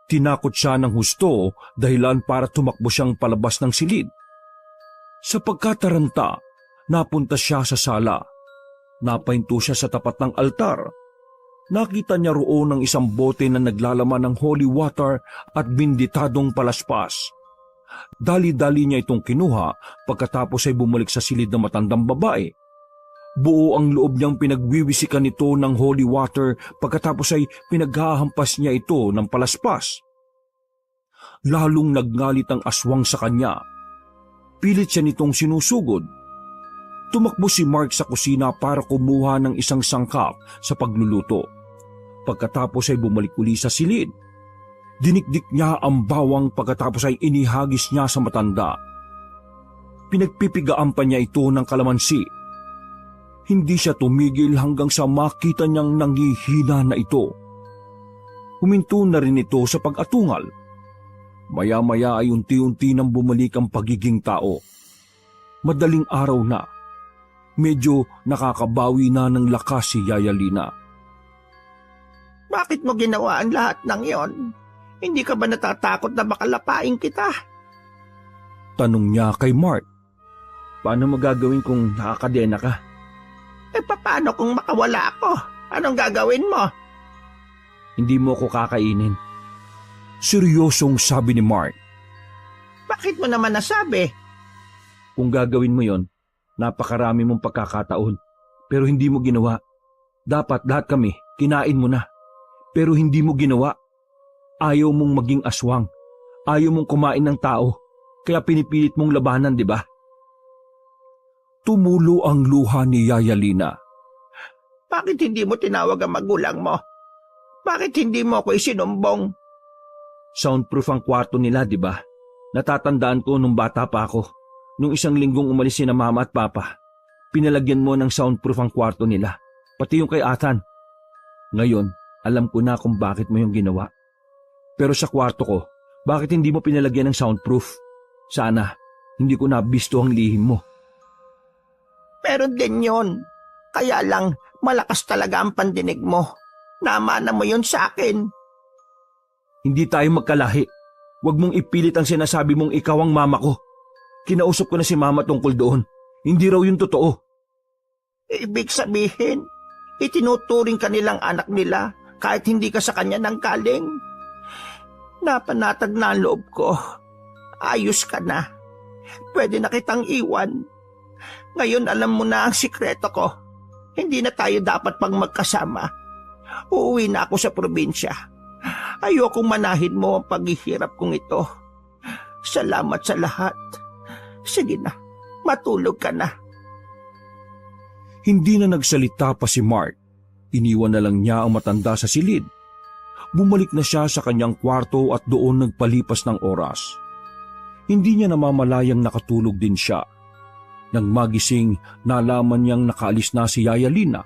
Tinakot siya ng husto dahilan para tumakbo siyang palabas ng silid. Sa pagkataranta, napunta siya sa sala. Napahinto siya sa tapat ng altar. Nakita niya roon ang isang bote na naglalaman ng holy water at binditadong palaspas. Dali-dali niya itong kinuha pagkatapos ay bumalik sa silid ng matandang babae. Buo ang loob niyang pinagwiwisikan nito ng holy water pagkatapos ay pinaghahampas niya ito ng palaspas. Lalong nagngalit ang aswang sa kanya. Pilit siya nitong sinusugod. Tumakbo si Mark sa kusina para kumuha ng isang sangkap sa pagluluto. Pagkatapos ay bumalik uli sa silid. Dinikdik niya ang bawang pagkatapos ay inihagis niya sa matanda. Pinagpipigaan pa niya ito ng kalamansi. Hindi siya tumigil hanggang sa makita niyang nanghihina na ito. Huminto na rin ito sa pag-atungal. Maya-maya ay unti-unti nang bumalik ang pagiging tao. Madaling araw na. Medyo nakakabawi na ng lakas si Yaya Lina. Bakit mo ginawa ang lahat ng iyon? Hindi ka ba natatakot na makalapain kita? Tanong niya kay Mark. Paano mo gagawin kung nakakadena ka? Paano kung makawala ako? Anong gagawin mo? Hindi mo ko kakainin. Seryosong sabi ni Mark. Bakit mo naman nasabi? Kung gagawin mo yon, napakarami mong pagkakataon. Pero hindi mo ginawa. Dapat lahat kami, kinain mo na. Pero hindi mo ginawa. Ayaw mong maging aswang. Ayaw mong kumain ng tao. Kaya pinipilit mong labanan, di ba? Tumulo ang luha ni Yaya Lina. Bakit hindi mo tinawag ang magulang mo? Bakit hindi mo ako isinumbong? Soundproof ang kwarto nila, di ba? Natatandaan ko nung bata pa ako. Nung isang linggong umalis sina mama at papa, pinalagyan mo ng soundproof ang kwarto nila. Pati yung kay Athan. Ngayon, alam ko na kung bakit mo yung ginawa. Pero sa kwarto ko, bakit hindi mo pinalagyan ng soundproof? Sana, hindi ko nabisto ang lihim mo. Meron din yun. Kaya lang, malakas talaga ang pandinig mo. Namana mo yun sa akin. Hindi tayo magkalahi. Huwag mong ipilit ang sinasabi mong ikaw ang mama ko. Kinausap ko na si mama tungkol doon. Hindi raw yun totoo. Ibig sabihin, itinuturing ka nilang anak nila kahit hindi ka sa kanya nang galing. Napanatag na ang loob ko. Ayos ka na. Pwede na kitang iwan. Ngayon alam mo na ang sikreto ko. Hindi na tayo dapat pang magkasama. Uuwi na ako sa probinsya. Ayokong manahin mo ang paghihirap kong ito. Salamat sa lahat. Sige na, matulog ka na. Hindi na nagsalita pa si Mark. Iniwan na lang niya ang matanda sa silid. Bumalik na siya sa kanyang kwarto at doon nagpalipas ng oras. Hindi niya namamalayang nakatulog din siya. Nang magising, nalaman niyang nakaalis na si Yaya Lina.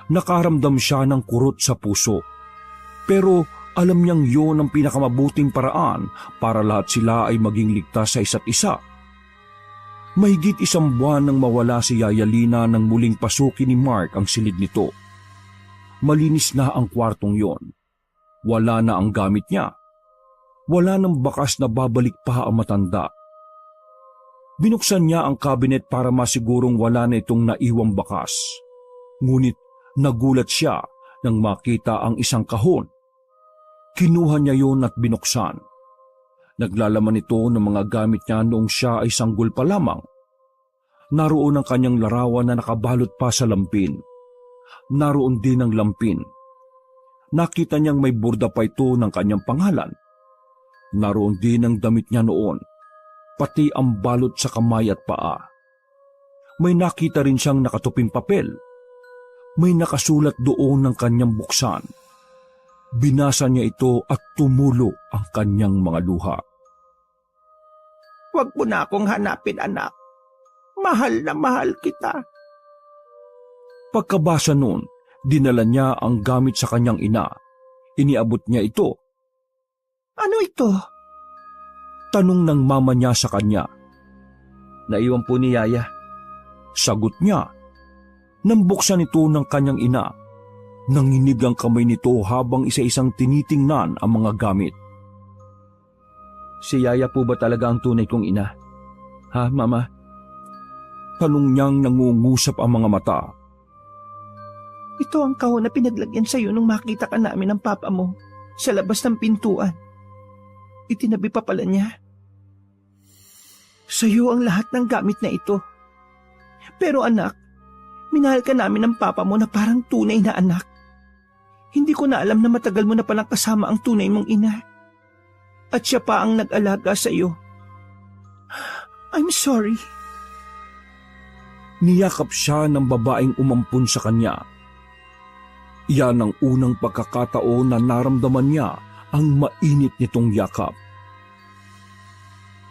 Nakaramdam siya ng kurot sa puso. Pero alam niyang yon ang pinakamabuting paraan para lahat sila ay maging ligtas sa isa't isa. Mahigit 1 buwan nang mawala si Yaya Lina nang muling pasukin ni Mark ang silid nito. Malinis na ang kwartong yon. Wala na ang gamit niya. Wala nang bakas na babalik pa ang matanda. Binuksan niya ang cabinet para masigurong wala na itong naiwang bakas. Ngunit nagulat siya nang makita ang isang kahon. Kinuha niya yon at binuksan. Naglalaman ito ng mga gamit niya noong siya ay sanggol pa lamang. Naroon ang kanyang larawan na nakabalot pa sa lampin. Naroon din ang lampin. Nakita niyang may burda pa ito ng kanyang pangalan. Naroon din ang damit niya noon, pati ang balot sa kamay at paa. May nakita rin siyang nakatuping papel. May nakasulat doon ng kanyang buksan. Binasa niya ito at tumulo ang kanyang mga luha. Huwag mo na akong hanapin, anak. Mahal na mahal kita. Pagkabasa noon, dinala niya ang gamit sa kanyang ina. Iniabot niya ito. Ano ito? Tanong ng mama niya sa kanya. Naiwan po ni Yaya. Sagot niya. Nang buksan ito ng kanyang ina, nanginig ang kamay nito habang isa-isang tinitingnan ang mga gamit. Si Yaya po ba talaga ang tunay kong ina? Ha, Mama? Tanong niyang nangungusap ang mga mata. Ito ang kahon na pinaglagyan sa iyo nung makita ka namin ng papa mo sa labas ng pintuan. Itinabi pa pala niya. Sa iyo ang lahat ng gamit na ito. Pero anak, minahal ka namin ng papa mo na parang tunay na anak. Hindi ko na alam na matagal mo na palang kasama ang tunay mong ina. At siya pa ang nag-alaga sa iyo. I'm sorry. Niyakap siya ng babaeng umampun sa kanya. Iyan ang unang pagkakataon na naramdaman niya ang mainit nitong yakap.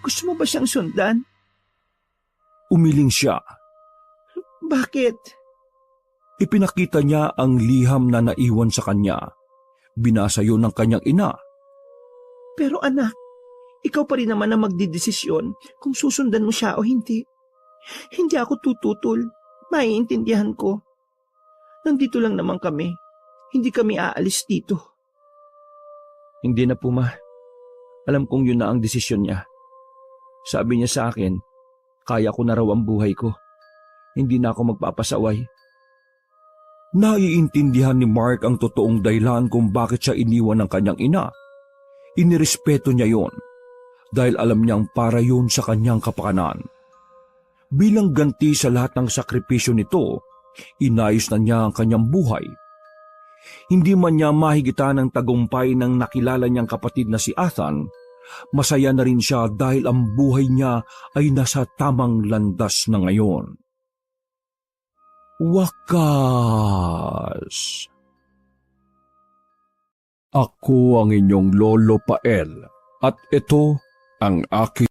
Gusto mo ba siyang sundan? Umiling siya. Bakit? Ipinakita niya ang liham na naiwan sa kanya. Binasa yun ng kanyang ina. Pero anak, ikaw pa rin naman ang magdidesisyon kung susundan mo siya o hindi. Hindi ako tututol. Maiintindihan ko. Nandito lang naman kami. Hindi kami aalis dito. Hindi na po, Ma. Alam kong yun na ang desisyon niya. Sabi niya sa akin, kaya ko na raw ang buhay ko. Hindi na ako magpapasaway. Naiintindihan ni Mark ang totoong dahilan kung bakit siya iniwan ng kanyang ina. Inirespeto niya yon dahil alam niyang para yun sa kanyang kapakanan. Bilang ganti sa lahat ng sakripisyo nito, inayos na niya ang kanyang buhay. Hindi man niya mahigitan ng tagumpay ng nakilala niyang kapatid na si Athan, masaya na rin siya dahil ang buhay niya ay nasa tamang landas na ngayon. Wakas! Ako ang inyong Lolo Pael at ito ang aking